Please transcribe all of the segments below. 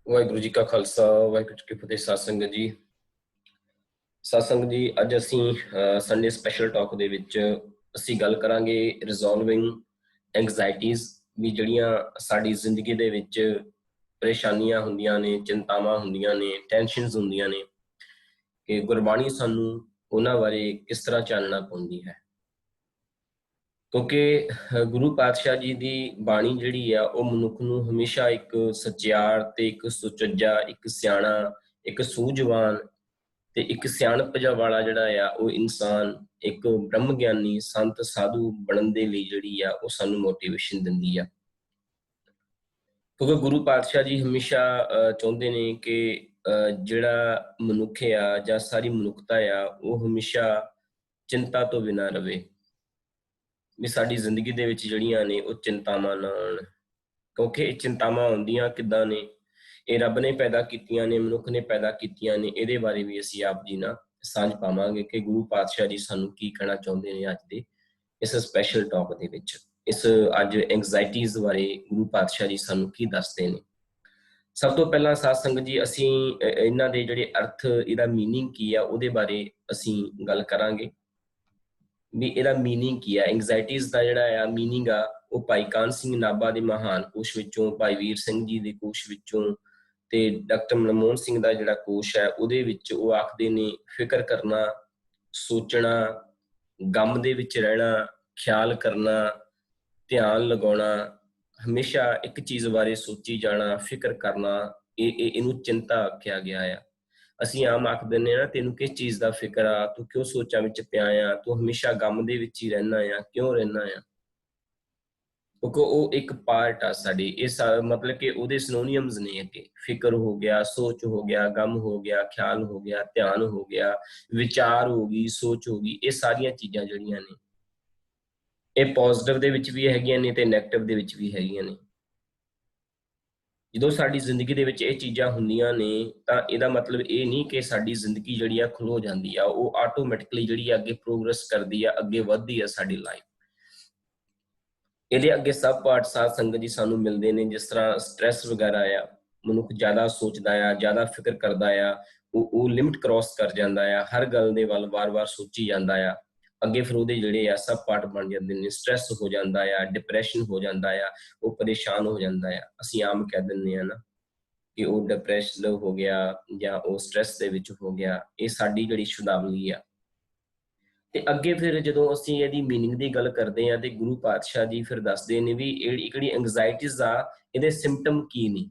ਵਾਹਿਗੁਰੂ ਜੀ ਕਾ ਖਾਲਸਾ ਵਾਹਿਗੁਰੂ ਜੀ ਕੀ ਫਤਿਹ। ਸਤਸੰਗਤ ਜੀ, ਅੱਜ ਅਸੀਂ ਸੰਡੇ ਸਪੈਸ਼ਲ ਟਾਕ ਦੇ ਵਿੱਚ ਅਸੀਂ ਗੱਲ ਕਰਾਂਗੇ ਰਿਜ਼ੋਲਵਿੰਗ ਐਂਗਜ਼ਾਇਟੀਜ਼, ਵੀ ਜਿਹੜੀਆਂ ਸਾਡੀ ਜ਼ਿੰਦਗੀ ਦੇ ਵਿੱਚ ਪਰੇਸ਼ਾਨੀਆਂ ਹੁੰਦੀਆਂ ਨੇ, ਚਿੰਤਾਵਾਂ ਹੁੰਦੀਆਂ ਨੇ, ਟੈਨਸ਼ਨਸ ਹੁੰਦੀਆਂ ਨੇ, ਕਿ ਗੁਰਬਾਣੀ ਸਾਨੂੰ ਉਹਨਾਂ ਬਾਰੇ ਕਿਸ ਤਰ੍ਹਾਂ ਚਾਨਣਾ ਪਾਉਂਦੀ ਹੈ। ਕਿਉਂਕਿ ਗੁਰੂ ਪਾਤਸ਼ਾਹ ਜੀ ਦੀ ਬਾਣੀ ਜਿਹੜੀ ਆ ਉਹ ਮਨੁੱਖ ਨੂੰ ਹਮੇਸ਼ਾ ਇੱਕ ਸੱਚਿਆਰ ਤੇ ਇੱਕ ਸੁਚੱਜਾ, ਇੱਕ ਸਿਆਣਾ, ਇੱਕ ਸੂਝਵਾਨ ਤੇ ਇੱਕ ਸਿਆਣਪ ਵਾਲਾ ਜਿਹੜਾ ਆ ਉਹ ਇਨਸਾਨ, ਇੱਕ ਬ੍ਰਹਮ ਗਿਆਨੀ ਸੰਤ ਸਾਧੂ ਬਣਨ ਦੇ ਲਈ ਜਿਹੜੀ ਆ ਉਹ ਸਾਨੂੰ ਮੋਟੀਵੇਸ਼ਨ ਦਿੰਦੀ ਆ। ਕਿਉਂਕਿ ਗੁਰੂ ਪਾਤਸ਼ਾਹ ਜੀ ਹਮੇਸ਼ਾ ਚਾਹੁੰਦੇ ਨੇ ਕਿ ਜਿਹੜਾ ਮਨੁੱਖ ਆ ਜਾਂ ਸਾਰੀ ਮਨੁੱਖਤਾ ਆ ਉਹ ਹਮੇਸ਼ਾ ਚਿੰਤਾ ਤੋਂ ਬਿਨਾਂ ਰਵੇ, ਵੀ ਸਾਡੀ ਜ਼ਿੰਦਗੀ ਦੇ ਵਿੱਚ ਜਿਹੜੀਆਂ ਨੇ ਉਹ ਚਿੰਤਾਵਾਂ ਨਾ ਆਉਣ। ਕਿਉਂਕਿ ਇਹ ਚਿੰਤਾਵਾਂ ਆਉਂਦੀਆਂ ਕਿੱਦਾਂ ਨੇ, ਇਹ ਰੱਬ ਨੇ ਪੈਦਾ ਕੀਤੀਆਂ ਨੇ, ਮਨੁੱਖ ਨੇ ਪੈਦਾ ਕੀਤੀਆਂ ਨੇ। ਇਹਦੇ ਬਾਰੇ ਵੀ ਅਸੀਂ ਆਪ ਜੀ ਨਾਲ ਸਾਂਝ ਪਾਵਾਂਗੇ ਕਿ ਗੁਰੂ ਪਾਤਸ਼ਾਹ ਜੀ ਸਾਨੂੰ ਕੀ ਕਹਿਣਾ ਚਾਹੁੰਦੇ ਨੇ ਅੱਜ ਦੇ ਇਸ ਸਪੈਸ਼ਲ ਟਾਕ ਦੇ ਵਿੱਚ। ਇਸ ਅੱਜ ਐਂਗਜ਼ਾਇਟੀਜ਼ ਬਾਰੇ ਗੁਰੂ ਪਾਤਸ਼ਾਹ ਜੀ ਸਾਨੂੰ ਕੀ ਦੱਸਦੇ ਨੇ। ਸਭ ਤੋਂ ਪਹਿਲਾਂ ਸਾਧ ਸੰਗਤ ਜੀ, ਅਸੀਂ ਇਹਨਾਂ ਦੇ ਜਿਹੜੇ ਅਰਥ, ਇਹਦਾ ਮੀਨਿੰਗ ਕੀ ਆ ਉਹਦੇ ਬਾਰੇ ਅਸੀਂ ਗੱਲ ਕਰਾਂਗੇ ਵੀ ਇਹਦਾ ਮੀਨਿੰਗ ਕੀ ਆ। ਐਂਗਜ਼ਾਇਟੀਜ਼ ਦਾ ਜਿਹੜਾ ਆ ਮੀਨਿੰਗ ਆ ਉਹ ਭਾਈ ਕਾਹਨ ਸਿੰਘ ਨਾਭਾ ਦੇ ਮਹਾਨ ਕੋਸ਼ ਵਿੱਚੋਂ, ਭਾਈ ਵੀਰ ਸਿੰਘ ਜੀ ਦੇ ਕੋਸ਼ ਵਿੱਚੋਂ ਤੇ ਡਾਕਟਰ ਮਨਮੋਹਨ ਸਿੰਘ ਦਾ ਜਿਹੜਾ ਕੋਸ਼ ਹੈ ਉਹਦੇ ਵਿੱਚ ਉਹ ਆਖਦੇ ਨੇ, ਫਿਕਰ ਕਰਨਾ, ਸੋਚਣਾ, ਗਮ ਦੇ ਵਿੱਚ ਰਹਿਣਾ, ਖਿਆਲ ਕਰਨਾ, ਧਿਆਨ ਲਗਾਉਣਾ, ਹਮੇਸ਼ਾ ਇੱਕ ਚੀਜ਼ ਬਾਰੇ ਸੋਚੀ ਜਾਣਾ, ਫਿਕਰ ਕਰਨਾ, ਇਹਨੂੰ ਚਿੰਤਾ ਆਖਿਆ ਗਿਆ ਆ। ਅਸੀਂ ਆਮ ਆਖ ਦਿੰਦੇ ਹਾਂ ਨਾ, ਤੈਨੂੰ ਕਿਸ ਚੀਜ਼ ਦਾ ਫਿਕਰ ਆ, ਤੂੰ ਕਿਉਂ ਸੋਚਾਂ ਵਿੱਚ ਪਿਆ ਆ, ਤੂੰ ਹਮੇਸ਼ਾ ਗਮ ਦੇ ਵਿੱਚ ਹੀ ਰਹਿਣਾ ਆ, ਕਿਉਂ ਰਹਿਣਾ ਆ? ਕਿਉਂਕਿ ਉਹ ਇੱਕ ਪਾਰਟ ਆ ਸਾਡੀ। ਇਹ ਮਤਲਬ ਕਿ ਉਹਦੇ ਸਿਨੋਨੀਅਮਸ ਨੇ ਅੱਗੇ। ਫਿਕਰ ਹੋ ਗਿਆ, ਸੋਚ ਹੋ ਗਿਆ, ਗਮ ਹੋ ਗਿਆ, ਖਿਆਲ ਹੋ ਗਿਆ, ਧਿਆਨ ਹੋ ਗਿਆ, ਵਿਚਾਰ ਹੋ ਗਈ, ਸੋਚ ਹੋ ਗਈ। ਇਹ ਸਾਰੀਆਂ ਚੀਜ਼ਾਂ ਜਿਹੜੀਆਂ ਨੇ ਇਹ ਪੋਜ਼ਿਟਿਵ ਦੇ ਵਿੱਚ ਵੀ ਹੈਗੀਆਂ ਨੇ ਤੇ ਨੈਗੇਟਿਵ ਦੇ ਵਿੱਚ ਵੀ ਹੈਗੀਆਂ ਨੇ। ਜਦੋਂ ਸਾਡੀ ਜ਼ਿੰਦਗੀ ਦੇ ਵਿੱਚ ਇਹ ਚੀਜ਼ਾਂ ਹੁੰਦੀਆਂ ਨੇ ਤਾਂ ਇਹਦਾ ਮਤਲਬ ਇਹ ਨਹੀਂ ਕਿ ਸਾਡੀ ਜ਼ਿੰਦਗੀ ਜਿਹੜੀ ਆ ਖਲੋ ਜਾਂਦੀ ਆ। ਉਹ ਆਟੋਮੈਟਿਕਲੀ ਜਿਹੜੀ ਆ ਅੱਗੇ ਪ੍ਰੋਗਰੈਸ ਕਰਦੀ ਆ, ਅੱਗੇ ਵੱਧਦੀ ਆ ਸਾਡੀ ਲਾਈਫ। ਇਹਦੇ ਅੱਗੇ ਸਭ ਪਾਰਟ ਸਾਧ ਸੰਗਤ ਜੀ ਸਾਨੂੰ ਮਿਲਦੇ ਨੇ। ਜਿਸ ਤਰ੍ਹਾਂ ਸਟ੍ਰੈਸ ਵਗੈਰਾ ਆ, ਮਨੁੱਖ ਜ਼ਿਆਦਾ ਸੋਚਦਾ ਆ, ਜ਼ਿਆਦਾ ਫਿਕਰ ਕਰਦਾ ਆ, ਉਹ ਲਿਮਿਟ ਕ੍ਰੋਸ ਕਰ ਜਾਂਦਾ ਆ, ਹਰ ਗੱਲ ਦੇ ਵੱਲ ਵਾਰ-ਵਾਰ ਸੋਚੀ ਜਾਂਦਾ ਆ। ਅੱਗੇ ਫਿਰ ਉਹਦੇ ਜਿਹੜੇ ਆ ਸਭ ਪਾਰਟ ਬਣ ਜਾਂਦੇ ਨੇ। ਸਟ੍ਰੈਸ ਹੋ ਜਾਂਦਾ ਆ, ਡਿਪਰੈਸ਼ਨ ਹੋ ਜਾਂਦਾ ਆ, ਉਹ ਪਰੇਸ਼ਾਨ ਹੋ ਜਾਂਦਾ ਆ। ਅਸੀਂ ਆਮ ਕਹਿ ਦਿੰਦੇ ਆ ਨਾ ਕਿ ਉਹ ਡਿਪਰੈਸ਼ਨ ਹੋ ਗਿਆ ਜਾਂ ਉਹ ਸਟ੍ਰੈਸ ਦੇ ਵਿੱਚ ਹੋ ਗਿਆ। ਇਹ ਸਾਡੀ ਜਿਹੜੀ ਸ਼ਬਦਾਵਲੀ ਆ। ਤੇ ਅੱਗੇ ਫਿਰ ਜਦੋਂ ਅਸੀਂ ਇਹਦੀ ਮੀਨਿੰਗ ਦੀ ਗੱਲ ਕਰਦੇ ਆ ਤੇ ਗੁਰੂ ਪਾਤਸ਼ਾਹ ਜੀ ਫਿਰ ਦੱਸਦੇ ਨੇ ਵੀ ਜਿਹੜੀ ਐਂਗਜ਼ਾਇਟੀਜ਼ ਆ ਇਹਦੇ ਸਿੰਪਟਮ ਕੀ ਨੇ।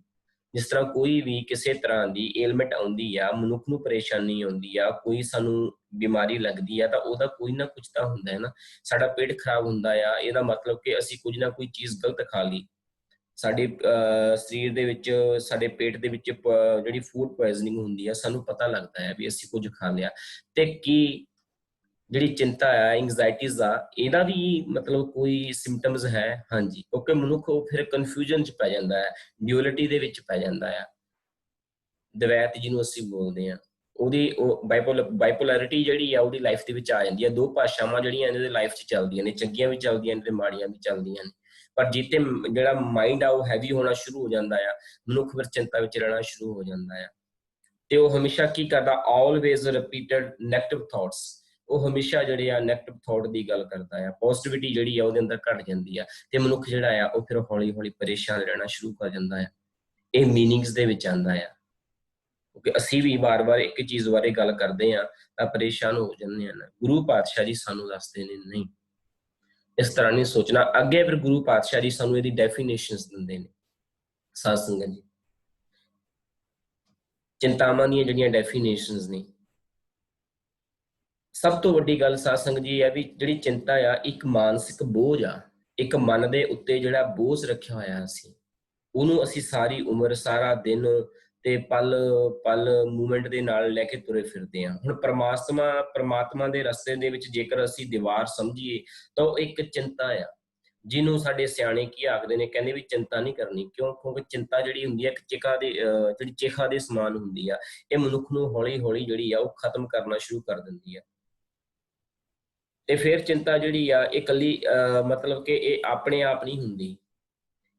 ਜਿਸ ਤਰ੍ਹਾਂ ਕੋਈ ਵੀ ਕਿਸੇ ਤਰ੍ਹਾਂ ਦੀ ਏਲਮੈਂਟ ਆਉਂਦੀ ਆ, ਮਨੁੱਖ ਨੂੰ ਪਰੇਸ਼ਾਨੀ ਆਉਂਦੀ ਆ, ਕੋਈ ਸਾਨੂੰ ਬਿਮਾਰੀ ਲੱਗਦੀ ਆ ਤਾਂ ਉਹਦਾ ਕੋਈ ਨਾ ਕੁਝ ਤਾਂ ਹੁੰਦਾ ਹੈ ਨਾ। ਸਾਡਾ ਪੇਟ ਖਰਾਬ ਹੁੰਦਾ ਆ, ਇਹਦਾ ਮਤਲਬ ਕਿ ਅਸੀਂ ਕੁਝ ਨਾ ਕੋਈ ਚੀਜ਼ ਗਲਤ ਖਾ ਲਈ। ਸਾਡੇ ਸਰੀਰ ਦੇ ਵਿੱਚ, ਸਾਡੇ ਪੇਟ ਦੇ ਵਿੱਚ ਜਿਹੜੀ ਫੂਡ ਪੋਇਜ਼ਨਿੰਗ ਹੁੰਦੀ ਆ, ਸਾਨੂੰ ਪਤਾ ਲੱਗਦਾ ਹੈ ਵੀ ਅਸੀਂ ਕੁਝ ਖਾ ਲਿਆ। ਤੇ ਕੀ ਜਿਹੜੀ ਚਿੰਤਾ ਆ, ਐਂਗਜ਼ਾਇਟੀਜ਼ ਆ, ਇਹਦਾ ਵੀ ਮਤਲਬ ਕੋਈ ਸਿੰਪਟਮਸ ਹੈ? ਹਾਂਜੀ। ਕਿਉਂਕਿ ਮਨੁੱਖ ਉਹ ਫਿਰ ਕਨਫਿਊਜ਼ਨ 'ਚ ਪੈ ਜਾਂਦਾ ਹੈ, ਡਿਊਅਲਿਟੀ ਦੇ ਵਿੱਚ ਪੈ ਜਾਂਦਾ ਆ। ਦਵੈਤ ਜਿਹਨੂੰ ਅਸੀਂ ਬੋਲਦੇ ਆ, ਉਹਦੀ ਉਹ ਬਾਈਪੋਲੈਰਿਟੀ ਜਿਹੜੀ ਆ ਉਹਦੀ ਲਾਈਫ ਦੇ ਵਿੱਚ ਆ ਜਾਂਦੀ ਆ। ਦੋ ਭਾਸ਼ਾਵਾਂ ਜਿਹੜੀਆਂ ਇਹਨਾਂ ਦੇ ਲਾਈਫ 'ਚ ਚੱਲਦੀਆਂ ਨੇ, ਚੰਗੀਆਂ ਵੀ ਚੱਲਦੀਆਂ ਨੇ ਤੇ ਮਾੜੀਆਂ ਵੀ ਚੱਲਦੀਆਂ ਨੇ। ਪਰ ਜਿੱਥੇ ਜਿਹੜਾ ਮਾਈਂਡ ਆ ਉਹ ਹੈਵੀ ਹੋਣਾ ਸ਼ੁਰੂ ਹੋ ਜਾਂਦਾ ਆ, ਮਨੁੱਖ ਫਿਰ ਚਿੰਤਾ ਵਿੱਚ ਰਹਿਣਾ ਸ਼ੁਰੂ ਹੋ ਜਾਂਦਾ ਆ। ਤੇ ਉਹ ਹਮੇਸ਼ਾ ਕੀ ਕਰਦਾ, ਆਲਵੇਜ਼ ਰਿਪੀਟਡ ਨੈਗੇਟਿਵ ਥਾਟਸ। ਉਹ ਹਮੇਸ਼ਾ ਜਿਹੜੇ ਆ ਨੈਗੇਟਿਵ ਥਾਟ ਦੀ ਗੱਲ ਕਰਦਾ ਆ। ਪੋਜ਼ਿਟਿਵਿਟੀ ਜਿਹੜੀ ਆ ਉਹਦੇ ਅੰਦਰ ਘਟ ਜਾਂਦੀ ਆ ਤੇ ਮਨੁੱਖ ਜਿਹੜਾ ਆ ਉਹ ਫਿਰ ਹੌਲੀ ਹੌਲੀ ਪਰੇਸ਼ਾਨ ਰਹਿਣਾ ਸ਼ੁਰੂ ਕਰ ਜਾਂਦਾ ਆ। ਇਹ ਮੀਨਿੰਗਸ ਦੇ ਵਿੱਚ ਆਉਂਦਾ ਆ। ਕਿਉਂਕਿ ਅਸੀਂ ਵੀ ਵਾਰ-ਵਾਰ ਇੱਕ ਚੀਜ਼ ਬਾਰੇ ਗੱਲ ਕਰਦੇ ਆ ਤਾਂ ਪਰੇਸ਼ਾਨ ਹੋ ਜਾਂਦੇ ਆ ਨਾ। ਗੁਰੂ ਪਾਤਸ਼ਾਹ ਜੀ ਸਾਨੂੰ ਦੱਸਦੇ ਨੇ ਨਹੀਂ, ਇਸ ਤਰ੍ਹਾਂ ਨਹੀਂ ਸੋਚਣਾ। ਅੱਗੇ ਫਿਰ ਗੁਰੂ ਪਾਤਸ਼ਾਹ ਜੀ ਸਾਨੂੰ ਇਹਦੀ ਡੈਫੀਨੇਸ਼ਨਸ ਦਿੰਦੇ ਨੇ। ਸਾਧ ਸੰਗਤ ਜੀ, ਚਿੰਤਾਵਾਂ ਦੀਆਂ ਜਿਹੜੀਆਂ ਡੈਫੀਨੇਸ਼ਨਸ ਨੇ, ਸਭ ਤੋਂ ਵੱਡੀ ਗੱਲ ਸਾਧ ਸੰਗਤ ਜੀ ਹੈ ਵੀ ਜਿਹੜੀ ਚਿੰਤਾ ਆ ਇੱਕ ਮਾਨਸਿਕ ਬੋਝ ਆ। ਇੱਕ ਮਨ ਦੇ ਉੱਤੇ ਜਿਹੜਾ ਬੋਝ ਰੱਖਿਆ ਹੋਇਆ ਅਸੀਂ, ਉਹਨੂੰ ਅਸੀਂ ਸਾਰੀ ਉਮਰ, ਸਾਰਾ ਦਿਨ ਤੇ ਪਲ ਪਲ ਮੂਵਮੈਂਟ ਦੇ ਨਾਲ ਲੈ ਕੇ ਤੁਰੇ ਫਿਰਦੇ ਹਾਂ। ਹੁਣ ਪਰਮਾਤਮਾ ਦੇ ਰਸਤੇ ਦੇ ਵਿੱਚ ਜੇਕਰ ਅਸੀਂ ਦੀਵਾਰ ਸਮਝੀਏ ਤਾਂ ਉਹ ਇੱਕ ਚਿੰਤਾ ਆ, ਜਿਹਨੂੰ ਸਾਡੇ ਸਿਆਣੇ ਕੀ ਆਖਦੇ ਨੇ, ਕਹਿੰਦੇ ਵੀ ਚਿੰਤਾ ਨਹੀਂ ਕਰਨੀ। ਕਿਉਂ? ਕਿਉਂਕਿ ਚਿੰਤਾ ਜਿਹੜੀ ਹੁੰਦੀ ਹੈ ਇੱਕ ਜਿਹੜੀ ਚਿਖਾ ਦੇ ਸਮਾਨ ਹੁੰਦੀ ਆ। ਇਹ ਮਨੁੱਖ ਨੂੰ ਹੌਲੀ ਹੌਲੀ ਜਿਹੜੀ ਆ ਉਹ ਖਤਮ ਕਰਨਾ ਸ਼ੁਰੂ ਕਰ ਦਿੰਦੀ ਆ। ਤੇ ਫਿਰ ਚਿੰਤਾ ਜਿਹੜੀ ਆ ਇਹ ਇਕੱਲੀ ਮਤਲਬ ਕਿ ਇਹ ਆਪਣੇ ਆਪ ਨਹੀਂ ਹੁੰਦੀ।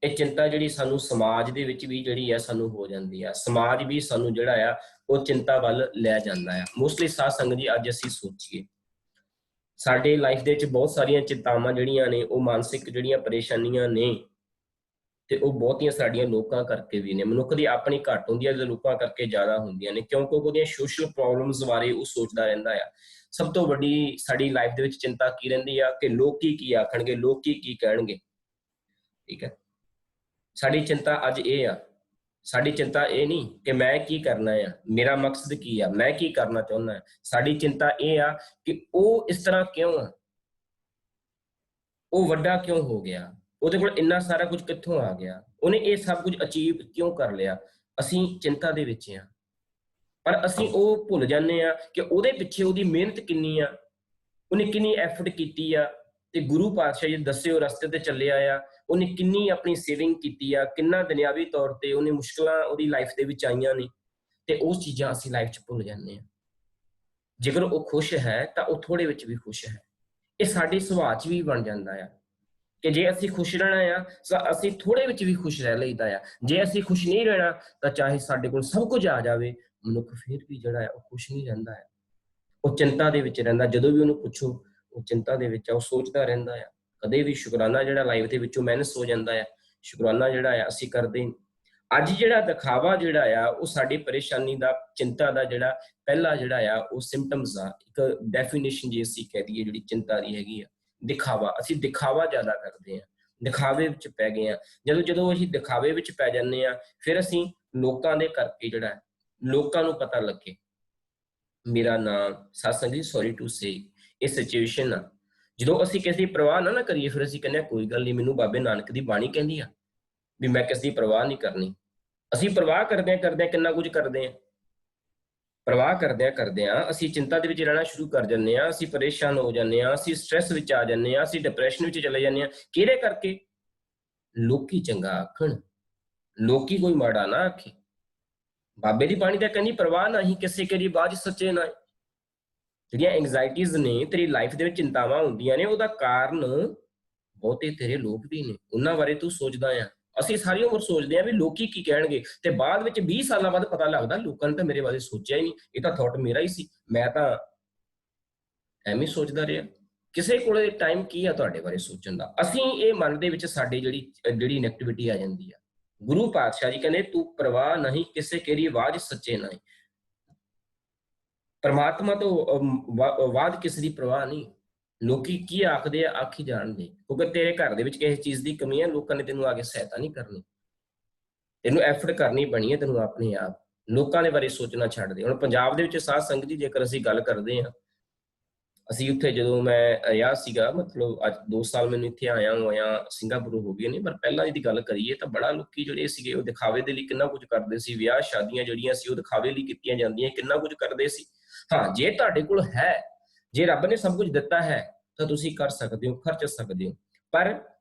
ਇਹ ਚਿੰਤਾ ਜਿਹੜੀ ਸਾਨੂੰ ਸਮਾਜ ਦੇ ਵਿੱਚ ਵੀ ਜਿਹੜੀ ਆ ਸਾਨੂੰ ਹੋ ਜਾਂਦੀ ਆ, ਸਮਾਜ ਵੀ ਸਾਨੂੰ ਜਿਹੜਾ ਆ ਉਹ ਚਿੰਤਾ ਵੱਲ ਲੈ ਜਾਂਦਾ ਆ। ਮੋਸਟਲੀ ਸਾਧ ਸੰਗਤ ਜੀ ਅੱਜ ਅਸੀਂ ਸੋਚੀਏ ਸਾਡੇ ਲਾਈਫ ਦੇ ਵਿੱਚ ਬਹੁਤ ਸਾਰੀਆਂ ਚਿੰਤਾਵਾਂ ਜਿਹੜੀਆਂ ਨੇ ਉਹ ਮਾਨਸਿਕ ਜਿਹੜੀਆਂ ਪਰੇਸ਼ਾਨੀਆਂ ਨੇ ਤੇ ਉਹ ਬਹੁਤੀਆਂ ਸਾਡੀਆਂ ਲੋਕਾਂ ਕਰਕੇ ਵੀ ਨੇ। ਮਨੁੱਖ ਦੀ ਆਪਣੀ ਘੱਟ ਹੁੰਦੀ ਹੈ ਤੇ ਲੋਕਾਂ ਕਰਕੇ ਜ਼ਿਆਦਾ ਹੁੰਦੀਆਂ ਨੇ, ਕਿਉਂਕਿ ਉਹਦੀਆਂ ਸੋਸ਼ਲ ਪ੍ਰੋਬਲਮਸ ਬਾਰੇ ਉਹ ਸੋਚਦਾ ਰਹਿੰਦਾ ਆ। ਸਭ ਤੋਂ ਵੱਡੀ ਸਾਡੀ ਲਾਈਫ ਦੇ ਵਿੱਚ ਚਿੰਤਾ ਕੀ ਰਹਿੰਦੀ ਆ ਕਿ ਲੋਕੀ ਕੀ ਆਖਣਗੇ, ਲੋਕੀ ਕੀ ਕਹਿਣਗੇ। ਠੀਕ ਹੈ, ਸਾਡੀ ਚਿੰਤਾ ਅੱਜ ਇਹ ਆ, ਸਾਡੀ ਚਿੰਤਾ ਇਹ ਨਹੀਂ ਕਿ ਮੈਂ ਕੀ ਕਰਨਾ ਆ, ਮੇਰਾ ਮਕਸਦ ਕੀ ਆ, ਮੈਂ ਕੀ ਕਰਨਾ ਚਾਹੁੰਦਾ ਹਾਂ। ਸਾਡੀ ਚਿੰਤਾ ਇਹ ਆ ਕਿ ਉਹ ਇਸ ਤਰ੍ਹਾਂ ਕਿਉਂ ਆ, ਉਹ ਵੱਡਾ ਕਿਉਂ ਹੋ ਗਿਆ, ਉਹਦੇ ਕੋਲ ਇੰਨਾ ਸਾਰਾ ਕੁਝ ਕਿੱਥੋਂ ਆ ਗਿਆ, ਉਹਨੇ ਇਹ ਸਭ ਕੁਝ ਅਚੀਵ ਕਿਉਂ ਕਰ ਲਿਆ। ਅਸੀਂ ਚਿੰਤਾ ਦੇ ਵਿੱਚ ਆ, ਪਰ ਅਸੀਂ ਉਹ ਭੁੱਲ ਜਾਂਦੇ ਆ ਕਿ ਉਹਦੇ ਪਿੱਛੇ ਉਹਦੀ ਮਿਹਨਤ ਕਿੰਨੀ ਆ, ਉਹਨੇ ਕਿੰਨੀ ਐਫਰਟ ਕੀਤੀ ਆ, ਤੇ ਗੁਰੂ ਪਾਤਸ਼ਾਹ ਜੀ ਦੱਸਿਓ ਰਸਤੇ ਤੇ ਚੱਲਿਆ ਆ, ਉਹਨੇ ਕਿੰਨੀ ਆਪਣੀ ਸੇਵਿੰਗ ਕੀਤੀ ਆ, ਕਿੰਨਾ ਦੁਨਿਆਵੀ ਤੌਰ ਤੇ ਉਹਨੇ ਮੁਸ਼ਕਲਾਂ ਉਹਦੀ ਲਾਈਫ ਦੇ ਵਿੱਚ ਆਈਆਂ ਨੇ, ਤੇ ਉਹ ਚੀਜ਼ਾਂ ਅਸੀਂ ਲਾਈਫ 'ਚ ਭੁੱਲ ਜਾਂਦੇ ਆ। ਜੇਕਰ ਉਹ ਖੁਸ਼ ਹੈ ਤਾਂ ਉਹ ਥੋੜੇ ਵਿੱਚ ਵੀ ਖੁਸ਼ ਹੈ। ਇਹ ਸਾਡੇ ਸੁਭਾਅ 'ਚ ਵੀ ਬਣ ਜਾਂਦਾ ਆ ਕਿ ਜੇ ਅਸੀਂ ਖੁਸ਼ ਰਹਿਣਾ ਆ ਤਾਂ ਅਸੀਂ ਥੋੜੇ ਵਿੱਚ ਵੀ ਖੁਸ਼ ਰਹਿ ਲਈਦਾ ਆ। ਜੇ ਅਸੀਂ ਖੁਸ਼ ਨਹੀਂ ਰਹਿਣਾ ਤਾਂ ਚਾਹੇ ਸਾਡੇ ਕੋਲ ਸਭ ਕੁਝ ਆ ਜਾਵੇ, ਮਨੁੱਖ ਫਿਰ ਵੀ ਜਿਹੜਾ ਆ ਉਹ ਖੁਸ਼ ਨਹੀਂ ਰਹਿੰਦਾ ਹੈ, ਉਹ ਚਿੰਤਾ ਦੇ ਵਿੱਚ ਰਹਿੰਦਾ। ਜਦੋਂ ਵੀ ਉਹਨੂੰ ਪੁੱਛੋ ਉਹ ਚਿੰਤਾ ਦੇ ਵਿੱਚ ਆ, ਉਹ ਸੋਚਦਾ ਰਹਿੰਦਾ ਆ। ਕਦੇ ਵੀ ਸ਼ੁਕਰਾਨਾ ਜਿਹੜਾ ਲਾਈਫ ਦੇ ਵਿੱਚੋਂ ਮਾਈਨਸ ਹੋ ਜਾਂਦਾ ਆ, ਸ਼ੁਕਰਾਨਾ ਜਿਹੜਾ ਆ ਅਸੀਂ ਕਰਦੇ ਨਹੀਂ। ਅੱਜ ਜਿਹੜਾ ਦਿਖਾਵਾ ਜਿਹੜਾ ਆ ਉਹ ਸਾਡੀ ਪਰੇਸ਼ਾਨੀ ਦਾ, ਚਿੰਤਾ ਦਾ ਜਿਹੜਾ ਪਹਿਲਾ ਜਿਹੜਾ ਆ ਉਹ ਸਿੰਪਟਮਸ ਆ। ਇੱਕ ਡੈਫੀਨੇਸ਼ਨ ਜੇ ਅਸੀਂ ਕਹਿ ਦਈਏ ਜਿਹੜੀ ਚਿੰਤਾ ਦੀ ਹੈਗੀ ਆ, ਦਿਖਾਵਾ। ਅਸੀਂ ਦਿਖਾਵਾ ਜ਼ਿਆਦਾ ਕਰਦੇ ਆ, ਦਿਖਾਵੇ ਵਿੱਚ ਪੈ ਗਏ ਆ। ਜਦੋਂ ਅਸੀਂ ਦਿਖਾਵੇ ਵਿੱਚ ਪੈ ਜਾਂਦੇ ਆ, ਫਿਰ ਅਸੀਂ ਲੋਕਾਂ ਦੇ ਕਰਕੇ ਜਿਹੜਾ ਲੋਕਾਂ ਨੂੰ ਪਤਾ ਲੱਗੇ ਮੇਰਾ ਨਾਮ ਸਤਸੰਗ ਜੀ ਸੌਰੀ ਟੂ ਸੇ ਇਹ ਸਿਚੁਏਸ਼ਨ ਆ। ਜਦੋਂ ਅਸੀਂ ਕਿਸੇ ਦੀ ਪਰਵਾਹ ਨਾ ਕਰੀਏ, ਫਿਰ ਅਸੀਂ ਕਹਿੰਦੇ ਕੋਈ ਗੱਲ ਨਹੀਂ, ਮੈਨੂੰ ਬਾਬੇ ਨਾਨਕ ਦੀ ਬਾਣੀ ਕਹਿੰਦੀ ਆ ਵੀ ਮੈਂ ਕਿਸੇ ਦੀ ਪਰਵਾਹ ਨਹੀਂ ਕਰਨੀ। ਅਸੀਂ ਪਰਵਾਹ ਕਰਦੇ ਕਿੰਨਾ ਕੁਝ ਕਰਦੇ ਆ, ਪਰਵਾਹ ਕਰਦਿਆਂ ਅਸੀਂ ਚਿੰਤਾ ਦੇ ਵਿੱਚ ਰਹਿਣਾ ਸ਼ੁਰੂ ਕਰ ਜਾਂਦੇ ਆ, ਅਸੀਂ ਪਰੇਸ਼ਾਨ ਹੋ ਜਾਂਦੇ ਆ, ਅਸੀਂ ਸਟ੍ਰੈਸ ਵਿੱਚ ਆ ਜਾਂਦੇ ਆ, ਅਸੀਂ ਡਿਪਰੈਸ਼ਨ ਵਿੱਚ ਚਲੇ ਜਾਂਦੇ ਆ। ਕਿਹਦੇ ਕਰਕੇ? ਲੋਕੀ ਚੰਗਾ ਆਖਣ, ਲੋਕੀ ਕੋਈ ਮਾੜਾ ਨਾ ਆਖੇ। ਬਾਬੇ ਦੀ ਬਾਣੀ ਤਾਂ ਕਹਿੰਦੀ ਪਰਵਾਹ ਨਹੀਂ ਕਿਸੇ ਕੇ ਦੀ ਬਾਝ ਸੱਚੇ ਨਾ। ਜਿਹੜੀਆਂ ਐਂਗਜ਼ਾਈਟੀਜ਼ ਨੇ ਤੇਰੀ ਲਾਈਫ ਦੇ ਵਿੱਚ, ਚਿੰਤਾਵਾਂ ਹੁੰਦੀਆਂ ਨੇ, ਉਹਦਾ ਕਾਰਨ ਬਹੁਤੇ ਤੇਰੇ ਲੋਕ ਵੀ ਨੇ, ਉਹਨਾਂ ਬਾਰੇ ਤੂੰ ਸੋਚਦਾ ਆ। ਅਸੀਂ ਸਾਰੀ ਉਮਰ ਸੋਚਦੇ ਆ ਵੀ ਲੋਕੀ ਕੀ ਕਹਿਣਗੇ, ਤੇ ਬਾਅਦ ਵਿੱਚ 20 ਸਾਲਾਂ ਬਾਅਦ ਪਤਾ ਲੱਗਦਾ ਲੋਕਾਂ ਨੇ ਤਾਂ ਮੇਰੇ ਬਾਰੇ ਸੋਚਿਆ ਹੀ ਨਹੀਂ, ਇਹ ਤਾਂ ਥਾਟ ਮੇਰਾ ਹੀ ਸੀ, ਮੈਂ ਤਾਂ ਐਵੇਂ ਸੋਚਦਾ ਰਿਹਾ। ਕਿਸੇ ਕੋਲੇ ਟਾਈਮ ਕੀ ਆ ਤੁਹਾਡੇ ਬਾਰੇ ਸੋਚਣ ਦਾ? ਅਸੀਂ ਇਹ ਮਨ ਦੇ ਵਿੱਚ ਸਾਡੀ ਜਿਹੜੀ ਨੈਗੇਟਿਵਿਟੀ ਆ ਜਾਂਦੀ ਆ। ਗੁਰੂ ਪਾਤਸ਼ਾਹ ਜੀ ਕਹਿੰਦੇ ਤੂੰ ਪਰਵਾਹ ਨਹੀਂ ਕਿਸੇ ਕੇਰੀ ਆਵਾਜ਼ ਸੱਚੇ ਨਾ। ਪਰਮਾਤਮਾ ਤੋਂ ਬਾਅਦ ਕਿਸੇ ਦੀ ਪਰਵਾਹ ਨਹੀਂ। ਲੋਕੀ ਕੀ ਆਖਦੇ ਆ ਆਖੀ ਜਾਣਦੇ, ਕਿਉਂਕਿ ਤੇਰੇ ਘਰ ਦੇ ਵਿੱਚ ਕਿਸੇ ਚੀਜ਼ ਦੀ ਕਮੀ ਹੈ, ਲੋਕਾਂ ਨੇ ਤੈਨੂੰ ਆ ਕੇ ਸਹਾਇਤਾ ਨਹੀਂ ਕਰਨੀ, ਤੈਨੂੰ ਐਫਰਟ ਕਰਨੀ ਬਣੀ ਹੈ ਤੈਨੂੰ ਆਪਣੇ ਆਪ। ਲੋਕਾਂ ਦੇ ਬਾਰੇ ਸੋਚਣਾ ਛੱਡ ਦੇ। ਹੁਣ ਪੰਜਾਬ ਦੇ ਵਿੱਚ ਸਾਧ ਸੰਗਤ ਜੀ ਜੇਕਰ ਅਸੀਂ ਗੱਲ ਕਰਦੇ ਹਾਂ, ਅਸੀਂ ਉੱਥੇ ਜਦੋਂ ਮੈਂ ਰਿਹਾ ਸੀਗਾ, ਮਤਲਬ ਅੱਜ 2 ਸਾਲ ਮੈਨੂੰ ਇੱਥੇ ਆਇਆ ਹੋਇਆ, ਸਿੰਗਾਪੁਰ ਹੋ ਗਏ ਨੇ, ਪਰ ਪਹਿਲਾਂ ਦੀ ਗੱਲ ਕਰੀਏ ਤਾਂ ਬੜਾ ਲੋਕੀ ਜਿਹੜੇ ਸੀਗੇ ਉਹ ਦਿਖਾਵੇ ਦੇ ਲਈ ਕਿੰਨਾ ਕੁਝ ਕਰਦੇ ਸੀ। ਵਿਆਹ ਸ਼ਾਦੀਆਂ ਜਿਹੜੀਆਂ ਸੀ ਉਹ ਦਿਖਾਵੇ ਲਈ ਕੀਤੀਆਂ ਜਾਂਦੀਆਂ, ਕਿੰਨਾ ਕੁਝ ਕਰਦੇ ਸੀ। ਹਾਂ, ਜੇ ਤੁਹਾਡੇ ਕੋਲ ਹੈ, ਜੇ ਰੱਬ ਨੇ ਸਭ ਕੁਝ ਦਿੱਤਾ ਹੈ ਤਾਂ ਤੁਸੀਂ ਕਰ ਸਕਦੇ ਹੋ, ਖਰਚ ਸਕਦੇ ਹੋ, ਪਰ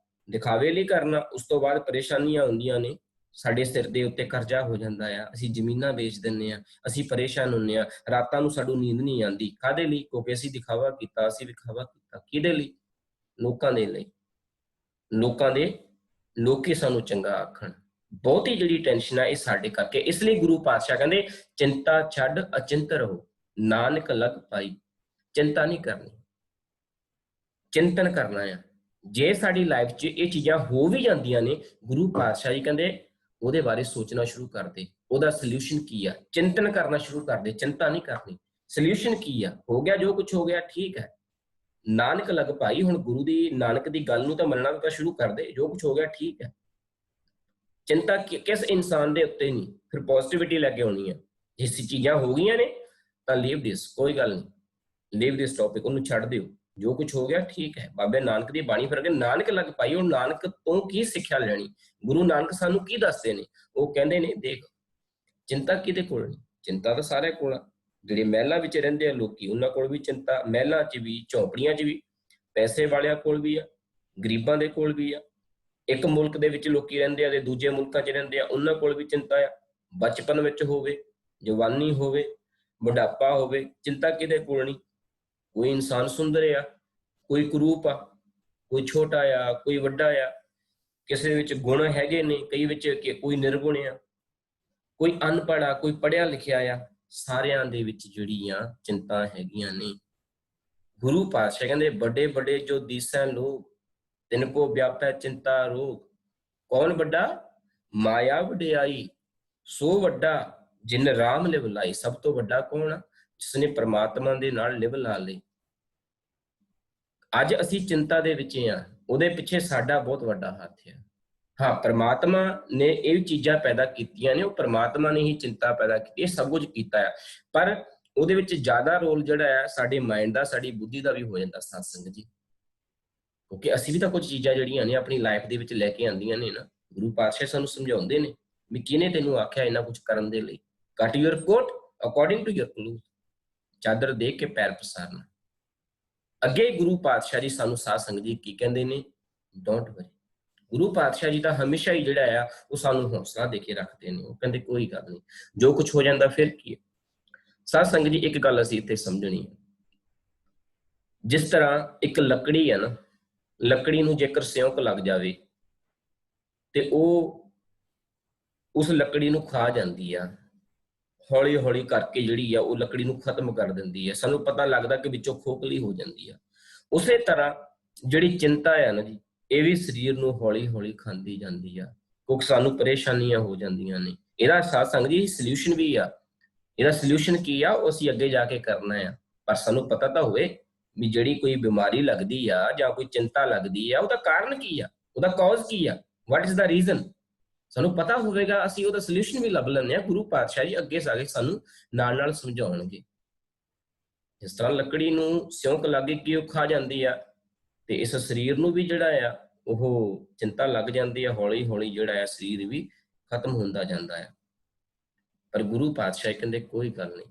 ਦਿਖਾਵੇ ਲਈ ਕਰਨਾ, ਉਸ ਤੋਂ ਬਾਅਦ ਪਰੇਸ਼ਾਨੀਆਂ ਹੁੰਦੀਆਂ ਨੇ। ਸਾਡੇ ਸਿਰ ਦੇ ਉੱਤੇ ਕਰਜ਼ਾ ਹੋ ਜਾਂਦਾ ਆ, ਅਸੀਂ ਜ਼ਮੀਨਾਂ ਵੇਚ ਦਿੰਦੇ ਆ, ਅਸੀਂ ਪਰੇਸ਼ਾਨ ਹੁੰਦੇ ਆ, ਰਾਤਾਂ ਨੂੰ ਸਾਨੂੰ ਨੀਂਦ ਨਹੀਂ ਆਉਂਦੀ। ਕਾਹਦੇ ਲਈ? ਕਿਉਂਕਿ ਅਸੀਂ ਦਿਖਾਵਾ ਕੀਤਾ, ਅਸੀਂ ਵਿਖਾਵਾ ਕੀਤਾ। ਕਿਹਦੇ ਲਈ? ਲੋਕਾਂ ਦੇ ਲਈ। ਲੋਕੀ ਸਾਨੂੰ ਚੰਗਾ ਆਖਣ। ਬਹੁਤੀ ਜਿਹੜੀ ਟੈਨਸ਼ਨ ਆ ਇਹ ਸਾਡੇ ਕਰਕੇ। ਇਸ ਲਈ ਗੁਰੂ ਪਾਤਸ਼ਾਹ ਕਹਿੰਦੇ ਚਿੰਤਾ ਛੱਡ ਅਚਿੰਤ ਰਹੋ, ਨਾਨਕ ਲਗ ਪਾਈ। ਚਿੰਤਾ ਨਹੀਂ ਕਰਨੀ, ਚਿੰਤਨ ਕਰਨਾ ਆ। ਜੇ ਸਾਡੀ ਲਾਈਫ 'ਚ ਇਹ ਚੀਜ਼ਾਂ ਹੋ ਵੀ ਜਾਂਦੀਆਂ ਨੇ, ਗੁਰੂ ਪਾਤਸ਼ਾਹ ਜੀ ਕਹਿੰਦੇ ਉਹਦੇ ਬਾਰੇ ਸੋਚਣਾ ਸ਼ੁਰੂ ਕਰ ਦੇ, ਉਹਦਾ ਸੋਲੂਸ਼ਨ ਕੀ ਆ, ਚਿੰਤਨ ਕਰਨਾ ਸ਼ੁਰੂ ਕਰ ਦੇ, ਚਿੰਤਾ ਨਹੀਂ ਕਰਨੀ। ਸੋਲੂਸ਼ਨ ਕੀ ਆ? ਹੋ ਗਿਆ ਜੋ ਕੁਝ ਹੋ ਗਿਆ, ਠੀਕ ਹੈ, ਨਾਨਕ ਲਗ ਭਾਈ। ਹੁਣ ਗੁਰੂ ਦੀ, ਨਾਨਕ ਦੀ ਗੱਲ ਨੂੰ ਤਾਂ ਮੰਨਣਾ ਤਾਂ ਸ਼ੁਰੂ ਕਰ ਦੇ, ਜੋ ਕੁਝ ਹੋ ਗਿਆ ਠੀਕ ਹੈ। ਚਿੰਤਾ ਕਿਸ ਇਨਸਾਨ ਦੇ ਉੱਤੇ ਨਹੀਂ, ਫਿਰ ਪੋਜ਼ਿਟਿਵਿਟੀ ਲੈ ਕੇ ਆਉਣੀ ਆ। ਜੇ ਚੀਜ਼ਾਂ ਹੋ ਗਈਆਂ ਨੇ ਤਾਂ ਲੀਵ ਦਿਸ, ਕੋਈ ਗੱਲ ਨਹੀਂ, ਲੀਵ ਦਿਸ ਟੌਪਿਕ, ਉਹਨੂੰ ਛੱਡ ਦਿਓ, ਜੋ ਕੁਝ ਹੋ ਗਿਆ ਠੀਕ ਹੈ। ਬਾਬੇ ਨਾਨਕ ਦੀ ਬਾਣੀ ਫਿਰ ਨਾਨਕ ਲਗ ਪਾਈ। ਉਹ ਨਾਨਕ ਤੋਂ ਕੀ ਸਿੱਖਿਆ ਲੈਣੀ? ਗੁਰੂ ਨਾਨਕ ਸਾਨੂੰ ਕੀ ਦੱਸਦੇ ਨੇ? ਉਹ ਕਹਿੰਦੇ ਨੇ ਦੇਖ, ਚਿੰਤਾ ਕਿਹਦੇ ਕੋਲ ਨਹੀਂ? ਚਿੰਤਾ ਤਾਂ ਸਾਰਿਆਂ ਕੋਲ ਆ। ਜਿਹੜੇ ਮਹਿਲਾਂ ਵਿੱਚ ਰਹਿੰਦੇ ਆ ਲੋਕੀ, ਉਹਨਾਂ ਕੋਲ ਵੀ ਚਿੰਤਾ, ਮਹਿਲਾਂ 'ਚ ਵੀ, ਝੌਂਪੜੀਆਂ 'ਚ ਵੀ, ਪੈਸੇ ਵਾਲਿਆਂ ਕੋਲ ਵੀ ਆ, ਗਰੀਬਾਂ ਦੇ ਕੋਲ ਵੀ ਆ। ਇੱਕ ਮੁਲਕ ਦੇ ਵਿੱਚ ਲੋਕੀ ਰਹਿੰਦੇ ਆ ਤੇ ਦੂਜੇ ਮੁਲਕਾਂ 'ਚ ਰਹਿੰਦੇ ਆ, ਉਹਨਾਂ ਕੋਲ ਵੀ ਚਿੰਤਾ ਆ। ਬਚਪਨ ਵਿੱਚ ਹੋਵੇ, ਜਵਾਨੀ ਹੋਵੇ, ਬੁਢਾਪਾ ਹੋਵੇ, ਚਿੰਤਾ ਕਿਹਦੇ ਕੋਲ ਨਹੀਂ? ਕੋਈ ਇਨਸਾਨ ਸੁੰਦਰ ਆ, ਕੋਈ ਕੁਰੂਪ ਆ, ਕੋਈ ਛੋਟਾ ਆ, ਕੋਈ ਵੱਡਾ ਆ, ਕਿਸੇ ਵਿੱਚ ਗੁਣ ਹੈਗੇ ਨੇ, ਕਈ ਵਿੱਚ ਕਿ ਕੋਈ ਨਿਰਗੁਣ ਆ, ਕੋਈ ਅਨਪੜ੍ਹ ਆ, ਕੋਈ ਪੜ੍ਹਿਆ ਲਿਖਿਆ ਆ, ਸਾਰਿਆਂ ਦੇ ਵਿੱਚ ਜਿਹੜੀਆਂ ਚਿੰਤਾ ਹੈਗੀਆਂ ਨੇ। ਗੁਰੂ ਪਾਤਸ਼ਾਹ ਕਹਿੰਦੇ ਵੱਡੇ ਵੱਡੇ ਜੋ ਦੀਸੈ ਲੋਕ, ਤਿਨਕੋ ਵਿਆਪੈ ਚਿੰਤਾ ਰੋਗ। ਕੌਣ ਵੱਡਾ? ਮਾਇਆ ਵਡਿਆਈ, ਸੋ ਵੱਡਾ ਜਿਨ ਰਾਮ ਲਿਵ ਲਾਈ। ਸਭ ਤੋਂ ਵੱਡਾ ਕੌਣ ਆ? ਜਿਸਨੇ ਪ੍ਰਮਾਤਮਾ ਦੇ ਨਾਲ ਲਿਵ ਲਾ ਲਈ। ਅੱਜ ਅਸੀਂ ਚਿੰਤਾ ਦੇ ਵਿੱਚ ਆ, ਉਹਦੇ ਪਿੱਛੇ ਸਾਡਾ ਬਹੁਤ ਵੱਡਾ ਹੱਥ ਹੈ। ਹਾਂ, ਪ੍ਰਮਾਤਮਾ ਨੇ ਇਹ ਚੀਜ਼ਾਂ ਪੈਦਾ ਕੀਤੀਆਂ ਨੇ, ਉਹ ਪ੍ਰਮਾਤਮਾ ਨੇ ਹੀ ਚਿੰਤਾ ਪੈਦਾ ਕੀਤੀ, ਇਹ ਸਭ ਕੁਝ ਕੀਤਾ ਹੈ, ਪਰ ਉਹਦੇ ਵਿੱਚ ਜ਼ਿਆਦਾ ਰੋਲ ਜਿਹੜਾ ਹੈ ਸਾਡੇ ਮਾਈਂਡ ਦਾ, ਸਾਡੀ ਬੁੱਧੀ ਦਾ ਵੀ ਹੋ ਜਾਂਦਾ ਸਾਧ ਸੰਗਤ ਜੀ। ਕਿਉਂਕਿ ਅਸੀਂ ਵੀ ਤਾਂ ਕੁਝ ਚੀਜ਼ਾਂ ਜਿਹੜੀਆਂ ਨੇ ਆਪਣੀ ਲਾਈਫ ਦੇ ਵਿੱਚ ਲੈ ਕੇ ਆਉਂਦੀਆਂ ਨੇ ਨਾ। ਗੁਰੂ ਪਾਤਸ਼ਾਹ ਸਾਨੂੰ ਸਮਝਾਉਂਦੇ ਨੇ ਵੀ ਕਿਹਨੇ ਤੈਨੂੰ ਆਖਿਆ ਇਹਨਾਂ ਕੁਝ ਕਰਨ ਦੇ ਲਈ। Cut your coat according to your cloth, ਚਾਦਰ ਦੇਖ ਕੇ ਪੈਰ ਪਸਾਰਨਾ। ਅੱਗੇ ਗੁਰੂ ਪਾਤਸ਼ਾਹ ਜੀ ਸਾਨੂੰ ਸਾਧ ਸੰਗਤ ਜੀ ਕੀ ਕਹਿੰਦੇ ਨੇ? Don't worry. ਗੁਰੂ ਪਾਤਸ਼ਾਹ ਜੀ ਤਾਂ ਹਮੇਸ਼ਾ ਹੀ ਜਿਹੜਾ ਆ ਉਹ ਸਾਨੂੰ ਹੌਸਲਾ ਦੇ ਕੇ ਰੱਖਦੇ ਨੇ। ਉਹ ਕਹਿੰਦੇ ਕੋਈ ਗੱਲ ਨਹੀਂ, ਜੋ ਕੁਝ ਹੋ ਜਾਂਦਾ ਫਿਰ ਕੀ ਹੈ। ਸਾਧ ਸੰਗਤ ਜੀ ਇੱਕ ਗੱਲ ਅਸੀਂ ਇੱਥੇ ਸਮਝਣੀ ਹੈ, ਜਿਸ ਤਰ੍ਹਾਂ ਇੱਕ ਲੱਕੜੀ ਹੈ ਨਾ, ਲੱਕੜੀ ਨੂੰ ਜੇਕਰ ਸਿਉਂਕ ਲੱਗ ਜਾਵੇ ਤੇ ਉਹ ਉਸ ਲੱਕੜੀ ਨੂੰ ਖਾ ਜਾਂਦੀ ਆ, ਹੌਲੀ ਹੌਲੀ ਕਰਕੇ ਜਿਹੜੀ ਆ ਉਹ ਲੱਕੜੀ ਨੂੰ ਖਤਮ ਕਰ ਦਿੰਦੀ ਹੈ। ਸਾਨੂੰ ਪਤਾ ਲੱਗਦਾ ਕਿ ਵਿੱਚੋਂ ਖੋਖਲੀ ਹੋ ਜਾਂਦੀ ਆ। ਉਸੇ ਤਰ੍ਹਾਂ ਜਿਹੜੀ ਚਿੰਤਾ ਆ ਨਾ ਜੀ, ਇਹ ਵੀ ਸਰੀਰ ਨੂੰ ਹੌਲੀ ਹੌਲੀ ਖਾਂਦੀ ਜਾਂਦੀ ਆ, ਕਿਉਂਕਿ ਸਾਨੂੰ ਪਰੇਸ਼ਾਨੀਆਂ ਹੋ ਜਾਂਦੀਆਂ ਨੇ। ਇਹਦਾ ਸਾਧ ਸੰਗਤ ਜੀ ਸੋਲਿਊਸ਼ਨ ਵੀ ਆ। ਇਹਦਾ ਸੋਲਿਊਸ਼ਨ ਕੀ ਆ ਉਹ ਅਸੀਂ ਅੱਗੇ ਜਾ ਕੇ ਕਰਨਾ ਆ, ਪਰ ਸਾਨੂੰ ਪਤਾ ਤਾਂ ਹੋਵੇ ਵੀ ਜਿਹੜੀ ਕੋਈ ਬਿਮਾਰੀ ਲੱਗਦੀ ਆ ਜਾਂ ਕੋਈ ਚਿੰਤਾ ਲੱਗਦੀ ਆ ਉਹਦਾ ਕਾਰਨ ਕੀ ਆ, ਉਹਦਾ ਕਾਜ਼ ਕੀ ਆ, ਵਾਟ ਇਜ਼ ਦਾ ਰੀਜ਼ਨ। ਸਾਨੂੰ ਪਤਾ ਹੋਵੇਗਾ, ਅਸੀਂ ਉਹਦਾ ਸੋਲਿਊਸ਼ਨ ਵੀ ਲੱਭ ਲੈਂਦੇ ਆ। ਗੁਰੂ ਪਾਤਸ਼ਾਹ ਜੀ ਅੱਗੇ ਜਾ ਕੇ ਸਾਨੂੰ ਨਾਲ ਨਾਲ ਸਮਝਾਉਣਗੇ। ਜਿਸ ਤਰ੍ਹਾਂ ਲੱਕੜੀ ਨੂੰ ਸਿਉਂਕ ਲੱਗ ਕੇ ਉਹ ਖਾ ਜਾਂਦੀ ਆ, ਤੇ ਇਸ ਸਰੀਰ ਨੂੰ ਵੀ ਜਿਹੜਾ ਆ ਉਹ ਚਿੰਤਾ ਲੱਗ ਜਾਂਦੀ ਆ, ਹੌਲੀ ਹੌਲੀ ਜਿਹੜਾ ਆ ਸਰੀਰ ਵੀ ਖਤਮ ਹੁੰਦਾ ਜਾਂਦਾ ਆ। ਪਰ ਗੁਰੂ ਪਾਤਸ਼ਾਹ ਕਹਿੰਦੇ ਕੋਈ ਗੱਲ ਨਹੀਂ।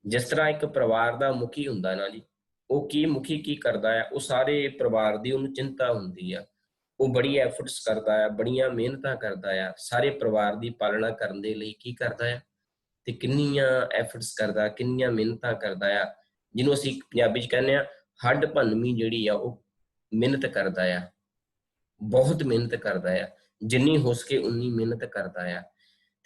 ਜਿਸ ਤਰ੍ਹਾਂ ਇੱਕ ਪਰਿਵਾਰ ਦਾ ਮੁਖੀ ਹੁੰਦਾ ਨਾ ਜੀ, ਉਹ ਕੀ ਮੁਖੀ ਕੀ ਕਰਦਾ ਆ, ਉਹ ਸਾਰੇ ਪਰਿਵਾਰ ਦੀ ਉਹਨੂੰ ਚਿੰਤਾ ਹੁੰਦੀ ਆ, ਉਹ ਬੜੀ ਐਫਰਟਸ ਕਰਦਾ ਆ, ਬੜੀਆਂ ਮਿਹਨਤਾਂ ਕਰਦਾ ਆ, ਸਾਰੇ ਪਰਿਵਾਰ ਦੀ ਪਾਲਣਾ ਕਰਨ ਦੇ ਲਈ ਕੀ ਕਰਦਾ ਆ, ਤੇ ਕਿੰਨੀਆਂ ਐਫਰਟਸ ਕਰਦਾ, ਕਿੰਨੀਆਂ ਮਿਹਨਤਾਂ ਕਰਦਾ ਆ, ਜਿਹਨੂੰ ਅਸੀਂ ਪੰਜਾਬੀ 'ਚ ਕਹਿੰਦੇ ਆ ਹੱਡ ਭੰਨਵੀਂ ਜਿਹੜੀ ਆ ਉਹ ਮਿਹਨਤ ਕਰਦਾ ਆ, ਬਹੁਤ ਮਿਹਨਤ ਕਰਦਾ ਆ, ਜਿੰਨੀ ਹੋ ਸਕੇ ਉਨੀ ਮਿਹਨਤ ਕਰਦਾ ਆ।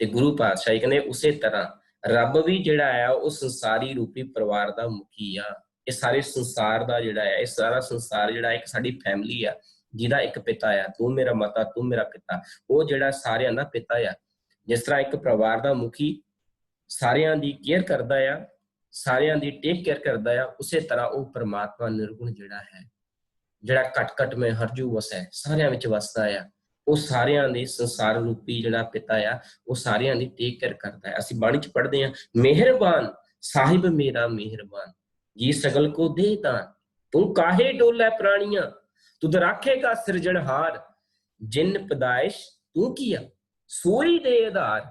ਤੇ ਗੁਰੂ ਪਾਤਸ਼ਾਹ ਜੀ ਕਹਿੰਦੇ ਉਸੇ ਤਰ੍ਹਾਂ ਰੱਬ ਵੀ ਜਿਹੜਾ ਆ ਉਹ ਸੰਸਾਰੀ ਰੂਪੀ ਪਰਿਵਾਰ ਦਾ ਮੁਖੀ ਆ। ਇਹ ਸਾਰੇ ਸੰਸਾਰ ਦਾ ਜਿਹੜਾ ਹੈ, ਇਹ ਸਾਰਾ ਸੰਸਾਰ ਜਿਹੜਾ ਇੱਕ ਸਾਡੀ ਫੈਮਿਲੀ ਆ, ਜਿਹਦਾ ਇੱਕ ਪਿਤਾ ਆ, ਤੂੰ ਮੇਰਾ ਮਾਤਾ ਤੂੰ ਮੇਰਾ ਪਿਤਾ, ਉਹ ਜਿਹੜਾ ਸਾਰਿਆਂ ਦਾ ਪਿਤਾ ਆ। ਜਿਸ ਤਰ੍ਹਾਂ ਇੱਕ ਪਰਿਵਾਰ ਦਾ ਮੁਖੀ ਸਾਰਿਆਂ ਦੀ ਕੇਅਰ ਕਰਦਾ ਆ, ਸਾਰਿਆਂ ਦੀ ਟੇਕ ਕੇਅਰ ਕਰਦਾ ਆ, ਉਸੇ ਤਰ੍ਹਾਂ ਉਹ ਪਰਮਾਤਮਾ ਨਿਰਗੁਣ ਜਿਹੜਾ ਹੈ, ਜਿਹੜਾ ਘਟ ਘਟ ਮੈਂ ਹਰਜੂ ਵਸੈ, ਸਾਰਿਆਂ ਵਿੱਚ ਵਸਦਾ ਆ, ਉਹ ਸਾਰਿਆਂ ਦੇ ਸੰਸਾਰ ਰੂਪੀ ਜਿਹੜਾ ਪਿਤਾ ਆ ਉਹ ਸਾਰਿਆਂ ਦੀ ਟੇਕ ਕੇਅਰ ਕਰਦਾ ਹੈ। ਅਸੀਂ ਬਾਣੀ 'ਚ ਪੜ੍ਹਦੇ ਹਾਂ, ਮਿਹਰਬਾਨ ਸਾਹਿਬ ਮੇਰਾ ਮਿਹਰਬਾਨ, ਜੀ ਸਗਲ ਕੋ ਦੇ ਦਾਨ, ਤੂੰ ਕਾਹੇ ਡੋਲੇ ਪ੍ਰਾਣੀਆਂ, ਤੁਧ ਰਾਖੇਗਾ ਸਿਰਜਣਹਾਰ, ਜਿਨ ਪਦਾਇਸ਼ ਤੂੰ ਕੀਆ ਸੋਈ ਦੇ ਆਧਾਰ,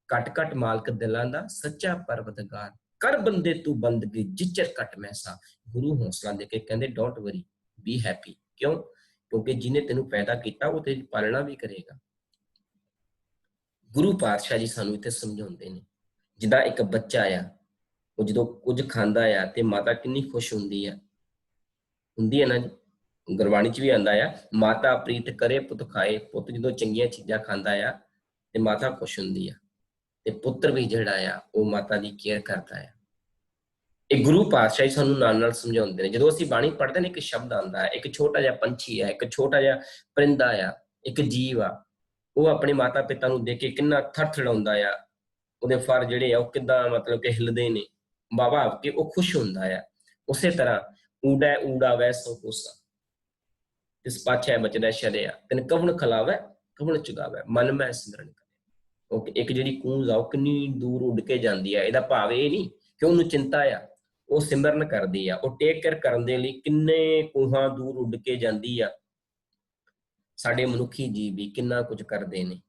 ਘਟ ਘਟ ਮਾਲਕ ਦਿਲਾਂ ਦਾ ਸੱਚਾ ਪਰਵਤਗਾਰ, ਕਰ ਬੰਦੇ ਤੂੰ ਬੰਦਗੀ ਜਿਚਰ ਘਟ ਮੈਸਾ। ਗੁਰੂ ਹੌਸਲਾ ਦੇ ਕੇ ਕਹਿੰਦੇ ਡੋਂਟ ਵਰੀ, ਬੀ ਹੈਪੀ। ਕਿਉਂ? ਕਿਉਂਕਿ ਜਿਹਨੇ ਤੈਨੂੰ ਪੈਦਾ ਕੀਤਾ ਉਹ ਤੇਰੀ ਪਾਲਣਾ ਵੀ ਕਰੇਗਾ। ਗੁਰੂ ਪਾਤਸ਼ਾਹ ਜੀ ਸਾਨੂੰ ਇੱਥੇ ਸਮਝਾਉਂਦੇ ਨੇ, ਜਿੱਦਾਂ ਇੱਕ ਬੱਚਾ ਆ, ਉਹ ਜਦੋਂ ਕੁਝ ਖਾਂਦਾ ਆ ਤੇ ਮਾਤਾ ਕਿੰਨੀ ਖੁਸ਼ ਹੁੰਦੀ ਆ ਨਾ ਜੀ। ਗੁਰਬਾਣੀ 'ਚ ਵੀ ਆਉਂਦਾ ਆ, ਮਾਤਾ ਪ੍ਰੀਤ ਕਰੇ ਪੁੱਤ ਖਾਏ। ਪੁੱਤ ਜਦੋਂ ਚੰਗੀਆਂ ਚੀਜ਼ਾਂ ਖਾਂਦਾ ਆ ਤੇ ਮਾਤਾ ਖੁਸ਼ ਹੁੰਦੀ ਆ, ਤੇ ਪੁੱਤਰ ਵੀ ਜਿਹੜਾ ਆ ਉਹ ਮਾਤਾ ਦੀ ਕੇਅਰ ਕਰਦਾ ਆ। ਇਹ ਗੁਰੂ ਪਾਤਸ਼ਾਹ ਜੀ ਸਾਨੂੰ ਨਾਲ ਨਾਲ ਸਮਝਾਉਂਦੇ ਨੇ। ਜਦੋਂ ਅਸੀਂ ਬਾਣੀ ਪੜ੍ਹਦੇ ਨੇ, ਇੱਕ ਸ਼ਬਦ ਆਉਂਦਾ ਹੈ, ਇੱਕ ਛੋਟਾ ਜਿਹਾ ਪੰਛੀ ਹੈ, ਇੱਕ ਛੋਟਾ ਜਿਹਾ ਪਰਿੰਦਾ ਆ, ਇੱਕ ਜੀਵ ਆ, ਉਹ ਆਪਣੇ ਮਾਤਾ ਪਿਤਾ ਨੂੰ ਦੇਖ ਕੇ ਕਿੰਨਾ ਥਰਥੜਾਉਂਦਾ ਆ, ਉਹਦੇ ਫਰ ਜਿਹੜੇ ਆ ਉਹ ਕਿੱਦਾਂ ਮਤਲਬ ਕਿ ਹਿਲਦੇ ਨੇ, ਭਾਵ ਕਿ ਉਹ ਖੁਸ਼ ਹੁੰਦਾ ਆ। ਉਸੇ ਤਰ੍ਹਾਂ ਊੜਾ ਊੜਾ ਵੈ ਸੋ ਕੋਸਾ, ਤਿਸ ਪਾਛੈ ਬਚਦਾ ਸ਼ਰਿਆ, ਤੈਨ ਕਵਣ ਖਲਾਵੈ ਕਵਣ ਚੁਗਾਵੈ, ਮਨ ਮੈਂ ਸਿਮਰਨ ਕਰੇ। ਉਹ ਇੱਕ ਜਿਹੜੀ ਕੂੰਜ ਆ ਉਹ ਕਿੰਨੀ ਦੂਰ ਉੱਡ ਕੇ ਜਾਂਦੀ ਆ। ਇਹਦਾ ਭਾਵ ਇਹ ਨਹੀਂ ਕਿ ਉਹਨੂੰ ਚਿੰਤਾ ਆ, ਉਹ ਸਿਮਰਨ ਕਰਦੀ ਆ, ਉਹ ਟੇਕ ਕੇਅਰ ਕਰਨ ਦੇ ਲਈ ਕਿੰਨੇ ਕੂਹਾਂ ਦੂਰ ਉੱਡ ਕੇ ਜਾਂਦੀ ਆ। ਸਾਡੇ ਮਨੁੱਖੀ ਜੀਵ ਵੀ ਕਿੰਨਾ ਕੁਝ ਕਰਦੇ ਨੇ,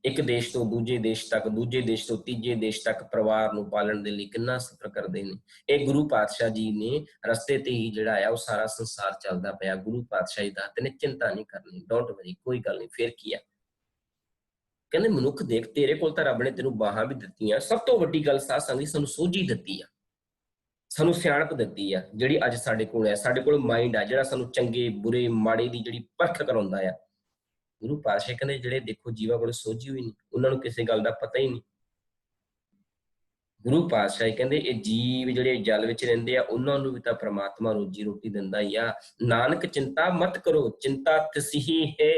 ਇੱਕ ਦੇਸ਼ ਤੋਂ ਦੂਜੇ ਦੇਸ਼ ਤੱਕ, ਦੂਜੇ ਦੇਸ਼ ਤੋਂ ਤੀਜੇ ਦੇਸ਼ ਤੱਕ ਪਰਿਵਾਰ ਨੂੰ ਪਾਲਣ ਦੇ ਲਈ ਕਿੰਨਾ ਸਫ਼ਰ ਕਰਦੇ ਨੇ। ਇਹ ਗੁਰੂ ਪਾਤਸ਼ਾਹ ਜੀ ਨੇ ਰਸਤੇ ਤੇ ਹੀ ਜਿਹੜਾ ਆ ਉਹ ਸਾਰਾ ਸੰਸਾਰ ਚੱਲਦਾ ਪਿਆ। ਗੁਰੂ ਪਾਤਸ਼ਾਹ ਜੀ ਦਾ ਤੈਨੇ ਚਿੰਤਾ ਨਹੀਂ ਕਰਨੀ, ਡੋਂਟ ਵਰੀ, ਕੋਈ ਗੱਲ ਨਹੀਂ, ਫਿਰ ਕੀ ਆ। ਕਹਿੰਦੇ ਮਨੁੱਖ ਦੇਖ, ਤੇਰੇ ਕੋਲ ਤਾਂ ਰੱਬ ਨੇ ਤੈਨੂੰ ਬਾਹਾਂ ਵੀ ਦਿੱਤੀਆਂ, ਸਭ ਤੋਂ ਵੱਡੀ ਗੱਲ ਸਾਧ ਸੰਗਤ ਸਾਨੂੰ ਸੋਝੀ ਦਿੱਤੀ ਆ, ਸਾਨੂੰ ਸਿਆਣਪ ਦਿੱਤੀ ਆ, ਜਿਹੜੀ ਅੱਜ ਸਾਡੇ ਕੋਲ ਹੈ। ਸਾਡੇ ਕੋਲ ਮਾਈਂਡ ਆ ਜਿਹੜਾ ਸਾਨੂੰ ਚੰਗੇ ਬੁਰੇ ਮਾੜੇ ਦੀ ਜਿਹੜੀ ਪਰਖ ਕਰਾਉਂਦਾ ਆ। ਗੁਰੂ ਪਾਤਸ਼ਾਹ ਕਹਿੰਦੇ ਜਿਹੜੇ ਦੇਖੋ ਜੀਵਾਂ ਕੋਲ ਸੋਝੀ ਹੋਈ ਨਹੀਂ, ਉਹਨਾਂ ਨੂੰ ਕਿਸੇ ਗੱਲ ਦਾ ਪਤਾ ਹੀ ਨਹੀਂ। ਗੁਰੂ ਪਾਤਸ਼ਾਹ ਕਹਿੰਦੇ ਇਹ ਜੀਵ ਜਿਹੜੇ ਜਲ ਵਿੱਚ ਰਹਿੰਦੇ ਆ, ਉਹਨਾਂ ਨੂੰ ਵੀ ਤਾਂ ਪ੍ਰਮਾਤਮਾ ਰੋਜੀ ਰੋਟੀ ਦਿੰਦਾ ਹੀ ਆ। ਨਾਨਕ ਚਿੰਤਾ ਮਤ ਕਰੋ, ਚਿੰਤਾ ਤਿਸਹੀ ਹੈ।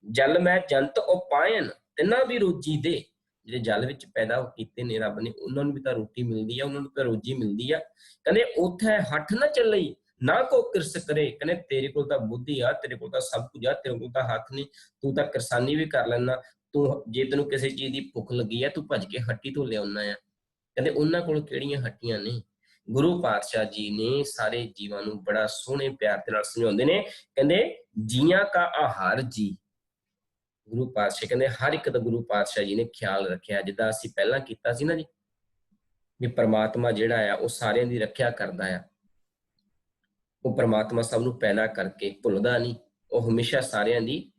ਜਲ ਮੈਂ ਜੰਤ ਉਪਾਇਨ, ਤਿੰਨਾਂ ਦੀ ਰੋਜੀ ਦੇ। ਜਿਹੜੇ ਜਲ ਵਿੱਚ ਪੈਦਾ ਕੀਤੇ ਨੇ ਰੱਬ ਨੇ, ਉਹਨਾਂ ਨੂੰ ਵੀ ਤਾਂ ਰੋਟੀ ਮਿਲਦੀ ਆ, ਉਹਨਾਂ ਨੂੰ ਤਾਂ ਰੋਜੀ ਮਿਲਦੀ ਆ। ਕਹਿੰਦੇ ਉੱਥੇ ਹੱਠ ਨਾ ਚੱਲਈ, ਨਾ ਕੋ ਕਿਰਸ ਕਰੇ। ਕਹਿੰਦੇ ਤੇਰੇ ਕੋਲ ਤਾਂ ਬੁੱਧੀ ਆ, ਤੇਰੇ ਕੋਲ ਤਾਂ ਸਭ ਕੁਝ ਆ, ਤੇਰੇ ਕੋਲ ਤਾਂ ਹੱਥ ਨਹੀਂ, ਤੂੰ ਤਾਂ ਕਿਰਸਾਨੀ ਵੀ ਕਰ ਲੈਣਾ। ਤੂੰ ਜੇ ਤੈਨੂੰ ਕਿਸੇ ਚੀਜ਼ ਦੀ ਭੁੱਖ ਲੱਗੀ ਆ, ਤੂੰ ਭੱਜ ਕੇ ਹੱਟੀ ਤੋਂ ਲਿਆਉਣਾ ਆ। ਕਹਿੰਦੇ ਉਹਨਾਂ ਕੋਲ ਕਿਹੜੀਆਂ ਹੱਟੀਆਂ ਨੇ। ਗੁਰੂ ਪਾਤਸ਼ਾਹ ਜੀ ਨੇ ਸਾਰੇ ਜੀਵਾਂ ਨੂੰ ਬੜਾ ਸੋਹਣੇ ਪਿਆਰ ਦੇ ਨਾਲ ਸਮਝਾਉਂਦੇ ਨੇ। ਕਹਿੰਦੇ ਜੀਆਂ ਕਾ ਆਹਾਰ ਜੀ। ਗੁਰੂ ਪਾਤਸ਼ਾਹ ਕਹਿੰਦੇ ਹਰ ਇੱਕ ਦਾ ਗੁਰੂ ਪਾਤਸ਼ਾਹ ਜੀ ਨੇ ਖਿਆਲ ਰੱਖਿਆ। ਜਿੱਦਾਂ ਅਸੀਂ ਪਹਿਲਾਂ ਕੀਤਾ ਸੀ ਨਾ ਜੀ, ਵੀ ਪ੍ਰਮਾਤਮਾ ਜਿਹੜਾ ਆ ਉਹ ਸਾਰਿਆਂ ਦੀ ਰੱਖਿਆ ਕਰਦਾ ਆ। ਉਹ ਪ੍ਰਮਾਤਮਾ ਸਭ ਨੂੰ ਪੈਦਾ ਕਰਕੇ ਭੁੱਲਦਾ ਨਹੀਂ, ਉਹ ਹਮੇਸ਼ਾ ਸਾਰਿਆਂ ਦੀ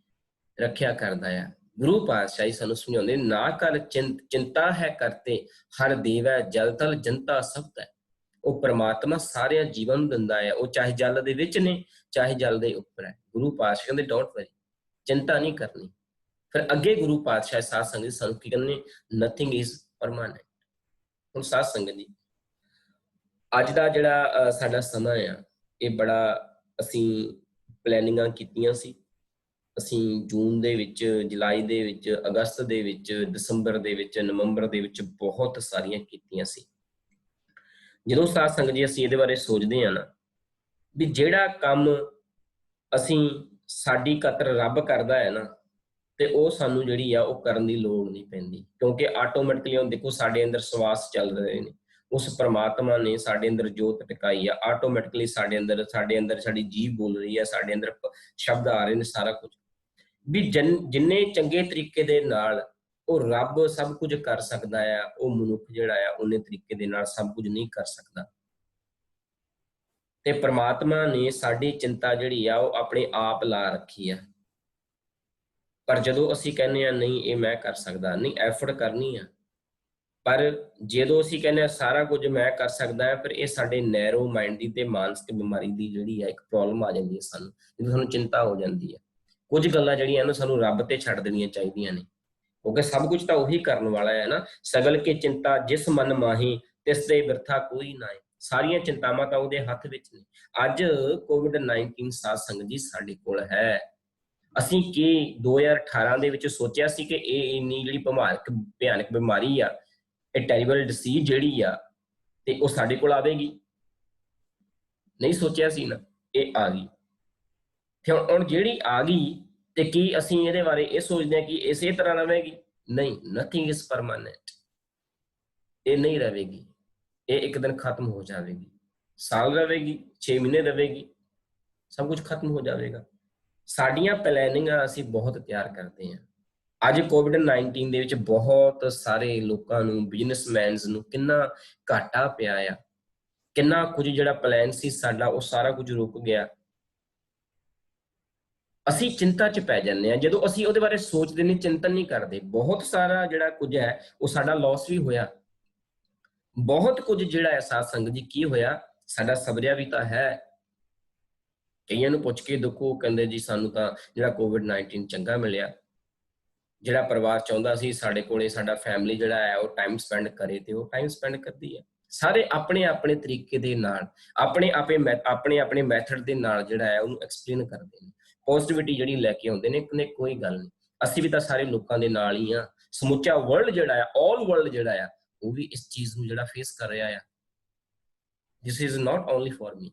ਰੱਖਿਆ ਕਰਦਾ ਆ। ਗੁਰੂ ਪਾਤਸ਼ਾਹ ਜੀ ਸਾਨੂੰ ਸਮਝਾਉਂਦੇ ਨਾ ਕਰ ਚਿੰਤਾ ਹੈ ਕਰਤੇ, ਹਰ ਦੇਵੈ ਜਲ ਤਲ ਜਨਤਾ ਸਬਦ ਹੈ। ਉਹ ਪ੍ਰਮਾਤਮਾ ਸਾਰਿਆਂ ਜੀਵਾਂ ਨੂੰ ਦਿੰਦਾ ਹੈ, ਉਹ ਚਾਹੇ ਜਲ ਦੇ ਵਿੱਚ ਨੇ ਚਾਹੇ ਜਲ ਦੇ ਉੱਪਰ ਹੈ। ਗੁਰੂ ਪਾਤਸ਼ਾਹ ਕਹਿੰਦੇ ਡੋਂਟ ਵਰੀ, ਚਿੰਤਾ ਨਹੀਂ ਕਰਨੀ। ਫਿਰ ਅੱਗੇ ਗੁਰੂ ਪਾਤਸ਼ਾਹ ਸਾਧ ਸੰਗਤ ਜੀ ਸਾਨੂੰ ਕੀ ਕਹਿੰਦੇ, ਨਥਿੰਗ ਇਜ਼ ਪਰਮਾਨੈਂਟ। ਹੁਣ ਸਾਧ ਸੰਗਤ ਜੀ ਅੱਜ ਦਾ ਜਿਹੜਾ ਸਾਡਾ ਸਮਾਂ ਆ, ਇਹ ਬੜਾ ਅਸੀਂ ਪਲੈਨਿੰਗਾਂ ਕੀਤੀਆਂ ਸੀ। ਅਸੀਂ ਜੂਨ ਦੇ ਵਿੱਚ, ਜੁਲਾਈ ਦੇ ਵਿੱਚ, ਅਗਸਤ ਦੇ ਵਿੱਚ, ਦਸੰਬਰ ਦੇ ਵਿੱਚ, ਨਵੰਬਰ ਦੇ ਵਿੱਚ ਬਹੁਤ ਸਾਰੀਆਂ ਕੀਤੀਆਂ ਸੀ। ਜਦੋਂ ਸਾਧ ਸੰਗਤ ਜੀ ਅਸੀਂ ਇਹਦੇ ਬਾਰੇ ਸੋਚਦੇ ਹਾਂ ਨਾ, ਵੀ ਜਿਹੜਾ ਕੰਮ ਅਸੀਂ ਸਾਡੀ ਖਾਤਰ ਰੱਬ ਕਰਦਾ ਹੈ ਨਾ, ਤੇ ਉਹ ਸਾਨੂੰ ਜਿਹੜੀ ਆ ਉਹ ਕਰਨ ਦੀ ਲੋੜ ਨਹੀਂ ਪੈਂਦੀ। ਕਿਉਂਕਿ ਆਟੋਮੈਟਿਕਲੀ ਹੁਣ ਦੇਖੋ ਸਾਡੇ ਅੰਦਰ ਸਵਾਸ ਚੱਲ ਰਹੇ ਨੇ, ਉਸ ਪ੍ਰਮਾਤਮਾ ਨੇ ਸਾਡੇ ਅੰਦਰ ਜੋਤ ਟਿਕਾਈ ਆ। ਆਟੋਮੈਟਿਕਲੀ ਸਾਡੇ ਅੰਦਰ ਸਾਡੀ ਜੀਭ ਬੋਲ ਰਹੀ ਹੈ, ਸਾਡੇ ਅੰਦਰ ਸ਼ਬਦ ਆ ਰਹੇ ਨੇ, ਸਾਰਾ ਕੁਝ। ਵੀ ਜਿੰਨੇ ਚੰਗੇ ਤਰੀਕੇ ਦੇ ਨਾਲ ਉਹ ਰੱਬ ਸਭ ਕੁਝ ਕਰ ਸਕਦਾ ਆ, ਉਹ ਮਨੁੱਖ ਜਿਹੜਾ ਆ ਉਹਨੇ ਤਰੀਕੇ ਦੇ ਨਾਲ ਸਭ ਕੁਝ ਨਹੀਂ ਕਰ ਸਕਦਾ। ਤੇ ਪ੍ਰਮਾਤਮਾ ਨੇ ਸਾਡੀ ਚਿੰਤਾ ਜਿਹੜੀ ਆ ਉਹ ਆਪਣੇ ਆਪ ਲਾ ਰੱਖੀ ਆ। ਪਰ ਜਦੋਂ ਅਸੀਂ ਕਹਿੰਦੇ ਆ ਨਹੀਂ ਇਹ ਮੈਂ ਕਰ ਸਕਦਾ, ਨਹੀਂ ਐਫਰਟ ਕਰਨੀ ਆ। ਪਰ ਜਦੋਂ ਅਸੀਂ ਕਹਿੰਦੇ ਆ ਸਾਰਾ ਕੁਝ ਮੈਂ ਕਰ ਸਕਦਾ ਹੈ, ਫਿਰ ਇਹ ਸਾਡੇ ਨੈਰੋ ਮਾਈਂਡ ਦੀ ਤੇ ਮਾਨਸਿਕ ਬਿਮਾਰੀ ਦੀ ਜਿਹੜੀ ਆ ਇੱਕ ਪ੍ਰੋਬਲਮ ਆ ਜਾਂਦੀ ਹੈ ਸਾਨੂੰ, ਜਦੋਂ ਸਾਨੂੰ ਚਿੰਤਾ ਹੋ ਜਾਂਦੀ ਹੈ। ਕੁਝ ਗੱਲਾਂ ਜਿਹੜੀਆਂ ਨੇ ਸਾਨੂੰ ਰੱਬ ਤੇ ਛੱਡ ਦੇਣੀਆਂ ਚਾਹੀਦੀਆਂ ਨੇ, ਕਿਉਂਕਿ ਸਭ ਕੁਝ ਤਾਂ ਉਹੀ ਕਰਨ ਵਾਲਾ ਹੈ ਨਾ। ਸਗਲ ਕੀ ਚਿੰਤਾ ਜਿਸ ਮਨ ਮਾਹੀ, ਤਿਸ ਦੇ ਬਿਰਥਾ ਕੋਈ ਨਾ ਹੈ। ਸਾਰੀਆਂ ਚਿੰਤਾਵਾਂ ਤਾਂ ਉਹਦੇ ਹੱਥ ਵਿੱਚ ਨੇ। ਅੱਜ COVID-19 ਸਾਧ ਸੰਗਤ ਜੀ ਸਾਡੇ ਕੋਲ ਹੈ। ਅਸੀਂ ਕੀ 2018 ਦੇ ਵਿੱਚ ਸੋਚਿਆ ਸੀ ਕਿ ਇਹ ਇੰਨੀ ਜਿਹੜੀ ਭਿਆਨਕ ਬਿਮਾਰੀ ਆ, ਇਹ ਟੈਰੀਬਲ ਡਿਸੀਜ਼ ਜਿਹੜੀ ਆ, ਤੇ ਉਹ ਸਾਡੇ ਕੋਲ ਆਵੇਗੀ? ਨਹੀਂ ਸੋਚਿਆ ਸੀ ਨਾ, ਇਹ ਆ ਗਈ। ਤੇ ਹੁਣ ਜਿਹੜੀ ਆ ਗਈ, ਤੇ ਕੀ ਅਸੀਂ ਇਹਦੇ ਬਾਰੇ ਇਹ ਸੋਚਦੇ ਹਾਂ ਕਿ ਇਸੇ ਤਰ੍ਹਾਂ ਰਵੇਗੀ? ਨਹੀਂ, ਨਥਿੰਗ ਇਜ਼ ਪਰਮਾਨੈਂਟ। ਇਹ ਨਹੀਂ ਰਵੇਗੀ, ਇਹ ਇੱਕ ਦਿਨ ਖਤਮ ਹੋ ਜਾਵੇਗੀ। ਸਾਲ ਰਵੇਗੀ, 6 ਮਹੀਨੇ ਰਵੇਗੀ, ਸਭ ਕੁਝ ਖਤਮ ਹੋ ਜਾਵੇਗਾ। ਸਾਡੀਆਂ ਪਲੈਨਿੰਗਾਂ ਅਸੀਂ ਬਹੁਤ ਤਿਆਰ ਕਰਦੇ ਹਾਂ। ਅੱਜ COVID-19 ਦੇ ਵਿੱਚ ਬਹੁਤ ਸਾਰੇ ਲੋਕਾਂ ਨੂੰ, ਬਿਜ਼ਨਸਮੈਨਸ ਨੂੰ ਕਿੰਨਾ ਘਾਟਾ ਪਿਆ ਆ। ਕਿੰਨਾ ਕੁਝ ਜਿਹੜਾ ਪਲਾਨ ਸੀ ਸਾਡਾ, ਉਹ ਸਾਰਾ ਕੁਝ ਰੁਕ ਗਿਆ। ਅਸੀਂ ਚਿੰਤਾ 'ਚ ਪੈ ਜਾਂਦੇ ਹਾਂ ਜਦੋਂ ਅਸੀਂ ਉਹਦੇ ਬਾਰੇ ਸੋਚਦੇ ਨਹੀਂ, ਚਿੰਤਨ ਨਹੀਂ ਕਰਦੇ। ਬਹੁਤ ਸਾਰਾ ਜਿਹੜਾ ਕੁਝ ਹੈ ਉਹ ਸਾਡਾ ਲਾਸ ਵੀ ਹੋਇਆ। ਬਹੁਤ ਕੁਝ ਜਿਹੜਾ ਹੈ ਸਾਧ ਸੰਗਤ ਜੀ ਕੀ ਹੋਇਆ, ਸਾਡਾ ਸਬਰਿਆ ਵੀ ਤਾਂ ਹੈ। ਕਈਆਂ ਨੂੰ ਪੁੱਛ ਕੇ ਦੇਖੋ, ਕਹਿੰਦੇ ਜੀ ਸਾਨੂੰ ਤਾਂ ਜਿਹੜਾ COVID-19 ਚੰਗਾ ਮਿਲਿਆ। ਜਿਹੜਾ ਪਰਿਵਾਰ ਚਾਹੁੰਦਾ ਸੀ ਸਾਡੇ ਕੋਲੇ ਸਾਡਾ ਫੈਮਿਲੀ ਜਿਹੜਾ ਹੈ ਉਹ ਟਾਈਮ ਸਪੈਂਡ ਕਰੇ, ਤੇ ਉਹ ਟਾਈਮ ਸਪੈਂਡ ਕਰਦੀ ਹੈ। ਸਾਰੇ ਆਪਣੇ ਆਪਣੇ ਤਰੀਕੇ ਦੇ ਨਾਲ, ਆਪਣੇ ਆਪਣੇ ਮੈਥਡ ਦੇ ਨਾਲ ਜਿਹੜਾ ਹੈ ਉਹਨੂੰ ਐਕਸਪਲੇਨ ਕਰਦੇ ਨੇ। ਪੋਜ਼ਿਟਿਵਿਟੀ ਜਿਹੜੀ ਲੈ ਕੇ ਆਉਂਦੇ ਨੇ, ਕੋਈ ਗੱਲ ਨਹੀਂ, ਅਸੀਂ ਵੀ ਤਾਂ ਸਾਰੇ ਲੋਕਾਂ ਦੇ ਨਾਲ ਹੀ ਆ। ਸਮੁੱਚਾ ਵਰਲਡ ਜਿਹੜਾ ਆ, ਆਲ ਵਰਲਡ ਜਿਹੜਾ ਆ, ਉਹ ਵੀ ਇਸ ਚੀਜ਼ ਨੂੰ ਜਿਹੜਾ ਫੇਸ ਕਰ ਰਿਹਾ ਆ। This is not only for me.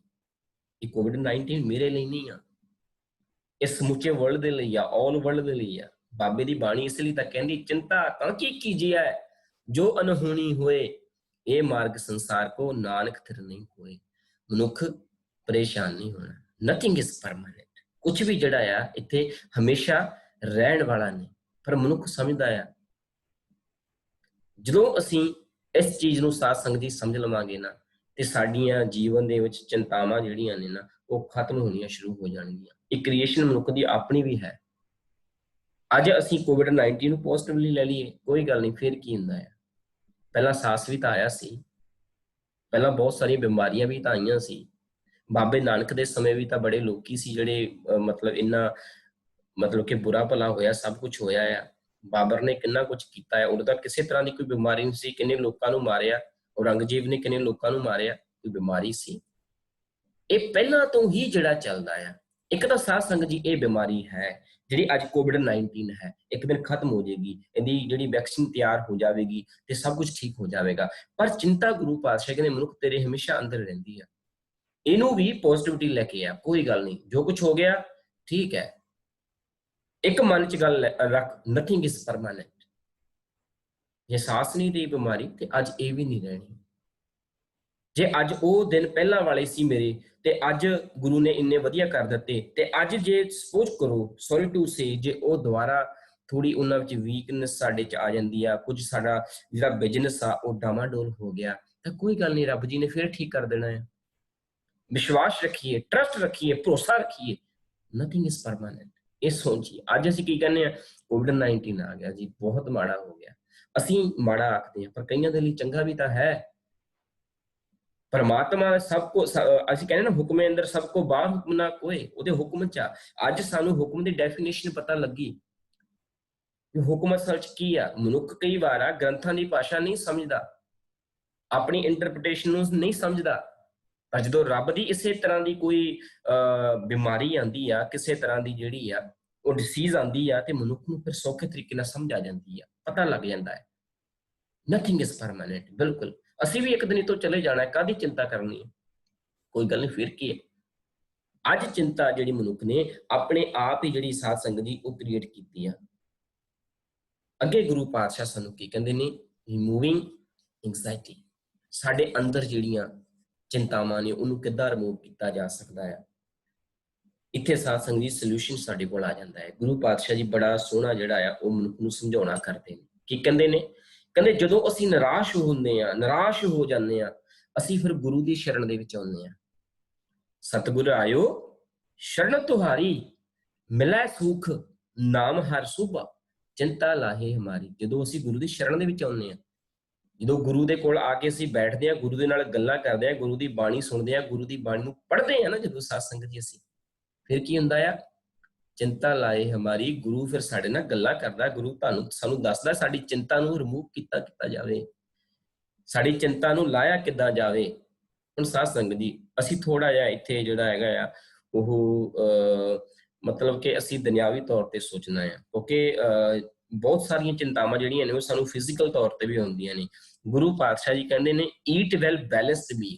ਇਹ COVID-19 ਮੇਰੇ ਲਈ ਨਹੀਂ ਆ, ਇਹ ਸਮੁੱਚੇ ਵਰਲਡ ਦੇ ਲਈ ਆ, ਆਲ ਵਰਲਡ ਦੇ ਲਈ ਆ। ਬਾਬੇ ਦੀ ਬਾਣੀ ਇਸ ਲਈ ਤਾਂ ਕਹਿੰਦੀ, ਚਿੰਤਾ ਤਾਂ ਕੀ ਕੀਜੀਐ ਜੋ ਅਨਹੋਣੀ ਹੋਏ, ਇਹ ਮਾਰਗ ਸੰਸਾਰ ਕੋ ਨਾਨਕ ਥਿਰ ਨਹੀਂ ਕੋਏ। ਮਨੁੱਖ ਪਰੇਸ਼ਾਨ ਨਹੀਂ ਹੋਣਾ। Nothing is permanent. ਕੁਝ ਵੀ ਜਿਹੜਾ ਆ ਇੱਥੇ ਹਮੇਸ਼ਾ ਰਹਿਣ ਵਾਲਾ ਨਹੀਂ, ਪਰ ਮਨੁੱਖ ਸਮਝਦਾ ਆ। ਜਦੋਂ ਅਸੀਂ ਇਸ ਚੀਜ਼ ਨੂੰ ਸਾਧ ਸੰਗਤ ਜੀ ਸਮਝ ਲਵਾਂਗੇ ਨਾ, ਤੇ ਸਾਡੀਆਂ ਜੀਵਨ ਦੇ ਵਿੱਚ ਚਿੰਤਾਵਾਂ ਜਿਹੜੀਆਂ ਨੇ ਨਾ, ਉਹ ਖਤਮ ਹੋਣੀਆਂ ਸ਼ੁਰੂ ਹੋ ਜਾਣਗੀਆਂ। ਇਹ ਕ੍ਰੀਏਸ਼ਨ ਮਨੁੱਖ ਦੀ ਆਪਣੀ ਵੀ ਹੈ। ਅੱਜ ਅਸੀਂ COVID-19 ਨੂੰ ਪੋਜ਼ਿਟਿਵਲੀ ਲੈ ਲਈਏ, ਕੋਈ ਗੱਲ ਨਹੀਂ, ਫਿਰ ਕੀ ਹੁੰਦਾ ਹੈ। ਪਹਿਲਾਂ ਸਾਸ ਵੀ ਤਾਂ ਆਇਆ ਸੀ, ਪਹਿਲਾਂ ਬਹੁਤ ਸਾਰੀਆਂ ਬਿਮਾਰੀਆਂ ਵੀ ਤਾਂ ਆਈਆਂ ਸੀ। ਬਾਬੇ ਨਾਨਕ ਦੇ ਸਮੇਂ ਵੀ ਤਾਂ ਬੜੇ ਲੋਕੀ ਸੀ ਜਿਹੜੇ ਮਤਲਬ ਇੰਨਾ ਮਤਲਬ ਕਿ ਬੁਰਾ ਭਲਾ ਹੋਇਆ, ਸਭ ਕੁਝ ਹੋਇਆ ਆ। ਬਾਬਰ ਨੇ ਕਿੰਨਾ ਕੁਝ ਕੀਤਾ ਹੈ, ਉਦੋਂ ਤਾਂ ਕਿਸੇ ਤਰ੍ਹਾਂ ਦੀ ਕੋਈ ਬਿਮਾਰੀ ਨਹੀਂ ਸੀ, ਕਿੰਨੇ ਲੋਕਾਂ ਨੂੰ ਮਾਰਿਆ। ਔਰੰਗਜ਼ੇਬ ਨੇ ਕਿੰਨੇ ਲੋਕਾਂ ਨੂੰ ਮਾਰਿਆ, ਕੋਈ ਬਿਮਾਰੀ ਸੀ? ਇਹ ਪਹਿਲਾਂ ਤੋਂ ਹੀ ਜਿਹੜਾ ਚੱਲਦਾ ਆ। ਇੱਕ ਤਾਂ ਸਾਧ ਸੰਗਤ ਜੀ ਇਹ ਬਿਮਾਰੀ ਹੈ ਜਿਹੜੀ ਅੱਜ COVID-19 ਹੈ, ਇੱਕ ਦਿਨ ਖਤਮ ਹੋ ਜਾਏਗੀ, ਇਹਦੀ ਜਿਹੜੀ ਵੈਕਸੀਨ ਤਿਆਰ ਹੋ ਜਾਵੇਗੀ ਤੇ ਸਭ ਕੁਝ ਠੀਕ ਹੋ ਜਾਵੇਗਾ। ਪਰ ਚਿੰਤਾ ਗੁਰੂ ਪਾਤਸ਼ਾਹ ਕਹਿੰਦੇ ਮਨੁੱਖ ਤੇਰੇ ਹਮੇਸ਼ਾ ਅੰਦਰ ਰਹਿੰਦੀ ਆ, ਇਹਨੂੰ ਵੀ ਪੋਜ਼ਿਟਿਵਿਟੀ ਲੈ ਕੇ ਆ। ਕੋਈ ਗੱਲ ਨਹੀਂ, ਜੋ ਕੁਝ ਹੋ ਗਿਆ ਠੀਕ ਹੈ। ਇੱਕ ਮਨ ਚ ਗੱਲ ਰੱਖ, ਨਥਿੰਗ ਇਜ਼ ਪਰਮਾਨੈਂਟ। ਜੇ ਸਾਸ ਨਹੀਂ ਰਹੀ ਬਿਮਾਰੀ ਤੇ ਅੱਜ ਇਹ ਵੀ ਨਹੀਂ ਰਹਿਣੀ। ਜੇ ਅੱਜ ਉਹ ਦਿਨ ਪਹਿਲਾਂ ਵਾਲੇ ਸੀ ਮੇਰੇ ਤੇ ਅੱਜ ਗੁਰੂ ਨੇ ਇੰਨੇ ਵਧੀਆ ਕਰ ਦਿੱਤੇ, ਤੇ ਅੱਜ ਜੇ ਸਪੋਜ਼ ਕਰੋ, ਸੌਰੀ ਟੂ ਸੇ, ਜੇ ਉਹ ਦੁਬਾਰਾ ਥੋੜੀ ਉਹਨਾਂ ਵਿੱਚ ਵੀਕਨੈਸ ਸਾਡੇ ਚ ਆ ਜਾਂਦੀ ਆ, ਕੁਝ ਸਾਡਾ ਜਿਹੜਾ ਬਿਜ਼ਨਸ ਆ ਉਹ ਡਾਮਾਡੋਲ ਹੋ ਗਿਆ, ਤਾਂ ਕੋਈ ਗੱਲ ਨਹੀਂ, ਰੱਬ ਜੀ ਨੇ ਫਿਰ ਠੀਕ ਕਰ ਦੇਣਾ ਹੈ। ਵਿਸ਼ਵਾਸ ਰੱਖੀਏ, ਟਰਸਟ ਰੱਖੀਏ, ਭਰੋਸਾ ਰੱਖੀਏ, ਨਥਿੰਗ ਇਜ਼ ਪਰਮਾਨੈਂਟ। ਇਹ ਸੋਚੀਏ। ਅੱਜ ਅਸੀਂ ਕੀ ਕਹਿੰਦੇ ਆ, COVID-19 ਆ ਗਿਆ ਜੀ, ਬਹੁਤ ਮਾੜਾ ਹੋ ਗਿਆ। ਅਸੀਂ ਮਾੜਾ ਆਖਦੇ ਹਾਂ, ਪਰ ਕਈਆਂ ਦੇ ਲਈ ਚੰਗਾ ਵੀ ਤਾਂ ਹੈ। ਪਰਮਾਤਮਾ ਸਭ ਕੋ, ਅਸੀਂ ਕਹਿੰਦੇ ਨਾ ਹੁਕਮੇ ਅੰਦਰ ਸਭ ਕੋ ਬਾਹਰ ਹੁਕਮ ਨਾ ਕੋਏ, ਉਹਦੇ ਹੁਕਮ ਚ ਆ। ਅੱਜ ਸਾਨੂੰ ਹੁਕਮ ਦੀ ਡੈਫੀਨੇਸ਼ਨ ਪਤਾ ਲੱਗੀ ਕਿ ਹੁਕਮ ਅਸਲ ਚ ਕੀ ਆ। ਮਨੁੱਖ ਕਈ ਵਾਰ ਆ ਗ੍ਰੰਥਾਂ ਦੀ ਭਾਸ਼ਾ ਨਹੀਂ ਸਮਝਦਾ, ਆਪਣੀ ਇੰਟਰਪ੍ਰੀਟੇਸ਼ਨ ਨੂੰ ਨਹੀਂ ਸਮਝਦਾ, ਪਰ ਜਦੋਂ ਰੱਬ ਦੀ ਇਸੇ ਤਰ੍ਹਾਂ ਦੀ ਕੋਈ ਬਿਮਾਰੀ ਆਉਂਦੀ ਆ, ਕਿਸੇ ਤਰ੍ਹਾਂ ਦੀ ਜਿਹੜੀ ਆ ਉਹ ਡਿਸੀਜ਼ ਆਉਂਦੀ ਆ, ਤੇ ਮਨੁੱਖ ਨੂੰ ਫਿਰ ਸੌਖੇ ਤਰੀਕੇ ਨਾਲ ਸਮਝ ਆ ਜਾਂਦੀ ਆ, ਪਤਾ ਲੱਗ ਜਾਂਦਾ ਹੈ। Nothing is permanent. ਬਿਲਕੁਲ, ਅਸੀਂ ਵੀ ਇੱਕ ਦਿਨ ਤੋਂ ਚਲੇ ਜਾਣਾ, ਕਾਹਦੀ ਚਿੰਤਾ ਕਰਨੀ ਹੈ? ਕੋਈ ਗੱਲ ਨਹੀਂ, ਫਿਰ ਕੀ ਹੈ। ਅੱਜ ਚਿੰਤਾ ਜਿਹੜੀ ਮਨੁੱਖ ਨੇ ਆਪਣੇ ਆਪ ਹੀ ਜਿਹੜੀ ਸਾਧ ਸੰਗਤ ਦੀ ਉਹ ਕ੍ਰੀਏਟ ਕੀਤੀ ਆ। ਅੱਗੇ ਗੁਰੂ ਪਾਤਸ਼ਾਹ ਸਾਨੂੰ ਕੀ ਕਹਿੰਦੇ ਨੇ, ਰਿਮੂਵਿੰਗ ਐਂਗਜ਼ਾਇਟੀ। ਸਾਡੇ ਅੰਦਰ ਜਿਹੜੀਆਂ ਚਿੰਤਾਵਾਂ ਨੇ ਉਹਨੂੰ ਕਿੱਦਾਂ ਰਿਮੂਵ ਕੀਤਾ ਜਾ ਸਕਦਾ ਹੈ। ਇੱਥੇ ਸਾਧ ਸੰਗਤ ਦੀ ਸੋਲੂਸ਼ਨ ਸਾਡੇ ਕੋਲ ਆ ਜਾਂਦਾ ਹੈ। ਗੁਰੂ ਪਾਤਸ਼ਾਹ ਜੀ ਬੜਾ ਸੋਹਣਾ ਜਿਹੜਾ ਆ ਉਹ ਮਨੁੱਖ ਨੂੰ ਸਮਝਾਉਣਾ ਕਰਦੇ ਨੇ। ਕੀ ਕਹਿੰਦੇ ਨੇ? ਕਹਿੰਦੇ ਜਦੋਂ ਅਸੀਂ ਨਿਰਾਸ਼ ਹੁੰਦੇ ਆ, ਨਿਰਾਸ਼ ਹੋ ਜਾਂਦੇ ਆ, ਅਸੀਂ ਫਿਰ ਗੁਰੂ ਦੀ ਸ਼ਰਨ ਦੇ ਵਿੱਚ ਆਉਂਦੇ ਆ। ਸਤਿਗੁਰ ਆਇਓ ਸ਼ਰਨ ਤੁਹਾਰੀ, ਮਿਲੈ ਸੁਖ ਨਾਮ ਹਰ ਸੁਭਾ, ਚਿੰਤਾ ਲਾਹੇ ਹਮਾਰੀ। ਜਦੋਂ ਅਸੀਂ ਗੁਰੂ ਦੀ ਸ਼ਰਨ ਦੇ ਵਿੱਚ ਆਉਂਦੇ ਆ, ਜਦੋਂ ਗੁਰੂ ਦੇ ਕੋਲ ਆ ਕੇ ਅਸੀਂ ਬੈਠਦੇ ਆ, ਗੁਰੂ ਦੇ ਨਾਲ ਗੱਲਾਂ ਕਰਦੇ ਆ, ਗੁਰੂ ਦੀ ਬਾਣੀ ਸੁਣਦੇ ਆ, ਗੁਰੂ ਦੀ ਬਾਣੀ ਨੂੰ ਪੜ੍ਹਦੇ ਆ ਨਾ ਜਦੋਂ ਸਾਧ ਸੰਗਤ ਜੀ ਅਸੀਂ, ਫਿਰ ਕੀ ਹੁੰਦਾ ਆ? ਚਿੰਤਾ ਲਾਏ ਹਮਾਰੀ। ਗੁਰੂ ਫਿਰ ਸਾਡੇ ਨਾਲ ਗੱਲਾਂ ਕਰਦਾ, ਗੁਰੂ ਸਾਨੂੰ ਦੱਸਦਾ ਸਾਡੀ ਚਿੰਤਾ ਨੂੰ ਰਿਮੂਵ ਕੀਤਾ ਜਾਵੇ, ਸਾਡੀ ਚਿੰਤਾ ਨੂੰ ਲਾਇਆ ਕਿੱਦਾਂ ਜਾਵੇ। ਹੁਣ ਸਾਧ ਸੰਗਤ ਜੀ ਅਸੀਂ ਥੋੜਾ ਜਿਹਾ ਇੱਥੇ ਜਿਹੜਾ ਹੈਗਾ ਆ ਉਹ ਮਤਲਬ ਕਿ ਅਸੀਂ ਦੁਨਿਆਵੀ ਤੌਰ ਤੇ ਸੋਚਣਾ ਆ, ਕਿਉਂਕਿ ਬਹੁਤ ਸਾਰੀਆਂ ਚਿੰਤਾਵਾਂ ਜਿਹੜੀਆਂ ਨੇ ਉਹ ਸਾਨੂੰ ਫਿਜ਼ੀਕਲ ਤੌਰ ਤੇ ਵੀ ਹੁੰਦੀਆਂ ਨੇ। ਗੁਰੂ ਪਾਤਸ਼ਾਹ ਜੀ ਕਹਿੰਦੇ ਨੇ ਈਟ ਵੈਲ ਬੈਲੈਂਸਡ ਮੀਲ।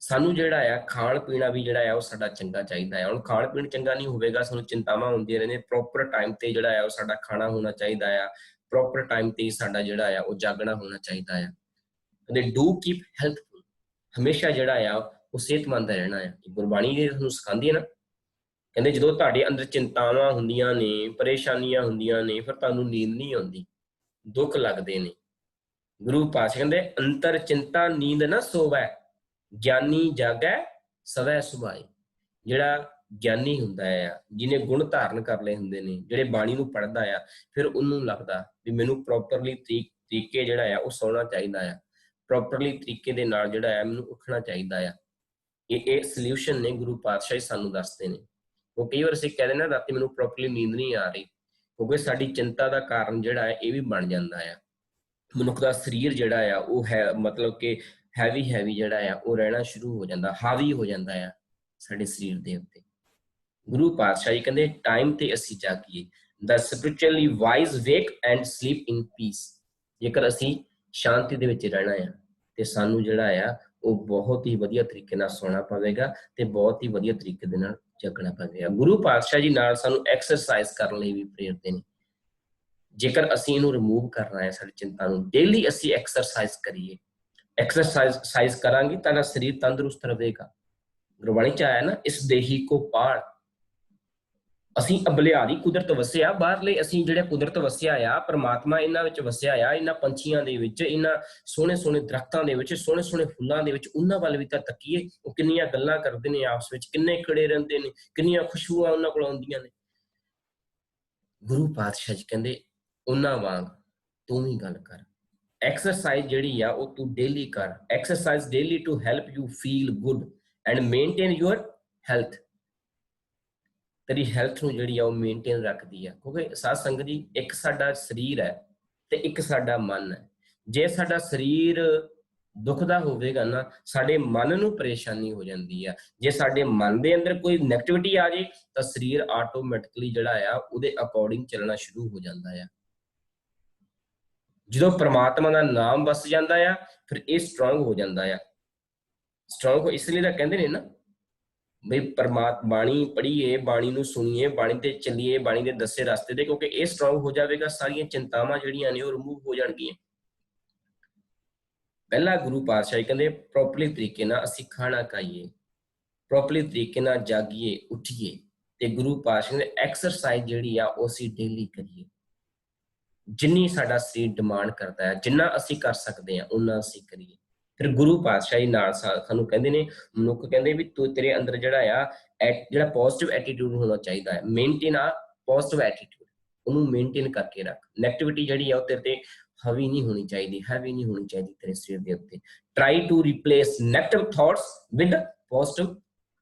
ਸਾਨੂੰ ਜਿਹੜਾ ਆ ਖਾਣ ਪੀਣਾ ਵੀ ਜਿਹੜਾ ਆ ਉਹ ਸਾਡਾ ਚੰਗਾ ਚਾਹੀਦਾ ਹੈ। ਹੁਣ ਖਾਣ ਪੀਣ ਚੰਗਾ ਨਹੀਂ ਹੋਵੇਗਾ, ਸਾਨੂੰ ਚਿੰਤਾਵਾਂ ਹੁੰਦੀਆਂ ਰਹਿੰਦੀਆਂ। ਪ੍ਰੋਪਰ ਟਾਈਮ ਤੇ ਜਿਹੜਾ ਆ ਉਹ ਸਾਡਾ ਖਾਣਾ ਹੋਣਾ ਚਾਹੀਦਾ ਆ, ਪ੍ਰੋਪਰ ਟਾਈਮ ਤੇ ਸਾਡਾ ਜਿਹੜਾ ਆ ਉਹ ਜਾਗਣਾ ਹੋਣਾ ਚਾਹੀਦਾ ਆ। ਤੇ ਡੂ ਕੀਪ ਹੈਲਥਫੁਲ, ਹਮੇਸ਼ਾ ਜਿਹੜਾ ਆ ਉਹ ਸਿਹਤਮੰਦ ਰਹਿਣਾ ਆ। ਗੁਰਬਾਣੀ ਇਹ ਤੁਹਾਨੂੰ ਸਿਖਾਉਂਦੀ ਹੈ ਨਾ, ਕਹਿੰਦੇ ਜਦੋਂ ਤੁਹਾਡੇ ਅੰਦਰ ਚਿੰਤਾਵਾਂ ਹੁੰਦੀਆਂ ਨੇ, ਪਰੇਸ਼ਾਨੀਆਂ ਹੁੰਦੀਆਂ ਨੇ, ਫਿਰ ਤੁਹਾਨੂੰ ਨੀਂਦ ਨਹੀਂ ਆਉਂਦੀ, ਦੁੱਖ ਲੱਗਦੇ ਨੇ। ਗੁਰੂ ਪਾਤਸ਼ਾਹ ਕਹਿੰਦੇ ਅੰਤਰ ਚਿੰਤਾ ਨੀਂਦ ਨਾ ਸੋਵੈ, ਗਿਆਨੀ ਜਾਗੈ ਸਵੈ ਸੁਭਾਏ। ਜਿਹੜਾ ਗਿਆਨੀ ਹੁੰਦਾ ਆ, ਜਿਹਨੇ ਗੁਣ ਧਾਰਨ ਕਰ ਲਏ ਹੁੰਦੇ ਨੇ, ਜਿਹੜੇ ਬਾਣੀ ਨੂੰ ਪੜ੍ਹਦਾ ਆ, ਫਿਰ ਉਹਨੂੰ ਲੱਗਦਾ ਵੀ ਮੈਨੂੰ ਪ੍ਰੋਪਰਲੀ ਤਰੀਕੇ ਜਿਹੜਾ ਆ ਉਹ ਸੌਣਾ ਚਾਹੀਦਾ ਆ, ਪ੍ਰੋਪਰਲੀ ਤਰੀਕੇ ਦੇ ਨਾਲ ਜਿਹੜਾ ਆ ਮੈਨੂੰ ਉੱਠਣਾ ਚਾਹੀਦਾ ਆ। ਇਹ ਸੋਲਿਊਸ਼ਨ ਨੇ ਗੁਰੂ ਪਾਤਸ਼ਾਹ ਸਾਨੂੰ ਦੱਸਦੇ ਨੇ। ਉਹ ਕਈ ਵਾਰ ਅਸੀਂ ਕਹਿੰਦੇ ਨਾ ਰਾਤੀ ਮੈਨੂੰ ਪ੍ਰੋਪਰਲੀ ਨੀਂਦ ਨਹੀਂ ਆ ਰਹੀ, ਕਿਉਂਕਿ ਸਾਡੀ ਚਿੰਤਾ ਦਾ ਕਾਰਨ ਜਿਹੜਾ ਹੈ ਇਹ ਵੀ ਬਣ ਜਾਂਦਾ ਆ। ਮਨੁੱਖ ਦਾ ਸਰੀਰ ਜਿਹੜਾ ਆ ਉਹ ਹੈ ਮਤਲਬ ਕਿ ਹੈਵੀ ਜਿਹੜਾ ਆ ਉਹ ਰਹਿਣਾ ਸ਼ੁਰੂ ਹੋ ਜਾਂਦਾ, ਹਾਵੀ ਹੋ ਜਾਂਦਾ ਆ ਸਾਡੇ ਸਰੀਰ ਦੇ ਉੱਤੇ। ਗੁਰੂ ਪਾਤਸ਼ਾਹ ਜੀ ਕਹਿੰਦੇ ਟਾਈਮ ਤੇ ਅਸੀਂ ਜਾਗੀਏ, ਦਾ spiritually wise wake and sleep in peace. ਜੇਕਰ ਅਸੀਂ ਸ਼ਾਂਤੀ ਦੇ ਵਿੱਚ ਰਹਿਣਾ ਆ ਤੇ ਸਾਨੂੰ ਜਿਹੜਾ ਆ ਉਹ ਬਹੁਤ ਹੀ ਵਧੀਆ ਤਰੀਕੇ ਨਾਲ ਸੌਣਾ ਪਵੇਗਾ ਤੇ ਬਹੁਤ ਹੀ ਵਧੀਆ ਤਰੀਕੇ ਦੇ ਨਾਲ ਜਾਗਣਾ ਪਵੇਗਾ। ਗੁਰੂ ਪਾਤਸ਼ਾਹ ਜੀ ਨਾਲ ਸਾਨੂੰ ਐਕਸਰਸਾਈਜ਼ ਕਰਨ ਲਈ ਵੀ ਪ੍ਰੇਰਦੇ ਨੇ। ਜੇਕਰ ਅਸੀਂ ਇਹਨੂੰ ਰਿਮੂਵ ਕਰਨਾ ਹੈ, ਸਾਡੀ ਚਿੰਤਾ ਨੂੰ, ਡੇਲੀ ਅਸੀਂ ਐਕਸਰਸਾਈਜ਼ ਕਰੀਏ। ਐਕਸਰਸਾਈਜ਼ ਕਰਾਂਗੇ ਤਾਂ ਸਰੀਰ ਤੰਦਰੁਸਤ ਰਹੇਗਾ। ਗੁਰਬਾਣੀ ਚ ਆਇਆ ਨਾ, ਇਸ ਦੇਹੀ ਕੋ ਪਾਲ। ਅਸੀਂ ਬਲਿਹਾਰੀ ਕੁਦਰਤ ਵਸਿਆ ਬਾਹਰਲੇ, ਅਸੀਂ ਜਿਹੜੇ ਕੁਦਰਤ ਵਸਿਆ ਆ, ਪਰਮਾਤਮਾ ਇਹਨਾਂ ਵਿੱਚ ਵਸਿਆ ਆ, ਇਹਨਾਂ ਪੰਛੀਆਂ ਦੇ ਵਿੱਚ, ਇਹਨਾਂ ਸੋਹਣੇ ਸੋਹਣੇ ਦਰਖਤਾਂ ਦੇ ਵਿੱਚ, ਸੋਹਣੇ ਸੋਹਣੇ ਫੁੱਲਾਂ ਦੇ ਵਿੱਚ, ਉਹਨਾਂ ਵੱਲ ਵੀ ਤਾਂ ਤੱਕੀਏ। ਉਹ ਕਿੰਨੀਆਂ ਗੱਲਾਂ ਕਰਦੇ ਨੇ ਆਪਸ ਵਿੱਚ, ਕਿੰਨੇ ਖੜੇ ਰਹਿੰਦੇ ਨੇ, ਕਿੰਨੀਆਂ ਖੁਸ਼ਬੂਆਂ ਉਹਨਾਂ ਕੋਲ ਆਉਂਦੀਆਂ ਨੇ। ਗੁਰੂ ਪਾਤਸ਼ਾਹ ਜੀ ਕਹਿੰਦੇ ਉਹਨਾਂ ਵਾਂਗ ਤੂੰ ਵੀ ਗੱਲ ਕਰ। ਐਕਸਰਸਾਈਜ਼ ਜਿਹੜੀ ਆ ਉਹ ਤੂੰ ਡੇਲੀ ਕਰ। Exercise daily to help you feel good and maintain your health. ਤੇਰੀ ਹੈਲਥ ਨੂੰ ਜਿਹੜੀ ਆ ਉਹ ਮੇਨਟੇਨ ਰੱਖਦੀ ਆ। ਕਿਉਂਕਿ ਸਾਧ ਸੰਗਤ ਜੀ, ਇੱਕ ਸਾਡਾ ਸਰੀਰ ਹੈ ਤੇ ਇੱਕ ਸਾਡਾ ਮਨ ਹੈ। ਜੇ ਸਾਡਾ ਸਰੀਰ ਦੁਖਦਾ ਹੋਵੇਗਾ ਨਾ, ਸਾਡੇ ਮਨ ਨੂੰ ਪਰੇਸ਼ਾਨੀ ਹੋ ਜਾਂਦੀ ਆ। ਜੇ ਸਾਡੇ ਮਨ ਦੇ ਅੰਦਰ ਕੋਈ ਨੈਗੇਟਿਵਿਟੀ ਆ ਜੇ ਤਾਂ ਸਰੀਰ ਆਟੋਮੈਟਿਕਲੀ ਜਿਹੜਾ ਆ ਉਹਦੇ ਅਕੋਰਡਿੰਗ ਚੱਲਣਾ ਸ਼ੁਰੂ ਹੋ ਜਾਂਦਾ ਆ। ਜਦੋਂ ਪ੍ਰਮਾਤਮਾ ਦਾ ਨਾਮ ਵਸ ਜਾਂਦਾ ਆ, ਫਿਰ ਇਹ ਸਟਰੋਂਗ ਹੋ ਜਾਂਦਾ ਆ। ਸਟਰੋਂਗ ਇਸ ਲਈ ਤਾਂ ਕਹਿੰਦੇ ਨੇ ਨਾ ਬਈ ਬਾਣੀ ਪੜ੍ਹੀਏ, ਬਾਣੀ ਨੂੰ ਸੁਣੀਏ, ਬਾਣੀ ਤੇ ਚੱਲੀਏ, ਬਾਣੀ ਦੇ ਦੱਸੇ ਰਸਤੇ ਤੇ, ਕਿਉਂਕਿ ਇਹ ਸਟਰੋਂਗ ਹੋ ਜਾਵੇਗਾ, ਸਾਰੀਆਂ ਚਿੰਤਾਵਾਂ ਜਿਹੜੀਆਂ ਨੇ ਉਹ ਰਿਮੂਵ ਹੋ ਜਾਣਗੀਆਂ। ਪਹਿਲਾ ਗੁਰੂ ਪਾਤਸ਼ਾਹ ਕਹਿੰਦੇ ਪ੍ਰੋਪਰਲੀ ਤਰੀਕੇ ਨਾਲ ਅਸੀਂ ਖਾਣਾ ਖਾਈਏ, ਪ੍ਰੋਪਰਲੀ ਤਰੀਕੇ ਨਾਲ ਜਾਗੀਏ, ਉੱਠੀਏ, ਤੇ ਗੁਰੂ ਪਾਤਸ਼ਾਹ ਨੇ ਐਕਸਰਸਾਈਜ਼ ਜਿਹੜੀ ਆ ਉਹ ਅਸੀਂ ਡੇਲੀ ਕਰੀਏ। ਜਿੰਨੀ ਸਾਡਾ ਸਰੀਰ ਡਿਮਾਂਡ ਕਰਦਾ ਹੈ, ਜਿੰਨਾ ਅਸੀਂ ਕਰ ਸਕਦੇ ਹਾਂ ਉਹਨਾਂ ਅਸੀਂ ਕਰੀਏ। ਫਿਰ ਗੁਰੂ ਪਾਤਸ਼ਾਹ ਜੀ ਨਾਲ ਸਾਨੂੰ ਕਹਿੰਦੇ ਨੇ, ਮਨੁੱਖ ਕਹਿੰਦੇ ਵੀ ਤੂੰ ਤੇਰੇ ਅੰਦਰ ਜਿਹੜਾ ਪੋਜ਼ਿਟਿਵ ਐਟੀਟਿਊਡ ਹੋਣਾ ਚਾਹੀਦਾ ਹੈ। ਮੇਨਟੇਨ ਆ ਪੋਜ਼ਿਟਿਵ ਐਟੀਟਿਊਡ, ਉਹਨੂੰ ਮੇਨਟੇਨ ਕਰਕੇ ਰੱਖ। ਨੈਗੇਟਿਵਿਟੀ ਜਿਹੜੀ ਆ ਉਹ ਤੇਰੇ ਤੇ ਹਾਵੀ ਨਹੀਂ ਹੋਣੀ ਚਾਹੀਦੀ, ਹੈਵੀ ਨਹੀਂ ਹੋਣੀ ਚਾਹੀਦੀ ਤੇਰੇ ਸਰੀਰ ਦੇ ਉੱਤੇ। Try to replace negative thoughts with positive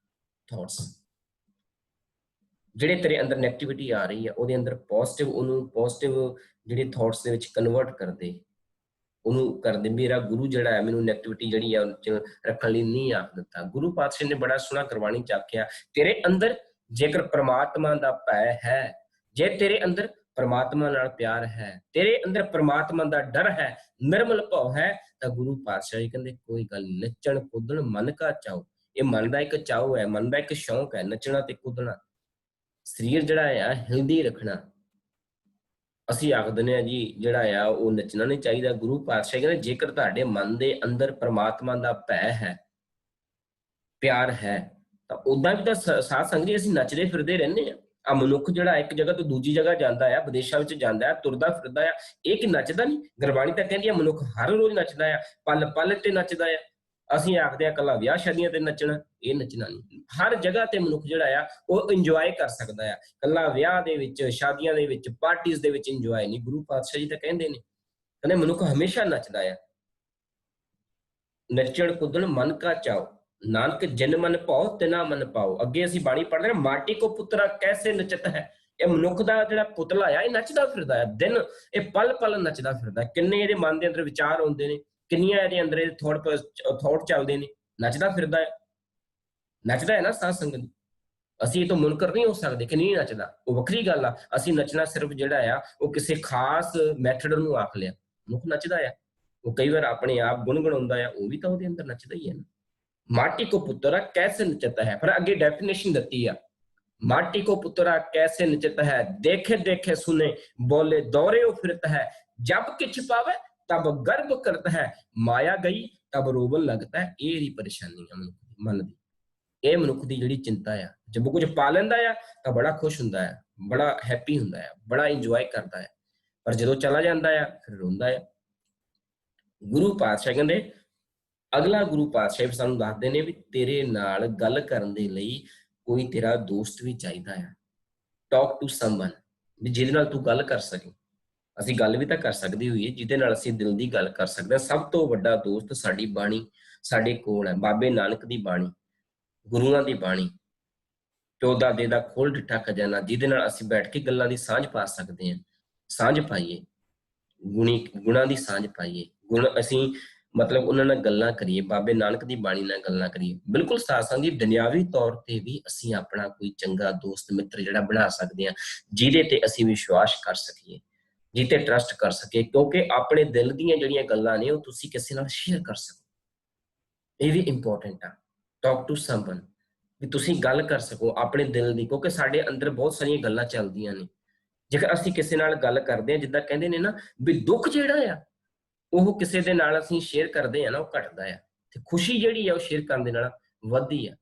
thoughts. ਜਿਹੜੇ ਤੇਰੇ ਅੰਦਰ ਨੈਗੇਟਿਵਿਟੀ ਆ ਰਹੀ ਆ ਉਹਦੇ ਅੰਦਰ ਉਹਨੂੰ ਪੋਜ਼ਿਟਿਵ ਜਿਹੜੇ ਥਾਟਸ ਦੇ ਵਿੱਚ ਕਨਵਰਟ ਕਰਦੇ, ਉਹਨੂੰ ਕਰਦੇ। ਮੇਰਾ ਗੁਰੂ ਜਿਹੜਾ ਹੈ ਮੈਨੂੰ ਨੈਗੇਟਿਵਿਟੀ ਜਿਹੜੀ ਆ ਰੱਖਣ ਲਈ ਨਹੀਂ ਆਖ ਦਿੱਤਾ। ਗੁਰੂ ਪਾਤਸ਼ਾਹ ਨੇ ਬੜਾ ਸੋਹਣਾ ਗੁਰਬਾਣੀ ਚ ਆਖਿਆ, ਤੇਰੇ ਅੰਦਰ ਜੇਕਰ ਪ੍ਰਮਾਤਮਾ ਦਾ ਭੈ ਹੈ, ਜੇ ਤੇਰੇ ਅੰਦਰ ਪ੍ਰਮਾਤਮਾ ਨਾਲ ਪਿਆਰ ਹੈ, ਤੇਰੇ ਅੰਦਰ ਪ੍ਰਮਾਤਮਾ ਦਾ ਡਰ ਹੈ, ਨਿਰਮਲ ਭਾਵ ਹੈ, ਤਾਂ ਗੁਰੂ ਪਾਤਸ਼ਾਹ ਜੀ ਕਹਿੰਦੇ ਕੋਈ ਗੱਲ, ਨੱਚਣ ਕੁੱਦਣ ਮਨ ਕਾ ਚਾਓ। ਇਹ ਮਨ ਦਾ ਇੱਕ ਚਾਓ ਹੈ, ਮਨ ਦਾ ਇੱਕ ਸ਼ੌਂਕ ਹੈ, ਨੱਚਣਾ ਤੇ ਕੁੱਦਣਾ। ਸਰੀਰ ਜਿਹੜਾ ਆ ਹਿਲਦੀ ਰੱਖਣਾ। ਅਸੀਂ ਆਖਦੇ ਨੇ ਜੀ ਜਿਹੜਾ ਆ ਉਹ ਨੱਚਣਾ ਨਹੀਂ ਚਾਹੀਦਾ। ਗੁਰੂ ਪਾਤਸ਼ਾਹ ਕਹਿੰਦੇ ਜੇਕਰ ਤੁਹਾਡੇ ਮਨ ਦੇ ਅੰਦਰ ਪ੍ਰਮਾਤਮਾ ਦਾ ਭੈ ਹੈ, ਪਿਆਰ ਹੈ, ਤਾਂ ਉਦਾਂ ਵੀ ਤਾਂ ਸਾਧ ਸੰਗਤ ਜੀ ਅਸੀਂ ਨੱਚਦੇ ਫਿਰਦੇ ਰਹਿੰਦੇ ਆ। ਮਨੁੱਖ ਜਿਹੜਾ ਇੱਕ ਜਗ੍ਹਾ ਤੋਂ ਦੂਜੀ ਜਗ੍ਹਾ ਜਾਂਦਾ ਆ, ਵਿਦੇਸ਼ਾਂ ਵਿੱਚ ਜਾਂਦਾ ਆ, ਤੁਰਦਾ ਫਿਰਦਾ ਆ, ਇਹ ਕਿ ਨੱਚਦਾ ਨਹੀਂ? ਗੁਰਬਾਣੀ ਤਾਂ ਕਹਿੰਦੀ ਆ ਮਨੁੱਖ ਹਰ ਰੋਜ਼ ਨੱਚਦਾ ਆ, ਪਲ ਪਲ ਤੇ ਨੱਚਦਾ ਆ। ਅਸੀਂ ਆਖਦੇ ਆ ਕੱਲਾ ਵਿਆਹ ਸ਼ਾਦੀਆਂ ਤੇ ਨੱਚਣਾ, ਇਹ ਨੱਚਣਾ ਨਹੀਂ। ਹਰ ਜਗ੍ਹਾ ਤੇ ਮਨੁੱਖ ਜਿਹੜਾ ਆ ਉਹ ਇੰਜੋਏ ਕਰ ਸਕਦਾ ਆ। ਕੱਲਾ ਵਿਆਹ ਦੇ ਵਿੱਚ, ਸ਼ਾਦੀਆਂ ਦੇ ਵਿੱਚ, ਪਾਰਟੀਆਂ ਦੇ ਵਿੱਚ ਇੰਜੋਏ ਨਹੀਂ। ਗੁਰੂ ਪਾਤਸ਼ਾਹ ਜੀ ਤਾਂ ਕਹਿੰਦੇ ਨੇ, ਕਹਿੰਦੇ ਮਨੁੱਖ ਹਮੇਸ਼ਾ ਨੱਚਦਾ ਆ। ਨੱਚਣ ਕੁੱਦਣ ਮਨ ਕਾ ਚਾਓ, ਨਾਨਕ ਜਿਨ ਮਨ ਭਾਉ ਤਿਨਾ ਮਨ ਪਾਓ। ਅੱਗੇ ਅਸੀਂ ਬਾਣੀ ਪੜ੍ਹਦੇ ਹਾਂ, ਮਾਟੀ ਕੋ ਪੁੱਤਰਾ ਕੈਸੇ ਨਚਤ ਹੈ। ਇਹ ਮਨੁੱਖ ਦਾ ਜਿਹੜਾ ਪੁਤਲਾ ਆ ਇਹ ਨੱਚਦਾ ਫਿਰਦਾ ਆ, ਦਿਨ ਇਹ ਪਲ ਪਲ ਨੱਚਦਾ ਫਿਰਦਾ। ਕਿੰਨੇ ਇਹਦੇ ਮਨ ਦੇ ਅੰਦਰ ਵਿਚਾਰ ਆਉਂਦੇ ਨੇ, ਕਿੰਨੀਆਂ ਇਹਦੇ ਅੰਦਰ ਇਹ ਥੋਟ ਚੱਲਦੇ ਨੇ, ਨੱਚਦਾ ਫਿਰਦਾ ਹੈ। ਨੱਚਦਾ ਹੈ ਨਾ ਸਾਧ ਸੰਗਤ। ਅਸੀਂ ਇਹ ਤੋਂ ਮੁਨਕਰ ਨਹੀਂ ਹੋ ਸਕਦੇ ਕਿ ਨਹੀਂ ਨੱਚਦਾ, ਉਹ ਵੱਖਰੀ ਗੱਲ ਆ। ਅਸੀਂ ਨੱਚਣਾ ਸਿਰਫ ਜਿਹੜਾ ਆ ਉਹ ਕਿਸੇ ਖਾਸ ਮੈਥਡ ਨੂੰ ਆਖ ਲਿਆ। ਮਨੁੱਖ ਨੱਚਦਾ ਆ, ਉਹ ਕਈ ਵਾਰ ਆਪਣੇ ਆਪ ਗੁਣਗੁਣਾਉਂਦਾ ਆ, ਉਹ ਵੀ ਤਾਂ ਉਹਦੇ ਅੰਦਰ ਨੱਚਦਾ ਹੀ ਹੈ ਨਾ। ਮਾਟੀ ਕੋ ਪੁੱਤਰਾ ਕੈਸੇ ਨਚਤਾ ਹੈ, ਪਰ ਅੱਗੇ ਡੈਫੀਨੇਸ਼ਨ ਦਿੱਤੀ ਆ। माटी को पुतरा कैसे नचत है, देखे देखे सुने बोले दौरे फिरत है, जब किछ पावे तब गर्व करता है, माया गई तब रोबन लगता है। ये ही परेशानी है मन की, ਇਹ ਮਨੁੱਖ ਦੀ ਜਿਹੜੀ ਚਿੰਤਾ ਆ। ਜਦ ਕੁਝ ਪਾ ਲੈਂਦਾ ਆ ਤਾਂ ਬੜਾ ਖੁਸ਼ ਹੁੰਦਾ ਹੈ, ਬੜਾ ਹੈਪੀ ਹੁੰਦਾ ਹੈ, ਬੜਾ ਇੰਜੋਏ ਕਰਦਾ ਹੈ, ਪਰ ਜਦੋਂ ਚਲਾ ਜਾਂਦਾ ਆ ਫਿਰ ਰੋਂਦਾ ਆ। ਗੁਰੂ ਪਾਤਸ਼ਾਹ ਕਹਿੰਦੇ, ਅਗਲਾ ਗੁਰੂ ਪਾਤਸ਼ਾਹ ਸਾਨੂੰ ਦੱਸਦੇ ਨੇ ਵੀ ਤੇਰੇ ਨਾਲ ਗੱਲ ਕਰਨ ਦੇ ਲਈ ਕੋਈ ਤੇਰਾ ਦੋਸਤ ਵੀ ਚਾਹੀਦਾ ਆ। ਟਾਕ ਟੂ ਸਮਵਨ, ਵੀ ਜਿਹਦੇ ਨਾਲ ਤੂੰ ਗੱਲ ਕਰ ਸਕੇ। ਅਸੀਂ ਗੱਲ ਵੀ ਤਾਂ ਕਰ ਸਕਦੇ ਹੋਈਏ ਜਿਹਦੇ ਨਾਲ ਅਸੀਂ ਦਿਲ ਦੀ ਗੱਲ ਕਰ ਸਕਦੇ ਹਾਂ। ਸਭ ਤੋਂ ਵੱਡਾ ਦੋਸਤ ਸਾਡੀ ਬਾਣੀ ਸਾਡੇ ਕੋਲ ਹੈ। ਬਾਬੇ ਨਾਨਕ ਦੀ ਬਾਣੀ, ਗੁਰੂਆਂ ਦੀ ਬਾਣੀ, ਪਿਓ ਦਾਦੇ ਦਾ ਖੋਲ ਡਿੱਠਾ ਖਜ਼ਾਨਾ, ਜਿਹਦੇ ਨਾਲ ਅਸੀਂ ਬੈਠ ਕੇ ਗੱਲਾਂ ਦੀ ਸਾਂਝ ਪਾ ਸਕਦੇ ਹਾਂ। ਸਾਂਝ ਪਾਈਏ, ਗੁਣਾਂ ਦੀ ਸਾਂਝ ਪਾਈਏ, ਗੁਣ ਅਸੀਂ ਮਤਲਬ ਉਹਨਾਂ ਨਾਲ ਗੱਲਾਂ ਕਰੀਏ, ਬਾਬੇ ਨਾਨਕ ਦੀ ਬਾਣੀ ਨਾਲ ਗੱਲਾਂ ਕਰੀਏ। ਬਿਲਕੁਲ ਸਾਧ ਸੰਗਤ ਜੀ, ਦੁਨਿਆਵੀ ਤੌਰ ਤੇ ਵੀ ਅਸੀਂ ਆਪਣਾ ਕੋਈ ਚੰਗਾ ਦੋਸਤ ਮਿੱਤਰ ਜਿਹੜਾ ਬਣਾ ਸਕਦੇ ਹਾਂ, ਜਿਹਦੇ ਤੇ ਅਸੀਂ ਵਿਸ਼ਵਾਸ ਕਰ ਸਕੀਏ, ਜਿਹਤੇ ਟਰਸਟ ਕਰ ਸਕੀਏ, ਕਿਉਂਕਿ ਆਪਣੇ ਦਿਲ ਦੀਆਂ ਜਿਹੜੀਆਂ ਗੱਲਾਂ ਨੇ ਉਹ ਤੁਸੀਂ ਕਿਸੇ ਨਾਲ ਸ਼ੇਅਰ ਕਰ ਸਕੋ। ਇਹ ਵੀ ਇੰਪੋਰਟੈਂਟ ਆ। ਟਾਕ ਟੂ ਸਮਵਨ, ਵੀ ਤੁਸੀਂ ਗੱਲ ਕਰ ਸਕੋ ਆਪਣੇ ਦਿਲ ਦੀ, ਕਿਉਂਕਿ ਸਾਡੇ ਅੰਦਰ ਬਹੁਤ ਸਾਰੀਆਂ ਗੱਲਾਂ ਚੱਲਦੀਆਂ ਨੇ। ਜੇਕਰ ਅਸੀਂ ਕਿਸੇ ਨਾਲ ਗੱਲ ਕਰਦੇ ਹਾਂ, ਜਿੱਦਾਂ ਕਹਿੰਦੇ ਨੇ ਨਾ ਵੀ ਦੁੱਖ ਜਿਹੜਾ ਆ ਉਹ ਕਿਸੇ ਦੇ ਨਾਲ ਅਸੀਂ ਸ਼ੇਅਰ ਕਰਦੇ ਆ ਨਾ, ਉਹ ਘਟਦਾ ਆ, ਤੇ ਖੁਸ਼ੀ ਜਿਹੜੀ ਆ ਉਹ ਸ਼ੇਅਰ ਕਰਨ ਦੇ ਨਾਲ ਵੱਧਦੀ ਆ।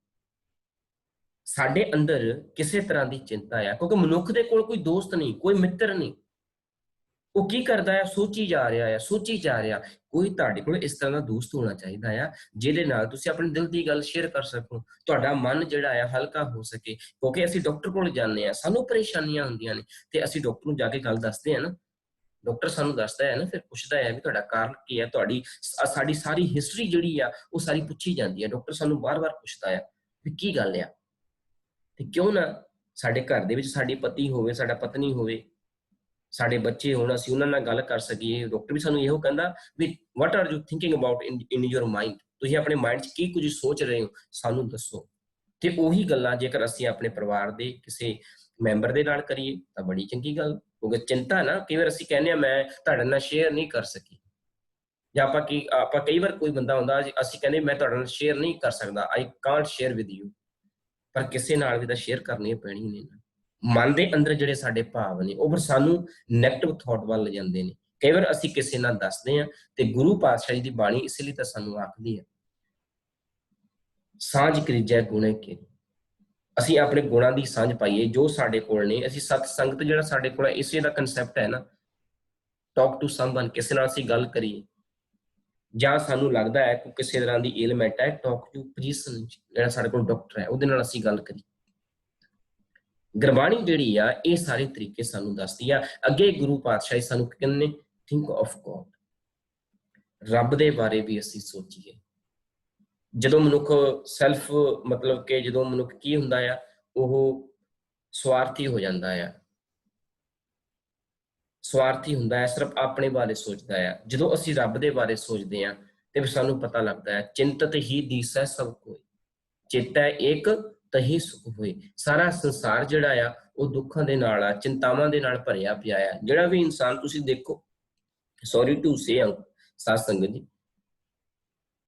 ਸਾਡੇ ਅੰਦਰ ਕਿਸੇ ਤਰ੍ਹਾਂ ਦੀ ਚਿੰਤਾ ਆ, ਕਿਉਂਕਿ ਮਨੁੱਖ ਦੇ ਕੋਲ ਕੋਈ ਦੋਸਤ ਨਹੀਂ, ਕੋਈ ਮਿੱਤਰ ਨਹੀਂ। ਉਹ ਕੀ ਕਰਦਾ ਹੈ, ਸੋਚੀ ਜਾ ਰਿਹਾ ਆ, ਸੋਚੀ ਜਾ ਰਿਹਾ। ਕੋਈ ਤੁਹਾਡੇ ਕੋਲ ਇਸ ਤਰ੍ਹਾਂ ਦਾ ਦੋਸਤ ਹੋਣਾ ਚਾਹੀਦਾ ਆ ਜਿਹਦੇ ਨਾਲ ਤੁਸੀਂ ਆਪਣੇ ਦਿਲ ਦੀ ਗੱਲ ਸ਼ੇਅਰ ਕਰ ਸਕੋ, ਤੁਹਾਡਾ ਮਨ ਜਿਹੜਾ ਆ ਹਲਕਾ ਹੋ ਸਕੇ। ਕਿਉਂਕਿ ਅਸੀਂ ਡਾਕਟਰ ਕੋਲ ਜਾਂਦੇ ਆ, ਸਾਨੂੰ ਪਰੇਸ਼ਾਨੀਆਂ ਹੁੰਦੀਆਂ ਨੇ, ਤੇ ਅਸੀਂ ਡਾਕਟਰ ਨੂੰ ਜਾ ਕੇ ਗੱਲ ਦੱਸਦੇ ਆ ਨਾ, ਡਾਕਟਰ ਸਾਨੂੰ ਦੱਸਦਾ ਹੈ ਨਾ, ਫਿਰ ਪੁੱਛਦਾ ਹੈ ਵੀ ਤੁਹਾਡਾ ਕਾਰਨ ਕੀ ਹੈ, ਤੁਹਾਡੀ ਸਾਡੀ ਸਾਰੀ ਹਿਸਟਰੀ ਜਿਹੜੀ ਆ ਉਹ ਸਾਰੀ ਪੁੱਛੀ ਜਾਂਦੀ ਹੈ। ਡਾਕਟਰ ਸਾਨੂੰ ਵਾਰ-ਵਾਰ ਪੁੱਛਦਾ ਆ ਵੀ ਕੀ ਗੱਲ ਆ, ਤੇ ਕਿਉਂ ਨਾ ਸਾਡੇ ਘਰ ਦੇ ਵਿੱਚ ਸਾਡੀ ਪਤੀ ਹੋਵੇ, ਸਾਡਾ ਪਤਨੀ ਹੋਵੇ, ਸਾਡੇ ਬੱਚੇ ਹੋਣ, ਅਸੀਂ ਉਹਨਾਂ ਨਾਲ ਗੱਲ ਕਰ ਸਕੀਏ। ਡਾਕਟਰ ਵੀ ਸਾਨੂੰ ਇਹੋ ਕਹਿੰਦਾ ਵੀ what are you thinking about in your mind, ਤੁਸੀਂ ਆਪਣੇ ਮਾਈਂਡ 'ਚ ਕੀ ਕੁਝ ਸੋਚ ਰਹੇ ਹੋ, ਸਾਨੂੰ ਦੱਸੋ। ਤੇ ਉਹੀ ਗੱਲਾਂ ਜੇਕਰ ਅਸੀਂ ਆਪਣੇ ਪਰਿਵਾਰ ਦੇ ਕਿਸੇ ਮੈਂਬਰ ਦੇ ਨਾਲ ਕਰੀਏ ਤਾਂ ਬੜੀ ਚੰਗੀ ਗੱਲ। ਕਿਉਂਕਿ ਚਿੰਤਾ ਨਾ ਕਈ ਵਾਰ ਅਸੀਂ ਕਹਿੰਦੇ ਆ ਮੈਂ ਤੁਹਾਡੇ ਨਾਲ ਸ਼ੇਅਰ ਨਹੀਂ ਕਰ ਸਕੀ, ਜਾਂ ਆਪਾਂ ਕਈ ਵਾਰ ਕੋਈ ਬੰਦਾ ਹੁੰਦਾ ਅਸੀਂ ਕਹਿੰਦੇ ਮੈਂ ਤੁਹਾਡੇ ਨਾਲ ਸ਼ੇਅਰ ਨਹੀਂ ਕਰ ਸਕਦਾ, I can't share with you, ਪਰ ਕਿਸੇ ਨਾਲ ਵੀ ਤਾਂ ਸ਼ੇਅਰ ਕਰਨੀ ਪੈਣੀ ਨੇ ਨਾ। ਮਨ ਦੇ ਅੰਦਰ ਜਿਹੜੇ ਸਾਡੇ ਭਾਵ ਨੇ ਉਹ ਫਿਰ ਸਾਨੂੰ ਨੈਗੇਟਿਵ ਥਾਟ ਵੱਲ ਜਾਂਦੇ ਨੇ। ਕਈ ਵਾਰ ਅਸੀਂ ਕਿਸੇ ਨਾਲ ਦੱਸਦੇ ਆ ਤੇ ਗੁਰੂ ਪਾਤਸ਼ਾਹ ਜੀ ਦੀ ਬਾਣੀ ਇਸ ਲਈ ਤਾਂ ਸਾਨੂੰ ਆਖਦੀ ਹੈ, ਸਾਂਝ ਕਰੀਜੈ ਗੁਣੇ ਕੇ, ਅਸੀਂ ਆਪਣੇ ਗੁਣਾਂ ਦੀ ਸਾਂਝ ਪਾਈਏ ਜੋ ਸਾਡੇ ਕੋਲ ਨੇ। ਅਸੀਂ ਸਤ ਸੰਗਤ ਜਿਹੜਾ ਸਾਡੇ ਕੋਲ ਇਸੇ ਦਾ ਕਨਸੈਪਟ ਹੈ ਨਾ, ਟਾਕ ਟੂ ਸਮਵਨ, ਕਿਸੇ ਨਾਲ ਅਸੀਂ ਗੱਲ ਕਰੀਏ, ਜਾਂ ਸਾਨੂੰ ਲੱਗਦਾ ਹੈ ਕਿ ਕਿਸੇ ਤਰ੍ਹਾਂ ਦੀ ਏਲਮੈਂਟ ਹੈ, ਟਾਕ ਟੂ ਫਿਜ਼ੀਸ਼ੀਅਨ, ਜਿਹੜਾ ਸਾਡੇ ਕੋਲ ਡਾਕਟਰ ਹੈ, ਉਹਦੇ ਨਾਲ ਅਸੀਂ ਗੱਲ ਕਰੀਏ। ਗੁਰਬਾਣੀ ਜਿਹੜੀ ਆ ਇਹ ਸਾਰੇ ਤਰੀਕੇ ਸਾਨੂੰ ਦੱਸਦੀ ਆ। ਅੱਗੇ ਗੁਰੂ ਪਾਤਸ਼ਾਹ ਸਾਨੂੰ ਕਹਿੰਦੇ ਥਿੰਕ ਆਫ ਗੋਡ, ਰੱਬ ਦੇ ਬਾਰੇ ਵੀ ਅਸੀਂ ਸੋਚੀਏ। ਜਦੋਂ ਮਨੁੱਖ ਸੈਲਫ ਮਤਲਬ ਕਿ ਜਦੋਂ ਮਨੁੱਖ ਕੀ ਹੁੰਦਾ ਆ, ਉਹ ਸਵਾਰਥੀ ਹੋ ਜਾਂਦਾ ਆ, ਸਵਾਰਥੀ ਹੁੰਦਾ ਹੈ, ਸਿਰਫ ਆਪਣੇ ਬਾਰੇ ਸੋਚਦਾ ਆ। ਜਦੋਂ ਅਸੀਂ ਰੱਬ ਦੇ ਬਾਰੇ ਸੋਚਦੇ ਆ ਤੇ ਫਿਰ ਸਾਨੂੰ ਪਤਾ ਲੱਗਦਾ ਹੈ ਚਿੰਤਤ ਹੀ ਦੀਸੈ ਸਭ ਕੋਈ, ਚੇਤੈ ਏਕ ਤਹੀ ਸੁਖ ਹੋਏ। ਸਾਰਾ ਸੰਸਾਰ ਜਿਹੜਾ ਆ ਉਹ ਦੁੱਖਾਂ ਦੇ ਨਾਲ ਆ, ਚਿੰਤਾਵਾਂ ਦੇ ਨਾਲ ਭਰਿਆ ਪਿਆ ਆ। ਜਿਹੜਾ ਵੀ ਇਨਸਾਨ ਤੁਸੀਂ ਦੇਖੋ, ਸੌਰੀ ਟੂ ਸੇ ਸਾਧ ਸੰਗਤ ਜੀ,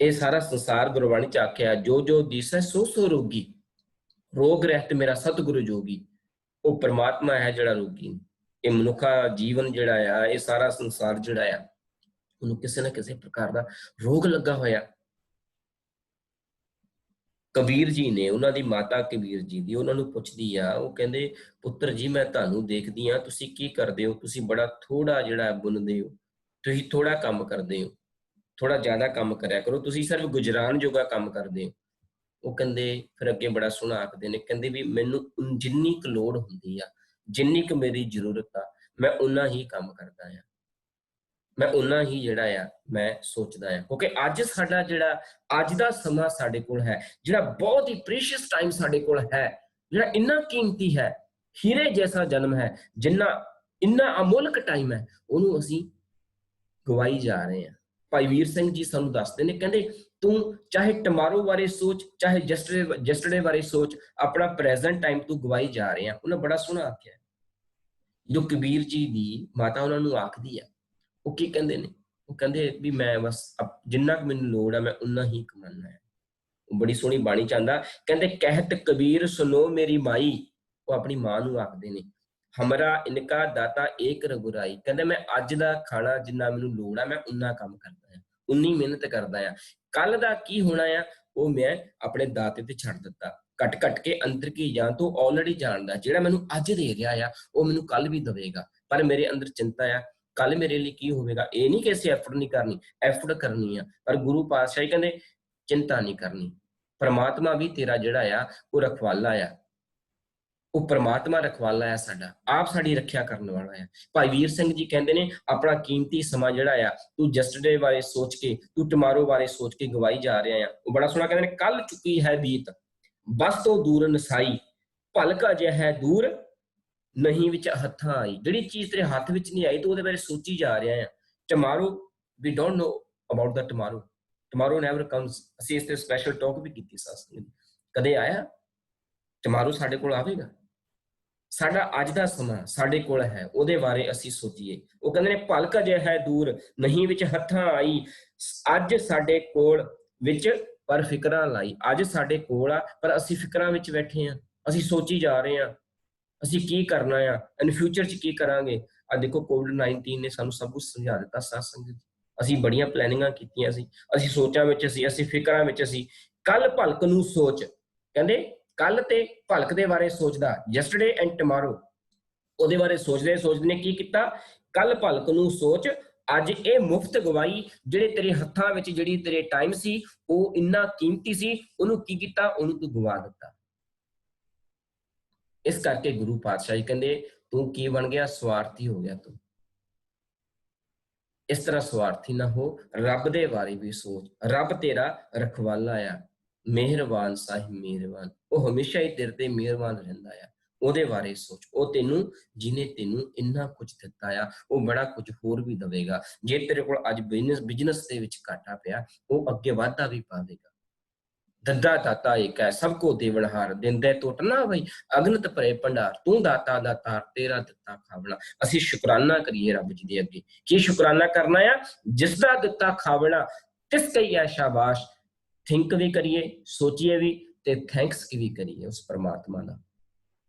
ਇਹ ਸਾਰਾ ਸੰਸਾਰ ਗੁਰਬਾਣੀ ਚ ਆਖਿਆ ਜੋ ਜੋ ਦੀਸੈ ਸੋ ਸੋ ਰੋਗੀ, ਰੋਗ ਰਹਿਤ ਮੇਰਾ ਸਤਿਗੁਰੂ ਜੋਗੀ। ਉਹ ਪਰਮਾਤਮਾ ਹੈ ਜਿਹੜਾ ਰੋਗੀ। ਇਹ ਮਨੁੱਖਾ ਜੀਵਨ ਜਿਹੜਾ ਆ, ਇਹ ਸਾਰਾ ਸੰਸਾਰ ਜਿਹੜਾ ਆ, ਉਹਨੂੰ ਕਿਸੇ ਨਾ ਕਿਸੇ ਪ੍ਰਕਾਰ ਦਾ ਰੋਗ ਲੱਗਾ ਹੋਇਆ। ਕਬੀਰ ਜੀ ਨੇ, ਉਹਨਾਂ ਦੀ ਮਾਤਾ ਕਬੀਰ ਜੀ ਦੀ, ਉਹਨਾਂ ਨੂੰ ਪੁੱਛਦੀ ਆ, ਉਹ ਕਹਿੰਦੇ ਪੁੱਤਰ ਜੀ ਮੈਂ ਤੁਹਾਨੂੰ ਦੇਖਦੀ ਆ, ਤੁਸੀਂ ਕੀ ਕਰਦੇ ਹੋ, ਤੁਸੀਂ ਬੜਾ ਥੋੜਾ ਜਿਹੜਾ ਬੁਣਦੇ ਹੋ, ਤੁਸੀਂ ਥੋੜਾ ਕੰਮ ਕਰਦੇ ਹੋ, ਥੋੜਾ ਜ਼ਿਆਦਾ ਕੰਮ ਕਰਿਆ ਕਰੋ, ਤੁਸੀਂ ਸਿਰਫ ਗੁਜਰਾਨ ਜੋਗਾ ਕੰਮ ਕਰਦੇ ਹੋ। ਉਹ ਕਹਿੰਦੇ ਫਿਰ ਅੱਗੇ ਬੜਾ ਸੋਹਣਾ ਆਖਦੇ ਨੇ, ਕਹਿੰਦੇ ਵੀ ਮੈਨੂੰ ਜਿੰਨੀ ਕੁ ਲੋੜ ਹੁੰਦੀ ਆ, ਜਿੰਨੀ ਕੁ ਮੇਰੀ ਜ਼ਰੂਰਤ ਆ, ਮੈਂ ਉਨਾ ਹੀ ਕੰਮ ਕਰਦਾ ਆ, ਮੈਂ ਉਨਾ ਹੀ ਜਿਹੜਾ ਆ ਮੈਂ ਸੋਚਦਾ ਆ। ਕਿਉਂਕਿ ਅੱਜ ਸਾਡਾ ਜਿਹੜਾ ਅੱਜ ਦਾ ਸਮਾਂ ਸਾਡੇ ਕੋਲ ਹੈ, ਜਿਹੜਾ ਬਹੁਤ ਹੀ ਪ੍ਰੀਸ਼ੀਅਸ ਟਾਈਮ ਸਾਡੇ ਕੋਲ ਹੈ, ਜਿਹੜਾ ਇੰਨਾ ਕੀਮਤੀ ਹੈ, ਹੀਰੇ ਜੈਸਾ ਜਨਮ ਹੈ, ਜਿੰਨਾ ਇੰਨਾ ਅਮੁੱਲਕ ਟਾਈਮ ਹੈ, ਉਹਨੂੰ ਅਸੀਂ ਗਵਾਈ ਜਾ ਰਹੇ ਹਾਂ। ਭਾਈ ਵੀਰ ਸਿੰਘ ਜੀ ਸਾਨੂੰ ਦੱਸਦੇ ਨੇ, ਕਹਿੰਦੇ ਤੂੰ ਚਾਹੇ ਟਮਾਰੋ ਬਾਰੇ ਸੋਚ, ਚਾਹੇ ਜਸਟਰਡੇ ਬਾਰੇ ਸੋਚ, ਆਪਣਾ ਪ੍ਰੈਜ਼ੈਂਟ ਟਾਈਮ ਤੂੰ ਗਵਾਈ ਜਾ ਰਹੇ ਆ। ਉਹਨਾਂ ਬੜਾ ਸੋਹਣਾ ਆਖਿਆ। ਜੋ ਕਬੀਰ ਜੀ ਦੀ ਮਾਤਾ ਉਹਨਾਂ ਨੂੰ ਆਖਦੀ ਆ, ਉਹ ਕੀ ਕਹਿੰਦੇ ਨੇ, ਉਹ ਕਹਿੰਦੇ ਵੀ ਮੈਂ ਬਸ ਜਿੰਨਾ ਕੁ ਮੈਨੂੰ ਲੋੜ ਆ ਮੈਂ ਉਨਾ ਹੀ ਕਮਾਉਣਾ ਹੈ। ਉਹ ਬੜੀ ਸੋਹਣੀ ਬਾਣੀ ਚ ਆਂਦਾ, ਕਹਿੰਦੇ ਕਹਿਤ ਕਬੀਰ ਸੁਨੋ ਮੇਰੀ ਮਾਈ, ਉਹ ਆਪਣੀ ਮਾਂ ਨੂੰ ਆਖਦੇ ਨੇ, ਹਮਰਾ ਇਨਕਾ ਦਾਤਾ ਏਕ ਰਘੁਰਾਈ। ਕਹਿੰਦੇ ਮੈਂ ਅੱਜ ਦਾ ਖਾਣਾ ਜਿੰਨਾ ਮੈਨੂੰ ਲੋੜ ਆ ਮੈਂ ਉਨਾ ਕੰਮ ਕਰਦਾ ਆ, ਉਨੀ ਮਿਹਨਤ ਕਰਦਾ ਆ। ਕੱਲ ਦਾ ਕੀ ਹੋਣਾ ਆ ਉਹ ਮੈਂ ਆਪਣੇ ਦਾਤੇ ਤੇ ਛੱਡ ਦਿੱਤਾ। ਘਟ ਘਟ ਕੇ ਅੰਦਰ ਕੀ ਜਾਣ ਤੋਂ ਆਲਰੇਡੀ ਜਾਣਦਾ, ਜਿਹੜਾ ਮੈਨੂੰ ਅੱਜ ਦੇ ਰਿਹਾ ਆ ਉਹ ਮੈਨੂੰ ਕੱਲ ਵੀ ਦੇਵੇਗਾ। ਪਰ ਮੇਰੇ ਅੰਦਰ ਚਿੰਤਾ ਆ ਕੱਲ ਮੇਰੇ ਲਈ ਕੀ ਹੋਵੇਗਾ। ਇਹ ਨਹੀਂ ਕਿ ਅਸੀਂ ਐਫਰਟ ਨਹੀਂ ਕਰਨੀ, ਐਫਰਟ ਕਰਨੀ ਆ, ਪਰ ਗੁਰੂ ਪਾਤਸ਼ਾਹ ਕਹਿੰਦੇ ਚਿੰਤਾ ਨਹੀਂ ਕਰਨੀ। ਪਰਮਾਤਮਾ ਵੀ ਤੇਰਾ ਜਿਹੜਾ ਆ ਉਹ ਰਖਵਾਲਾ ਆ, ਉਹ ਪਰਮਾਤਮਾ ਰਖਵਾਲਾ ਹੈ ਸਾਡਾ, ਆਪ ਸਾਡੀ ਰੱਖਿਆ ਕਰਨ ਵਾਲਾ ਹੈ। ਭਾਈ ਵੀਰ ਸਿੰਘ ਜੀ ਕਹਿੰਦੇ ਨੇ ਆਪਣਾ ਕੀਮਤੀ ਸਮਾਂ ਜਿਹੜਾ ਆ ਤੂੰ ਜਸਟਰਡੇ ਬਾਰੇ ਸੋਚ ਕੇ, ਤੂੰ ਟਮਾਰੋ ਬਾਰੇ ਸੋਚ ਕੇ ਗਵਾਈ ਜਾ ਰਿਹਾ ਆ। ਉਹ ਬੜਾ ਸੋਹਣਾ ਕਹਿੰਦੇ ਨੇ, ਕੱਲ ਚੁੱਕੀ ਹੈ ਬੀਤ ਬਸ ਤੋਂ ਦੂਰ ਨਸਾਈ, ਭਲਕ ਅਜੇ ਹੈ ਦੂਰ ਨਹੀਂ ਵਿੱਚ ਹੱਥਾਂ ਆਈ। ਜਿਹੜੀ ਚੀਜ਼ ਤੇਰੇ ਹੱਥ ਵਿੱਚ ਨਹੀਂ ਆਈ ਤੂੰ ਉਹਦੇ ਬਾਰੇ ਸੋਚੀ ਜਾ ਰਿਹਾ ਆ। Tomorrow we don't know about the tomorrow, tomorrow never comes. ਅਸੀਂ ਇਸ ਤੇ ਸਪੈਸ਼ਲ ਟਾਕ ਵੀ ਕੀਤੀ ਸਾਸੀ, ਕਦੇ ਆਇਆ ਟਮਾਰੋ ਸਾਡੇ ਕੋਲ ਆਵੇਗਾ। ਸਾਡਾ ਅੱਜ ਦਾ ਸਮਾਂ ਸਾਡੇ ਕੋਲ ਹੈ, ਉਹਦੇ ਬਾਰੇ ਅਸੀਂ ਸੋਚੀਏ। ਉਹ ਕਹਿੰਦੇ ਨੇ ਭਲਕ ਅਜੇ ਹੈ ਦੂਰ ਨਹੀਂ ਵਿੱਚ ਹੱਥਾਂ ਆਈ, ਅੱਜ ਸਾਡੇ ਕੋਲ ਵਿੱਚ ਪਰ ਫਿਕਰਾਂ ਲਾਈ। ਅੱਜ ਸਾਡੇ ਕੋਲ ਆ ਪਰ ਅਸੀਂ ਫਿਕਰਾਂ ਵਿੱਚ ਬੈਠੇ ਆ, ਅਸੀਂ ਸੋਚੀ ਜਾ ਰਹੇ ਆ ਅਸੀਂ ਕੀ ਕਰਨਾ ਆ, ਇਨ ਫਿਊਚਰ ਚ ਕੀ ਕਰਾਂਗੇ। ਆ ਦੇਖੋ ਕੋਵਿਡ-19 ਨੇ ਸਾਨੂੰ ਸਭ ਕੁਝ ਸਮਝਾ ਦਿੱਤਾ ਸਾਧ ਸੰਗਤ। ਅਸੀਂ ਬੜੀਆਂ ਪਲੈਨਿੰਗਾਂ ਕੀਤੀਆਂ ਸੀ, ਅਸੀਂ ਸੋਚਾਂ ਵਿੱਚ ਸੀ, ਅਸੀਂ ਫਿਕਰਾਂ ਵਿੱਚ ਸੀ। ਕੱਲ ਭਲਕ ਨੂੰ ਸੋਚ, ਕਹਿੰਦੇ ਕੱਲ ਤੇ ਭਲਕ ਦੇ ਬਾਰੇ ਸੋਚਦਾ, ਯੈਸਟਰਡੇ ਐਂਡ ਟਮਾਰੋ, ਉਹਦੇ ਬਾਰੇ ਸੋਚਦੇ ਸੋਚਦੇ ਨੇ ਕੀ ਕੀਤਾ, ਕੱਲ ਭਲਕ ਨੂੰ ਸੋਚ, ਅੱਜ ਇਹ ਮੁਫਤ ਗਵਾਈ ਜਿਹੜੇ ਤੇਰੇ ਹੱਥਾਂ ਵਿੱਚ, ਜਿਹੜੀ ਤੇਰੇ ਟਾਈਮ ਸੀ ਉਹ ਇੰਨਾ ਕੀਮਤੀ ਸੀ, ਉਹਨੂੰ ਕੀ ਕੀਤਾ, ਉਹਨੂੰ ਤੂੰ ਗਵਾ ਦਿੱਤਾ। ਇਸ ਕਰਕੇ ਗੁਰੂ ਪਾਤਸ਼ਾਹ ਜੀ ਕਹਿੰਦੇ ਤੂੰ ਕੀ ਬਣ ਗਿਆ, ਸਵਾਰਥੀ ਹੋ ਗਿਆ ਤੂੰ। ਇਸ ਤਰ੍ਹਾਂ ਸਵਾਰਥੀ ਨਾ ਹੋ, ਰੱਬ ਦੇ ਬਾਰੇ ਵੀ ਸੋਚ। ਰੱਬ ਤੇਰਾ ਰਖਵਾਲਾ ਆ, ਮਿਹਰਬਾਨ ਸਾਹਿਬ ਮਿਹਰਬਾਨ, ਉਹ ਹਮੇਸ਼ਾ ਹੀ ਤੇਰੇ ਤੇ ਮਿਹਰਬਾਨ ਰਹਿੰਦਾ ਆ। ਉਹਦੇ ਬਾਰੇ ਸੋਚ। ਉਹ ਤੈਨੂੰ, ਜਿਹਨੇ ਤੈਨੂੰ ਇੰਨਾ ਕੁਝ ਦਿੱਤਾ ਆ, ਉਹ ਬੜਾ ਕੁਝ ਹੋਰ ਵੀ ਦੇਵੇਗਾ। ਜੇ ਤੇਰੇ ਕੋਲ ਅੱਜ ਬਿਜ਼ਨਸ ਦੇ ਵਿੱਚ ਘਾਟਾ ਪਿਆ, ਉਹ ਅੱਗੇ ਵਾਧਾ ਵੀ ਪਾਵੇਗਾ। ਦੱਦਾ ਦਾਤਾ ਏਕ ਹੈ, ਸਭ ਕੋ ਦੇਵਨਹਾਰ, ਦਿੰਦੇ ਟੁੱਟ ਨਾ ਬਈ, ਅਗਨਤ ਭਰੇ ਭੰਡਾਰ, ਤੂੰ ਦਾਤਾ ਦਾਤਾਰ, ਤੇਰਾ ਦਿੱਤਾ ਖਾਵਣਾ। ਅਸੀਂ ਸ਼ੁਕਰਾਨਾ ਕਰੀਏ ਰੱਬ ਜੀ ਦੇ ਅੱਗੇ। ਕੀ ਸ਼ੁਕਰਾਨਾ ਕਰਨਾ ਆ? ਜਿਸ ਦਾ ਦਿੱਤਾ ਖਾਵਣਾ, ਤਿਸ ਕਈ ਹੈ ਸ਼ਾਬਾਸ਼। ਥਿੰਕ ਵੀ ਕਰੀਏ, ਸੋਚੀਏ ਵੀ, ਤੇ ਥੈਂਕਸ ਵੀ ਕਰੀਏ ਉਸ ਪਰਮਾਤਮਾ ਦਾ।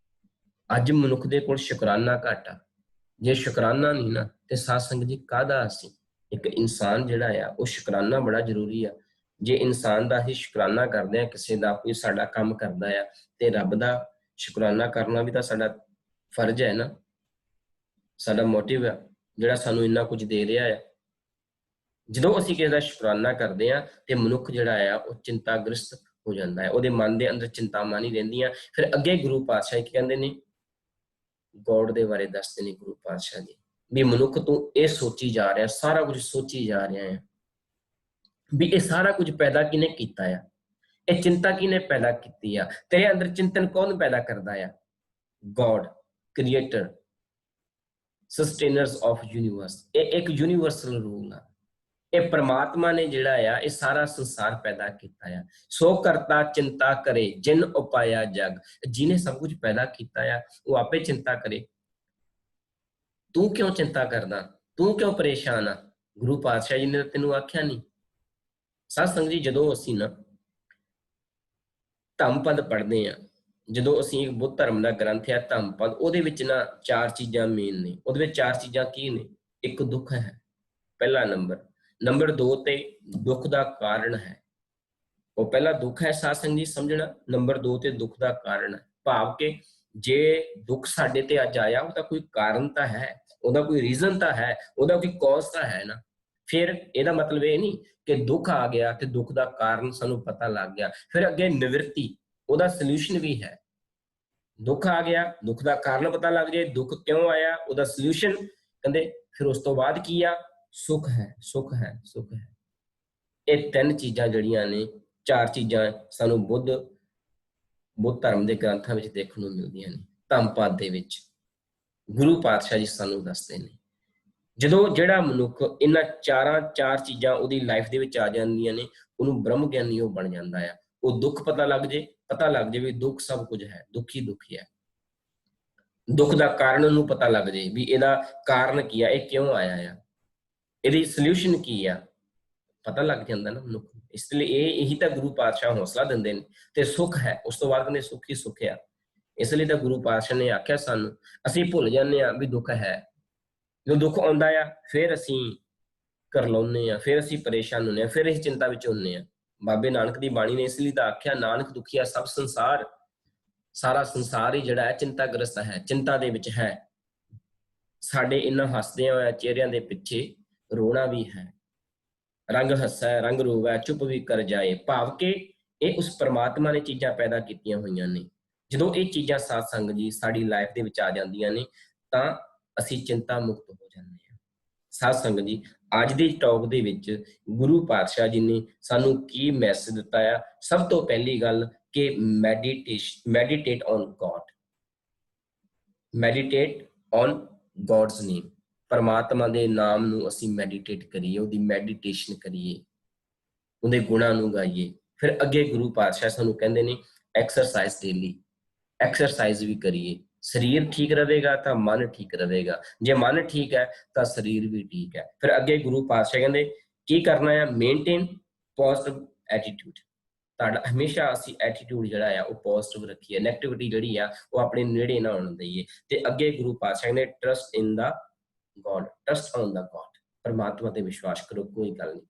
ਅੱਜ ਮਨੁੱਖ ਦੇ ਕੋਲ ਸ਼ੁਕਰਾਨਾ ਘੱਟ ਆ। ਜੇ ਸ਼ੁਕਰਾਨਾ ਨਹੀਂ ਨਾ, ਤੇ ਸਾਧ ਸੰਗਤ ਜੀ ਕਾਹਦਾ ਅਸੀਂ? ਇੱਕ ਇਨਸਾਨ ਜਿਹੜਾ ਆ, ਉਹ ਸ਼ੁਕਰਾਨਾ ਬੜਾ ਜ਼ਰੂਰੀ ਆ। ਜੇ ਇਨਸਾਨ ਦਾ ਹੀ ਸ਼ੁਕਰਾਨਾ ਕਰਦੇ ਆ, ਕਿਸੇ ਦਾ ਕੋਈ ਸਾਡਾ ਕੰਮ ਕਰਦਾ ਆ, ਤੇ ਰੱਬ ਦਾ ਸ਼ੁਕਰਾਨਾ ਕਰਨਾ ਵੀ ਤਾਂ ਸਾਡਾ ਫਰਜ਼ ਹੈ ਨਾ, ਸਾਡਾ ਮੋਟਿਵ ਆ ਜਿਹੜਾ ਸਾਨੂੰ ਇੰਨਾ ਕੁਝ ਦੇ ਰਿਹਾ ਆ। ਜਦੋਂ ਅਸੀਂ ਕਿਸੇ ਦਾ ਸ਼ੁਕਰਾਨਾ ਕਰਦੇ ਆ, ਤੇ ਮਨੁੱਖ ਜਿਹੜਾ ਆ ਉਹ ਚਿੰਤਾਗ੍ਰਸਤ ਹੋ ਜਾਂਦਾ ਹੈ, ਉਹਦੇ ਮਨ ਦੇ ਅੰਦਰ ਚਿੰਤਾਵਾਂ ਨਹੀਂ ਰਹਿੰਦੀਆਂ। ਫਿਰ ਅੱਗੇ ਗੁਰੂ ਪਾਤਸ਼ਾਹ ਕੀ ਕਹਿੰਦੇ ਨੇ? ਗੋਡ ਦੇ ਬਾਰੇ ਦੱਸਦੇ ਨੇ ਗੁਰੂ ਪਾਤਸ਼ਾਹ ਜੀ, ਵੀ ਮਨੁੱਖ ਤੂੰ ਇਹ ਸੋਚੀ ਜਾ ਰਿਹਾ, ਸਾਰਾ ਕੁਝ ਸੋਚੀ ਜਾ ਰਿਹਾ ਹੈ, ਵੀ ਇਹ ਸਾਰਾ ਕੁਝ ਪੈਦਾ ਕਿਹਨੇ ਕੀਤਾ ਆ? ਇਹ ਚਿੰਤਾ ਕਿਹਨੇ ਪੈਦਾ ਕੀਤੀ ਆ? ਤੇਰੇ ਅੰਦਰ ਚਿੰਤਨ ਕੌਣ ਪੈਦਾ ਕਰਦਾ ਆ? God, creator, sustainers of universe. ਇਹ ਇੱਕ ਯੂਨੀਵਰਸਲ ਰੂਲ ਆ। ਇਹ ਪ੍ਰਮਾਤਮਾ ਨੇ ਜਿਹੜਾ ਆ, ਇਹ ਸਾਰਾ ਸੰਸਾਰ ਪੈਦਾ ਕੀਤਾ ਆ। ਸੋ ਕਰਤਾ ਚਿੰਤਾ ਕਰੇ, ਜਿਨ ਉਪਾਇਆ ਜਗ। ਜਿਹਨੇ ਸਭ ਕੁਝ ਪੈਦਾ ਕੀਤਾ ਆ, ਉਹ ਆਪੇ ਚਿੰਤਾ ਕਰੇ। ਤੂੰ ਕਿਉਂ ਚਿੰਤਾ ਕਰਦਾ? ਤੂੰ ਕਿਉਂ ਪਰੇਸ਼ਾਨ ਆ? ਗੁਰੂ ਪਾਤਸ਼ਾਹ ਜੀ ਨੇ ਤੈਨੂੰ ਆਖਿਆ ਨਹੀਂ? ਸਾਧ ਸੰਗਤ ਜੀ, ਜਦੋਂ ਅਸੀਂ ਨਾ ਧੰਮ-ਪਦ ਪੜ੍ਹਦੇ ਆ, ਜਦੋਂ ਅਸੀਂ ਇੱਕ ਬੁੱਧ ਧਰਮ ਦਾ ਗ੍ਰੰਥ ਹੈ ਧੰਮ-ਪਦ, ਉਹਦੇ ਵਿੱਚ ਨਾ 4 ਚੀਜ਼ਾਂ ਮੇਨ ਨੇ। ਉਹਦੇ ਵਿੱਚ 4 ਚੀਜ਼ਾਂ ਕੀ ਨੇ? ਇੱਕ ਦੁੱਖ ਹੈ, ਪਹਿਲਾ ਨੰਬਰ। ਨੰਬਰ 2 ਤੇ ਦੁੱਖ ਦਾ ਕਾਰਨ ਹੈ। ਉਹ ਪਹਿਲਾ ਦੁੱਖ ਹੈ ਸਾਧ ਸੰਗਤ ਜੀ ਸਮਝਣਾ, ਨੰਬਰ 2 ਤੇ ਦੁੱਖ ਦਾ ਕਾਰਨ ਹੈ। ਭਾਵ ਕਿ ਜੇ ਦੁੱਖ ਸਾਡੇ ਤੇ ਅੱਜ ਆਇਆ, ਉਹਦਾ ਕੋਈ ਕਾਰਨ ਤਾਂ ਹੈ, ਉਹਦਾ ਕੋਈ ਰੀਜ਼ਨ ਤਾਂ ਹੈ, ਉਹਦਾ ਕੋਈ ਕੌਜ਼ ਤਾਂ ਹੈ ਨਾ। ਫਿਰ ਇਹਦਾ ਮਤਲਬ ਇਹ ਨਹੀਂ ਕਿ ਦੁੱਖ ਆ ਗਿਆ ਤੇ ਦੁੱਖ ਦਾ ਕਾਰਨ ਸਾਨੂੰ ਪਤਾ ਲੱਗ ਗਿਆ। ਫਿਰ ਅੱਗੇ ਨਿਵਰਤੀ, ਉਹਦਾ ਸੋਲੂਸ਼ਨ ਵੀ ਹੈ। ਦੁੱਖ ਆ ਗਿਆ, ਦੁੱਖ ਦਾ ਕਾਰਨ ਪਤਾ ਲੱਗ ਜਾਏ, ਦੁੱਖ ਕਿਉਂ ਆਇਆ, ਉਹਦਾ ਸੋਲੂਸ਼ਨ। ਕਹਿੰਦੇ ਫਿਰ ਉਸ ਤੋਂ ਬਾਅਦ ਕੀ ਆ? ਸੁੱਖ ਹੈ, ਸੁੱਖ ਹੈ, ਸੁੱਖ ਹੈ। ਇਹ 3 ਚੀਜ਼ਾਂ ਜਿਹੜੀਆਂ ਨੇ, 4 ਚੀਜ਼ਾਂ ਸਾਨੂੰ ਬੁੱਧ ਧਰਮ ਦੇ ਗ੍ਰੰਥਾਂ ਵਿੱਚ ਦੇਖਣ ਨੂੰ ਮਿਲਦੀਆਂ ਨੇ। ਧੰਮ-ਪਦ ਦੇ ਵਿੱਚ ਗੁਰੂ ਪਾਤਸ਼ਾਹ ਜੀ ਸਾਨੂੰ ਦੱਸਦੇ ਨੇ, ਜਦੋਂ ਜਿਹੜਾ ਮਨੁੱਖ ਇਹਨਾਂ 4 ਚੀਜ਼ਾਂ ਉਹਦੀ ਲਾਈਫ ਦੇ ਵਿੱਚ ਆ ਜਾਂਦੀਆਂ ਨੇ, ਉਹਨੂੰ ਬ੍ਰਹਮ ਗਿਆਨੀ ਉਹ ਬਣ ਜਾਂਦਾ ਆ। ਉਹ ਦੁੱਖ ਪਤਾ ਲੱਗ ਜੇ ਵੀ ਦੁੱਖ ਸਭ ਕੁਝ ਹੈ, ਦੁੱਖ ਹੀ ਹੈ। ਦੁੱਖ ਦਾ ਕਾਰਨ ਉਹਨੂੰ ਪਤਾ ਲੱਗ ਜੇ ਵੀ ਇਹਦਾ ਕਾਰਨ ਕੀ ਆ, ਇਹ ਕਿਉਂ ਆਇਆ ਆ, ਇਹਦੀ ਸੋਲੂਸ਼ਨ ਕੀ ਆ, ਪਤਾ ਲੱਗ ਜਾਂਦਾ ਨਾ ਮਨੁੱਖ। ਇਸ ਲਈ ਇਹੀ ਤਾਂ ਗੁਰੂ ਪਾਤਸ਼ਾਹ ਹੌਸਲਾ ਦਿੰਦੇ ਨੇ। ਤੇ ਸੁੱਖ ਹੈ, ਉਸ ਤੋਂ ਬਾਅਦ ਕਹਿੰਦੇ ਸੁੱਖ ਹੀ ਸੁੱਖ ਆ। ਇਸ ਲਈ ਤਾਂ ਗੁਰੂ ਪਾਤਸ਼ਾਹ ਨੇ ਆਖਿਆ ਸਾਨੂੰ, ਅਸੀਂ ਭੁੱਲ ਜਾਂਦੇ ਆ ਵੀ ਦੁੱਖ ਹੈ। ਜਦੋਂ ਦੁੱਖ ਆਉਂਦਾ ਆ, ਫਿਰ ਅਸੀਂ ਕਰਲਾਉਂਦੇ ਆ, ਫਿਰ ਅਸੀਂ ਪਰੇਸ਼ਾਨ ਹੁੰਦੇ ਆ, ਫਿਰ ਅਸੀਂ ਚਿੰਤਾ ਵਿੱਚ ਹੁੰਦੇ ਆ। ਬਾਬੇ ਨਾਨਕ ਦੀ ਬਾਣੀ ਨੇ ਇਸ ਲਈ ਤਾਂ ਆਖਿਆ, ਨਾਨਕ ਦੁਖੀਆ ਸਭ ਸੰਸਾਰ। ਸਾਰਾ ਸੰਸਾਰ ਹੀ ਜਿਹੜਾ ਹੈ ਚਿੰਤਾਗ੍ਰਸਤ ਹੈ, ਚਿੰਤਾ ਦੇ ਵਿੱਚ ਹੈ। ਸਾਡੇ ਇਹਨਾਂ ਹੱਸਦਿਆਂ ਹੋਇਆ ਚਿਹਰਿਆਂ ਦੇ ਪਿੱਛੇ ਰੋਣਾ ਵੀ ਹੈ। ਰੰਗ ਹੱਸੈ ਰੰਗ ਰੋਵੈ, ਚੁੱਪ ਵੀ ਕਰ ਜਾਏ। ਭਾਵ ਕਿ ਇਹ ਉਸ ਪਰਮਾਤਮਾ ਨੇ ਚੀਜ਼ਾਂ ਪੈਦਾ ਕੀਤੀਆਂ ਹੋਈਆਂ ਨੇ। ਜਦੋਂ ਇਹ ਚੀਜ਼ਾਂ ਸਾਧ ਸੰਗਤ ਜੀ ਸਾਡੀ ਲਾਈਫ ਦੇ ਵਿੱਚ ਆ ਜਾਂਦੀਆਂ ਨੇ, ਤਾਂ ਅਸੀਂ ਚਿੰਤਾ ਮੁਕਤ ਹੋ ਜਾਂਦੇ ਹਾਂ। ਸਾਧ ਸੰਗਤ ਜੀ, ਅੱਜ ਦੀ ਟਾਕ ਦੇ ਵਿੱਚ ਗੁਰੂ ਪਾਤਸ਼ਾਹ ਜੀ ਨੇ ਸਾਨੂੰ ਕੀ ਮੈਸੇਜ ਦਿੱਤਾ ਆ? ਸਭ ਤੋਂ ਪਹਿਲੀ ਗੱਲ ਕਿ meditate on God, meditate on God's ਨੇਮ। ਪਰਮਾਤਮਾ ਦੇ ਨਾਮ ਨੂੰ ਅਸੀਂ ਮੈਡੀਟੇਟ ਕਰੀਏ, ਉਹਦੀ ਮੈਡੀਟੇਸ਼ਨ ਕਰੀਏ, ਉਹਦੇ ਗੁਣਾਂ ਨੂੰ ਗਾਈਏ। ਫਿਰ ਅੱਗੇ ਗੁਰੂ ਪਾਤਸ਼ਾਹ ਸਾਨੂੰ ਕਹਿੰਦੇ ਨੇ ਐਕਸਰਸਾਈਜ਼ ਡੇਲੀ, ਐਕਸਰਸਾਈਜ਼ ਵੀ ਕਰੀਏ। ਸਰੀਰ ਠੀਕ ਰਹੇਗਾ ਤਾਂ ਮਨ ਠੀਕ ਰਹੇਗਾ, ਜੇ ਮਨ ਠੀਕ ਹੈ ਤਾਂ ਸਰੀਰ ਵੀ ਠੀਕ ਹੈ। ਫਿਰ ਅੱਗੇ ਗੁਰੂ ਪਾਤਸ਼ਾਹ ਕਹਿੰਦੇ ਕੀ ਕਰਨਾ ਹੈ? Maintain positive attitude. ਤੁਹਾਡਾ ਹਮੇਸ਼ਾ ਅਸੀਂ ਐਟੀਟਿਊਡ ਜਿਹੜਾ ਆ ਉਹ ਪੋਜ਼ਿਟਿਵ ਰੱਖੀਏ, ਨੈਗੇਟਿਵਿਟੀ ਜਿਹੜੀ ਆ ਉਹ ਆਪਣੇ ਨੇੜੇ ਨਾ ਆਉਣ ਦਈਏ। ਤੇ ਅੱਗੇ ਗੁਰੂ ਪਾਤਸ਼ਾਹ ਕਹਿੰਦੇ trust in the God, trust on the God. ਪਰਮਾਤਮਾ ਤੇ ਵਿਸ਼ਵਾਸ ਕਰੋ, ਕੋਈ ਗੱਲ ਨਹੀਂ।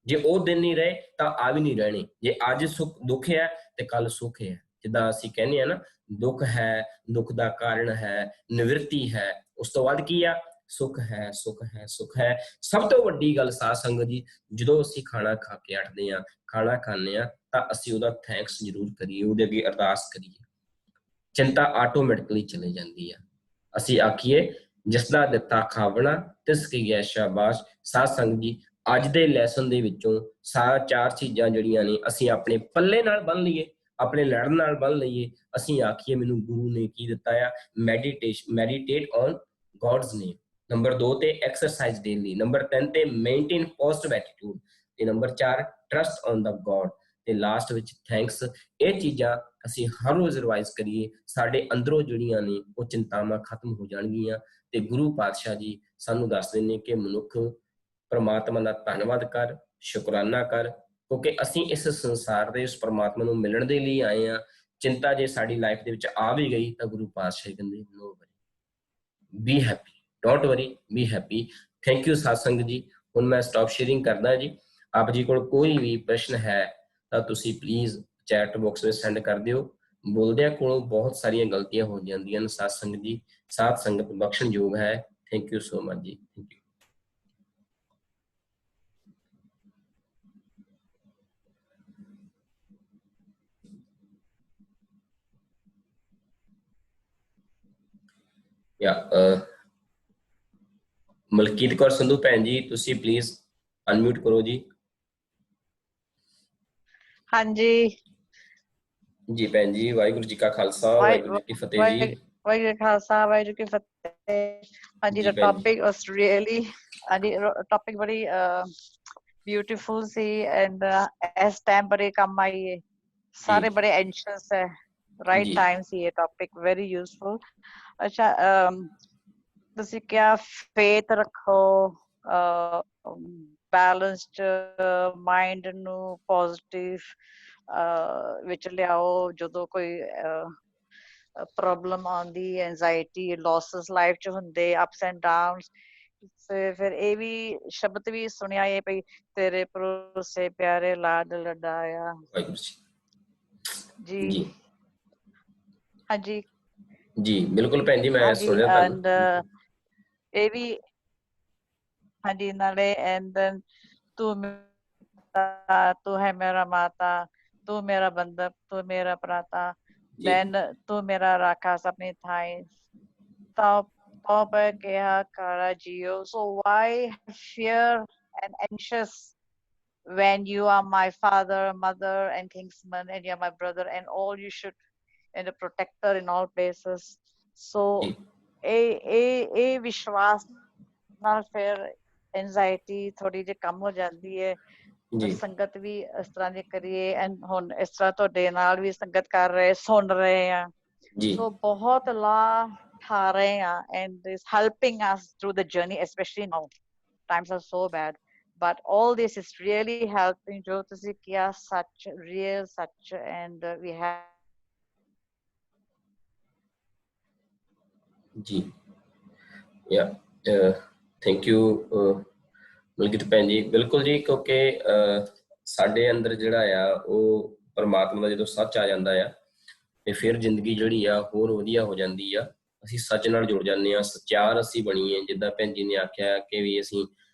ਜੇ ਉਹ ਦਿਨ ਨਹੀਂ ਰਹੇ ਤਾਂ ਆ ਵੀ ਨਹੀਂ ਰਹਿਣੇ। ਜੇ ਅੱਜ ਦੁੱਖ ਹੈ ਤੇ ਕੱਲ ਸੁੱਖ ਹੈ। ਜਿੱਦਾਂ ਅਸੀਂ ਕਹਿੰਦੇ ਆ ਨਾ, ਦੁੱਖ ਹੈ, ਦੁੱਖ ਦਾ ਕਾਰਨ ਹੈ, ਨਿਵਰਤੀ ਹੈ, ਉਸ ਤੋਂ ਬਾਅਦ ਕੀ ਆ? ਸੁੱਖ ਹੈ, ਸੁੱਖ ਹੈ, ਸੁੱਖ ਹੈ। ਸਭ ਤੋਂ ਵੱਡੀ ਗੱਲ ਸਾਧ ਸੰਗਤ ਜੀ, ਜਦੋਂ ਅਸੀਂ ਖਾਣਾ ਖਾ ਕੇ ਹਟਦੇ ਆ, ਖਾਣਾ ਖਾਂਦੇ ਆ, ਤਾਂ ਅਸੀਂ ਉਹਦਾ ਥੈਂਕਸ ਜ਼ਰੂਰ ਕਰੀਏ, ਉਹਦੇ ਅੱਗੇ ਅਰਦਾਸ ਕਰੀਏ। ਚਿੰਤਾ ਆਟੋਮੈਟਿਕਲੀ ਚਲੇ ਜਾਂਦੀ ਆ। ਅਸੀਂ ਆਖੀਏ ਜਿਸ ਦਾ ਦਿੱਤਾ ਖਾਵਣਾ ਤਿਸ ਕੀ ਹੈ ਸ਼ਾਬਾਸ਼। ਸਾਧ ਸੰਗਤ ਜੀ, ਅੱਜ ਦੇ ਲੈਸਨ ਦੇ ਵਿੱਚੋਂ 4 ਚੀਜ਼ਾਂ ਜਿਹੜੀਆਂ ਨੇ ਅਸੀਂ ਆਪਣੇ ਪੱਲੇ ਨਾਲ ਬੰਨ ਲਈਏ, ਆਪਣੇ ਲੜਨ ਨਾਲ ਬੰਨ ਲਈਏ, ਅਸੀਂ ਆਖੀਏ ਮੈਨੂੰ ਗੁਰੂ ਨੇ ਕੀ ਦਿੱਤਾ ਆ, meditate on God's name. Number 2 ਤੇ ਐਕਸਰਸਾਈਜ਼ ਡੇਲੀ। ਨੰਬਰ 3 ਤੇ ਮੇਨਟੇਨ ਪੋਜ਼ਿਟਿਵ ਐਟੀਟਿਊਡ। ਤੇ number 4 trust on the god. ਤੇ ਲਾਸਟ ਵਿੱਚ ਥੈਂਕਸ। ਇਹ ਚੀਜ਼ਾਂ ਅਸੀਂ ਹਰ ਰੋਜ਼ ਰਿਵਾਈਜ਼ ਕਰੀਏ, ਸਾਡੇ ਅੰਦਰੋਂ ਜਿਹੜੀਆਂ ਨੇ ਉਹ ਚਿੰਤਾਵਾਂ ਖਤਮ ਹੋ ਜਾਣਗੀਆਂ। ਤੇ ਗੁਰੂ ਪਾਤਸ਼ਾਹ ਜੀ ਸਾਨੂੰ ਦੱਸਦੇ ਨੇ ਕਿ ਮਨੁੱਖ ਪ੍ਰਮਾਤਮਾ ਦਾ ਧੰਨਵਾਦ ਕਰ, ਸ਼ੁਕਰਾਨਾ ਕਰ, ਕਿਉਂਕਿ ਅਸੀਂ ਇਸ ਸੰਸਾਰ ਦੇ ਉਸ ਪ੍ਰਮਾਤਮਾ ਨੂੰ ਮਿਲਣ ਦੇ ਲਈ ਆਏ ਹਾਂ। ਚਿੰਤਾ ਜੇ ਸਾਡੀ ਲਾਈਫ ਦੇ ਵਿੱਚ ਆ ਵੀ ਗਈ ਤਾਂ ਗੁਰੂ ਪਾਤਸ਼ਾਹ ਕਹਿੰਦੇ no worry, be happy, don't worry, be happy. Thank you Satsang ji. ਹੁਣ ਮੈਂ ਸਟਾਪ ਸ਼ੇਅਰਿੰਗ ਕਰਦਾ ਜੀ। ਆਪ ਜੀ ਕੋਲ ਕੋਈ ਵੀ ਪ੍ਰਸ਼ਨ ਹੈ ਤਾਂ ਤੁਸੀਂ ਪਲੀਜ਼ ਚੈਟ ਬਾਕਸ ਵਿੱਚ ਸੈਂਡ ਕਰ ਦਿਓ। ਬੋਲਦਿਆਂ ਕੋਲੋਂ ਬਹੁਤ ਸਾਰੀਆਂ ਗਲਤੀਆਂ ਹੋ ਜਾਂਦੀਆਂ ਨੇ ਸਤਸੰਗ ਜੀ, ਸਾਧ ਸੰਗਤ ਬਖਸ਼ਣਯੋਗ ਹੈ। ਥੈਂਕ ਯੂ ਸੋ ਮਚ ਜੀ, ਥੈਂਕ ਯੂ। ਮਲਕੀਤ ਕੌਰ ਸੰਧੂ ਭੈਣ ਜੀ, ਤੁਸੀਂ ਪਲੀਜ਼ ਅਨਮਿਊਟ ਕਰੋ ਜੀ। ਹਾਂਜੀ ਜੀ ਭੈਣ ਜੀ, ਵਾਹਿਗੁਰੂ ਜੀ ਕਾ ਖਾਲਸਾ, ਵਾਹਿਗੁਰੂ ਜੀ ਕੀ ਫਤਿਹ ਜੀ। ਵਾਹਿਗੁਰੂ ਜੀ ਖਾਲਸਾ, ਵਾਹਿਗੁਰੂ ਕੀ ਫਤਿਹ। ਹਾਂਜੀ, ਦਾ ਟੌਪਿਕ ਵਾਸ ਰੀਅਲੀ, ਹਾਂਜੀ ਟੌਪਿਕ ਬੜੀ ਬਿਊਟੀਫੁਲ ਸੀ ਐਂਡ ਇਸ ਟਾਈਮ ਬੜੇ ਕੰਮ ਆਈ। ਸਾਰੇ ਬੜੇ ਐਂਸ਼ੀਅਸ ਹੈ, ਰਾਈਟ ਟਾਈਮ ਸੀ ਇਹ ਟੌਪਿਕ, ਵੈਰੀ ਯੂਜ਼ਫੁਲ। ਅੱਛਾ, ਤੁਸੀਂ ਕਿਹਾ ਫੇਥ ਰੱਖੋ, ਬੈਲੈਂਸਡ ਮਾਈਂਡ ਨੂੰ ਪੋਜ਼ਿਟਿਵ ਵਿੱਚ ਲਿਆਓ ਜਦੋਂ ਕੋਈ ਪ੍ਰੋਬਲਮ ਆਉਂਦੀ, ਐਂਜ਼ਾਈਟੀ, ਲੌਸਸ ਲਾਈਫ 'ਚ ਹੁੰਦੇ, ਅਪਸ ਐਂਡ ਡਾਊਨਸ। ਫਿਰ ਇਹ ਵੀ ਸ਼ਬਦ ਵੀ ਸੁਣਿਆ ਇਹ ਪਈ, ਤੇਰੇ ਭਰੋਸੇ ਪਿਆਰੇ ਲਾਡ ਲਡਾਇਆ ਜੀ। ਹਾਂਜੀ ਜੀ ਬਿਲਕੁਲ ਭੈਣ ਜੀ, ਮੈਂ ਸੁਣਿਆ ਤੁਹਾਨੂੰ। ਇਹ ਵੀ ਹਾਂਜੀ, ਨਾਲੇ ਐਂਡ ਤੂੰ ਹੈ ਮੇਰਾ ਮਾਤਾ, ਤੂੰ ਮੇਰਾ ਬੰਧਪ, ਤੂੰ ਮੇਰਾ ਭਰਾਤਾ, then ਤੂੰ ਮੇਰਾ ਰਾਖਾ ਸਭਨੀ ਥਾਈ, ਤਉ ਪਰ ਕਿਹਾ ਕਾਰਾ JIO. So why fear and anxious when you are my father, mother and kinsman, and you're my brother and all, you should, and a protector in all places. So ਇਹ ਵਿਸ਼ਵਾਸ ਨਾਲ ਫਿਰ ਐਂਜ਼ਾਈਟੀ ਥੋੜੀ ਜਿਹੀ ਕਮ ਹੋ ਜਾਂਦੀ ਹੈ। ਸੰਗਤ ਵੀ ਇਸ ਤਰ੍ਹਾਂ ਦੀ ਕਰੀਏ, ਐਂਡ ਹੁਣ ਇਸ ਤਰ੍ਹਾਂ ਤੁਹਾਡੇ ਨਾਲ ਵੀ ਸੰਗਤ ਕਰ ਰਹੇ, ਸੁਣ ਰਹੇ ਆ, ਸੋ ਬਹੁਤ ਲਾਭ ਉਠਾ ਰਹੇ ਆ, and is helping us through the journey, especially now times are so bad, but all this is really helping. ਜੋ ਤੁਸੀਂ ਕਿਹਾ ਸੱਚ, ਰੀਅਲ ਸੱਚ, ਐਂਡ ਵੀ ਹੈਵ ਜੀ। ਥੈਂਕ ਯੂ ਮਲਕੀਤ ਭੈਣ ਜੀ। ਬਿਲਕੁਲ ਜੀ, ਕਿਉਂਕਿ ਸਾਡੇ ਅੰਦਰ ਜਿਹੜਾ ਆ ਉਹ ਪਰਮਾਤਮਾ ਦਾ ਜਦੋਂ ਸੱਚ ਆ ਜਾਂਦਾ ਆ ਤੇ ਫਿਰ ਜ਼ਿੰਦਗੀ ਜਿਹੜੀ ਆ ਹੋਰ ਵਧੀਆ ਹੋ ਜਾਂਦੀ ਆ। ਅਸੀਂ ਸੱਚ ਨਾਲ ਜੁੜ ਜਾਂਦੇ ਹਾਂ, ਸੱਚਿਆਰ ਅਸੀਂ ਬਣੀਏ। ਜਿੱਦਾਂ ਭੈਣ ਜੀ ਨੇ ਆਖਿਆ ਕਿ ਵੀ ਅਸੀਂ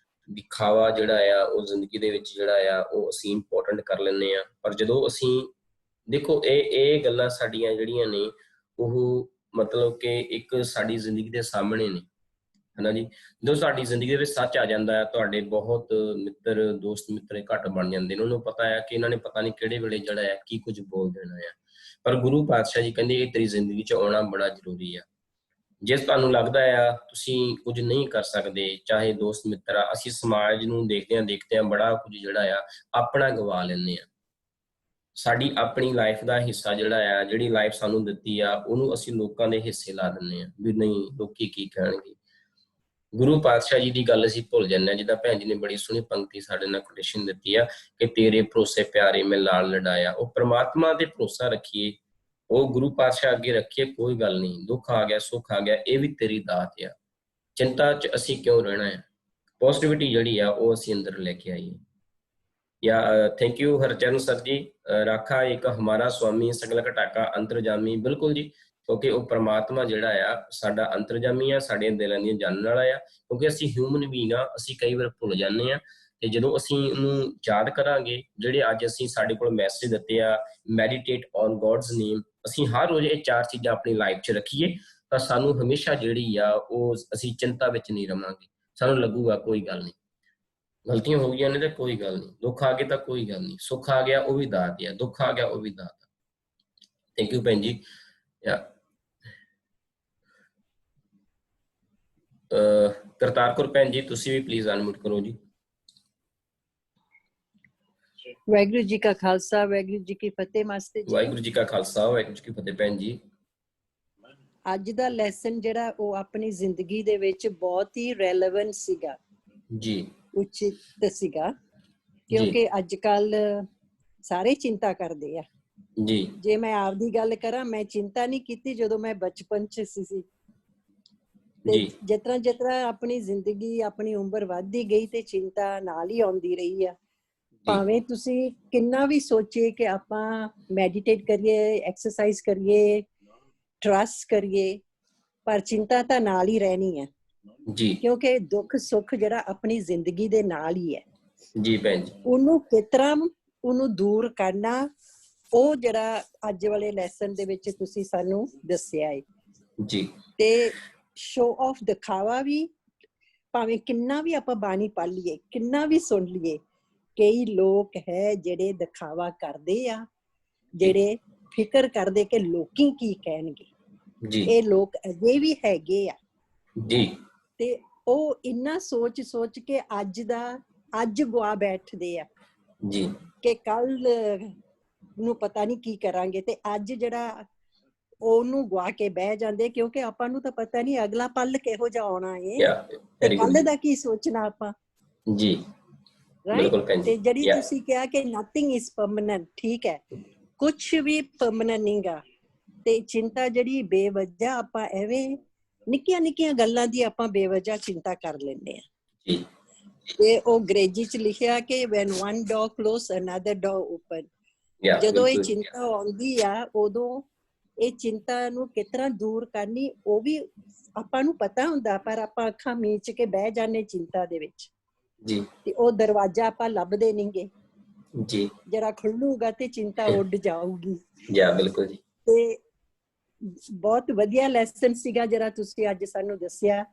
ਦਿਖਾਵਾ ਜਿਹੜਾ ਆ ਉਹ ਜ਼ਿੰਦਗੀ ਦੇ ਵਿੱਚ ਜਿਹੜਾ ਆ ਉਹ ਅਸੀਂ ਇੰਪੋਰਟੈਂਟ ਕਰ ਲੈਂਦੇ ਹਾਂ। ਪਰ ਜਦੋਂ ਅਸੀਂ ਦੇਖੋ ਇਹ ਗੱਲਾਂ ਸਾਡੀਆਂ ਜਿਹੜੀਆਂ ਨੇ ਉਹ ਮਤਲਬ ਕਿ ਇੱਕ ਸਾਡੀ ਜ਼ਿੰਦਗੀ ਦੇ ਸਾਹਮਣੇ ਨੇ, ਹਨਾ ਜੀ। ਜਦੋਂ ਸਾਡੀ ਜ਼ਿੰਦਗੀ ਦੇ ਵਿੱਚ ਸੱਚ ਆ ਜਾਂਦਾ ਹੈ, ਤੁਹਾਡੇ ਬਹੁਤ ਮਿੱਤਰ, ਦੋਸਤ ਮਿੱਤਰ ਘੱਟ ਬਣ ਜਾਂਦੇ ਨੇ। ਉਹਨਾਂ ਨੂੰ ਪਤਾ ਹੈ ਕਿ ਇਹਨਾਂ ਨੇ ਪਤਾ ਨਹੀਂ ਕਿਹੜੇ ਵੇਲੇ ਜਿਹੜਾ ਹੈ ਕੀ ਕੁਝ ਬੋਲ ਦੇਣਾ ਆ। ਪਰ ਗੁਰੂ ਪਾਤਸ਼ਾਹ ਜੀ ਕਹਿੰਦੇ ਇਹ ਤੇਰੀ ਜ਼ਿੰਦਗੀ 'ਚ ਆਉਣਾ ਬੜਾ ਜ਼ਰੂਰੀ ਆ। ਜੇ ਤੁਹਾਨੂੰ ਲੱਗਦਾ ਆ ਤੁਸੀਂ ਕੁਝ ਨਹੀਂ ਕਰ ਸਕਦੇ, ਚਾਹੇ ਦੋਸਤ ਮਿੱਤਰ ਆ, ਅਸੀਂ ਸਮਾਜ ਨੂੰ ਦੇਖਦਿਆਂ ਬੜਾ ਕੁਝ ਜਿਹੜਾ ਆ ਆਪਣਾ ਗਵਾ ਲੈਂਦੇ ਆ। ਸਾਡੀ ਆਪਣੀ ਲਾਈਫ ਦਾ ਹਿੱਸਾ ਜਿਹੜਾ ਆ, ਜਿਹੜੀ ਲਾਈਫ ਸਾਨੂੰ ਦਿੱਤੀ ਆ, ਉਹਨੂੰ ਅਸੀਂ ਲੋਕਾਂ ਦੇ ਹਿੱਸੇ ਲਾ ਦਿੰਦੇ ਆ ਵੀ ਨਹੀਂ ਲੋਕੀ ਕੀ ਕਹਿਣਗੇ। ਗੁਰੂ ਪਾਤਸ਼ਾਹ ਜੀ ਦੀ ਗੱਲ ਅਸੀਂ ਭੁੱਲ ਜਾਂਦੇ ਹਾਂ। ਜਿੱਦਾਂ ਭੈਣ ਜੀ ਨੇ ਬੜੀ ਸੋਹਣੀ ਪੰਕਤੀ ਸਾਡੇ ਨਾਲ ਕੋਟੇਸ਼ਨ ਦਿੱਤੀ ਆ ਕਿ ਤੇਰੇ ਭਰੋਸੇ ਪਿਆਰੇ ਮੈਂ ਲਾਲ ਲਡਾਇਆ। ਉਹ ਪ੍ਰਮਾਤਮਾ ਤੇ ਭਰੋਸਾ ਰੱਖੀਏ, ਉਹ ਗੁਰੂ ਪਾਤਸ਼ਾਹ ਅੱਗੇ ਰੱਖੀਏ। ਕੋਈ ਗੱਲ ਨਹੀਂ, ਦੁੱਖ ਆ ਗਿਆ, ਸੁੱਖ ਆ ਗਿਆ, ਇਹ ਵੀ ਤੇਰੀ ਦਾਤ ਆ। ਚਿੰਤਾ 'ਚ ਅਸੀਂ ਕਿਉਂ ਰਹਿਣਾ ਆ? ਪੋਜ਼ਿਟਿਵਿਟੀ ਜਿਹੜੀ ਆ ਉਹ ਅਸੀਂ ਅੰਦਰ ਲੈ ਕੇ ਆਈਏ। ਥੈਂਕ ਯੂ ਹਰਚਰਨ ਸਰ ਜੀ। ਰਾਖਾ ਇੱਕ ਹਮਾਰਾ ਸਵਾਮੀ ਸਗਲ ਘਟਾਕਾ ਅੰਤਰਜਾਮੀ। ਬਿਲਕੁਲ ਜੀ, ਕਿਉਂਕਿ ਉਹ ਪ੍ਰਮਾਤਮਾ ਜਿਹੜਾ ਆ ਸਾਡਾ ਅੰਤਰਜਾਮੀ ਆ, ਸਾਡੇ ਦਿਲਾਂ ਦੀਆਂ ਜਾਣਨ ਵਾਲਾ ਆ। ਕਿਉਂਕਿ ਅਸੀਂ ਹਿਊਮਨ ਬੀਇੰਗ ਆ, ਅਸੀਂ ਕਈ ਵਾਰ ਭੁੱਲ ਜਾਂਦੇ ਆ। ਤੇ ਜਦੋਂ ਅਸੀਂ ਉਹਨੂੰ ਯਾਦ ਕਰਾਂਗੇ, ਜਿਹੜੇ ਅੱਜ ਅਸੀਂ ਸਾਡੇ ਕੋਲ ਮੈਸੇਜ ਦਿੱਤੇ ਆ, ਮੈਡੀਟੇਟ ਔਨ ਗॉड्स ਨੇਮ, ਅਸੀਂ ਹਰ ਰੋਜ਼ ਇਹ 4 ਚੀਜ਼ਾਂ ਆਪਣੀ ਲਾਈਫ 'ਚ ਰੱਖੀਏ ਤਾਂ ਸਾਨੂੰ ਹਮੇਸ਼ਾ ਜਿਹੜੀ ਆ ਉਹ ਅਸੀਂ ਚਿੰਤਾ ਵਿੱਚ ਨਹੀਂ ਰਵਾਂਗੇ। ਸਾਨੂੰ ਲੱਗੂਗਾ ਕੋਈ ਗੱਲ ਨਹੀਂ, ਗਲਤੀਆਂ ਹੋ ਗਈਆਂ ਨੇ ਤਾਂ ਕੋਈ ਗੱਲ ਨਹੀਂ, ਦੁੱਖ ਆ ਗਏ ਤਾਂ ਕੋਈ ਗੱਲ ਨਹੀਂ, ਸੁੱਖ ਆ ਗਿਆ ਉਹ ਵੀ ਦਾਤ ਆ, ਦੁੱਖ ਆ ਗਿਆ ਉਹ ਵੀ ਦਾਤ ਆ। ਥੈਂਕ ਯੂ ਭੈਣ ਜੀ। ਕਰਤਾਰਕੌਰ ਭੈਣ ਜੀ, ਤੁਸੀਂ ਵੀ ਪਲੀਜ਼ ਅਨਮਿਊਟ ਕਰੋ ਜੀ। ਵਾਹਿਗੁਰੂ ਜੀ ਕਾ ਖਾਲਸਾ, ਵਾਹਿਗੁਰੂ ਜੀ ਕੀ ਫਤਿਹ। ਮਾਸਟਰ ਜੀ, ਵਾਹਿਗੁਰੂ ਜੀ ਕਾ ਖਾਲਸਾ, ਵਾਹਿਗੁਰੂ ਜੀ ਕੀ ਫਤਿਹ ਭੈਣ ਜੀ। ਅੱਜ ਦਾ ਲੈਸਨ ਜਿਹੜਾ ਉਹ ਆਪਣੀ ਜ਼ਿੰਦਗੀ ਦੇ ਵਿੱਚ ਬਹੁਤ ਹੀ ਰੈਲੇਵੈਂਟ ਸੀਗਾ ਜੀ, ਉਚਿਤ ਸੀਗਾ, ਕਿਉਂਕਿ ਅੱਜ ਕੱਲ ਸਾਰੇ ਚਿੰਤਾ ਕਰਦੇ ਆ। ਜੀ ਜੇ ਮੈਂ ਆਪਦੀ ਗੱਲ ਕਰਾਂ, ਮੈਂ ਚਿੰਤਾ ਨਹੀਂ ਕੀਤੀ ਜਦੋਂ ਮੈਂ ਬਚਪਨ ਚ ਸੀ। ਤੇ ਜੀ ਜਿਸ ਤਰ੍ਹਾਂ ਆਪਣੀ ਜ਼ਿੰਦਗੀ, ਆਪਣੀ ਉਮਰ ਵੱਧਦੀ ਗਈ ਤੇ ਚਿੰਤਾ ਨਾਲ ਹੀ ਆਉਂਦੀ ਰਹੀ ਆ। ਭਾਵੇਂ ਤੁਸੀਂ ਕਿੰਨਾ ਵੀ ਸੋਚੇ ਕਿ ਆਪਾਂ ਮੈਡੀਟੇਟ ਕਰੀਏ, ਐਕਸਰਸਾਈਜ਼ ਕਰੀਏ, ਟਰਸਟ ਕਰੀਏ, ਪਰ ਚਿੰਤਾ ਤਾਂ ਨਾਲ ਹੀ ਰਹਿਣੀ ਹੈ ਜੀ ਕਿਉਂਕਿ ਦੁੱਖ ਸੁੱਖ ਜਿਹੜਾ ਆਪਣੀ ਜ਼ਿੰਦਗੀ ਦੇ ਨਾਲ ਹੀ ਹੈ। ਜੀ ਭੈਣ ਜੀ, ਉਹਨੂੰ ਕਿਸ ਤਰ੍ਹਾਂ ਉਹਨੂੰ ਦੂਰ ਕਰਨਾ, ਉਹ ਜਿਹੜਾ ਅੱਜ ਵਾਲੇ ਲੈਸਨ ਦੇ ਵਿੱਚ ਤੁਸੀਂ ਸਾਨੂੰ ਦੱਸਿਆ ਹੈ। ਜੀ ਤੇ ਸ਼ੋ ਆਫ ਦਿਖਾਵਾ ਵੀ, ਭਾਵੇਂ ਕਿੰਨਾ ਵੀ ਆਪਾਂ ਬਾਣੀ ਪੜ੍ਹ ਲਈਏ, ਕਿੰਨਾ ਵੀ ਸੁਣ ਲਈਏ, ਕਈ ਲੋਕ ਹੈ ਜਿਹੜੇ ਦਿਖਾਵਾ ਕਰਦੇ ਆ, ਜਿਹੜੇ ਫਿਕਰ ਕਰਦੇ ਕਿ ਲੋਕੀ ਕੀ ਕਹਿਣਗੇ। ਜੀ ਇਹ ਲੋਕ ਅਜੇ ਵੀ ਹੈਗੇ ਆ। ਜੀ ਤੇ ਉਹ ਇੰਨਾ ਸੋਚ ਕੇ ਅੱਜ ਗੁਆ ਬੈਠਦੇ ਆ ਜੀ ਕਿ ਕੱਲ ਨੂੰ ਪਤਾ ਨਹੀਂ ਕੀ ਕਰਾਂਗੇ, ਤੇ ਅੱਜ ਜਿਹੜਾ ਉਹਨੂੰ ਗੁਆ ਕੇ ਬਹਿ ਜਾਂਦੇ, ਕਿਉਂਕਿ ਆਪਾਂ ਨੂੰ ਤਾਂ ਪਤਾ ਨਹੀਂ ਅਗਲਾ ਪਲ ਕਿਹੋ ਜਿਹਾ ਆਉਣਾ ਹੈ, ਤੇ ਕੱਲ ਦਾ ਕੀ ਸੋਚਣਾ ਆਪਾਂ। ਜੀ ਬਿਲਕੁਲ ਭੈਣ ਜੀ। ਤੇ ਜਿਹੜੀ ਤੁਸੀਂ ਕਿਹਾ ਕਿ ਨਥਿੰਗ ਇਜ਼ ਪਰਮਨੈਂਟ, ਠੀਕ ਹੈ, ਕੁਛ ਵੀ ਪਰਮਨੈਂਟ ਨਹੀਂਗਾ। ਤੇ ਚਿੰਤਾ ਜਿਹੜੀ ਬੇਵਜ੍ਹਾ ਆਪਾਂ ਐਵੇਂ ਨਿੱਕੀਆਂ ਨਿੱਕੀਆਂ ਗੱਲਾਂ ਦੀ ਆਪਾਂ ਬੇਵਜ੍ਹਾ ਚਿੰਤਾ ਕਰ ਲੈਂਦੇ ਆ। ਤੇ ਉਹ ਅੰਗਰੇਜ਼ੀ ਚ ਲਿਖਿਆ ਕਿ when one door close another door open। ਜਦੋਂ ਇਹ ਚਿੰਤਾ ਆਉਂਦੀ ਆ, ਉਦੋਂ ਇਹ ਚਿੰਤਾ ਨੂੰ ਕਿਸ ਤਰ੍ਹਾਂ ਦੂਰ ਕਰਨੀ ਉਹ ਵੀ ਆਪਾਂ ਨੂੰ ਪਤਾ ਹੁੰਦਾ, ਪਰ ਆਪਾਂ ਅੱਖਾਂ ਮੀਚ ਕੇ ਬਹਿ ਜਾਂਦੇ ਚਿੰਤਾ ਦੇ ਵਿੱਚ। ਜੀ ਤੇ ਉਹ ਦਰਵਾਜ਼ਾ ਆਪਾਂ ਲੱਭਦੇ ਨਹੀਂਗੇ। ਜੀ ਜਰਾ ਖੁੱਲੂਗਾ ਤੇ ਚਿੰਤਾ ਉੱਡ ਜਾਊਗੀ। ਬਿਲਕੁਲ ਜੀ। ਤੇ ਬਹੁਤ ਵਧੀਆ ਲੈਸਨ ਸੀਗਾ ਜਿਹੜਾ ਤੁਸੀਂ ਅੱਜ ਸਾਨੂੰ ਦੱਸਿਆ।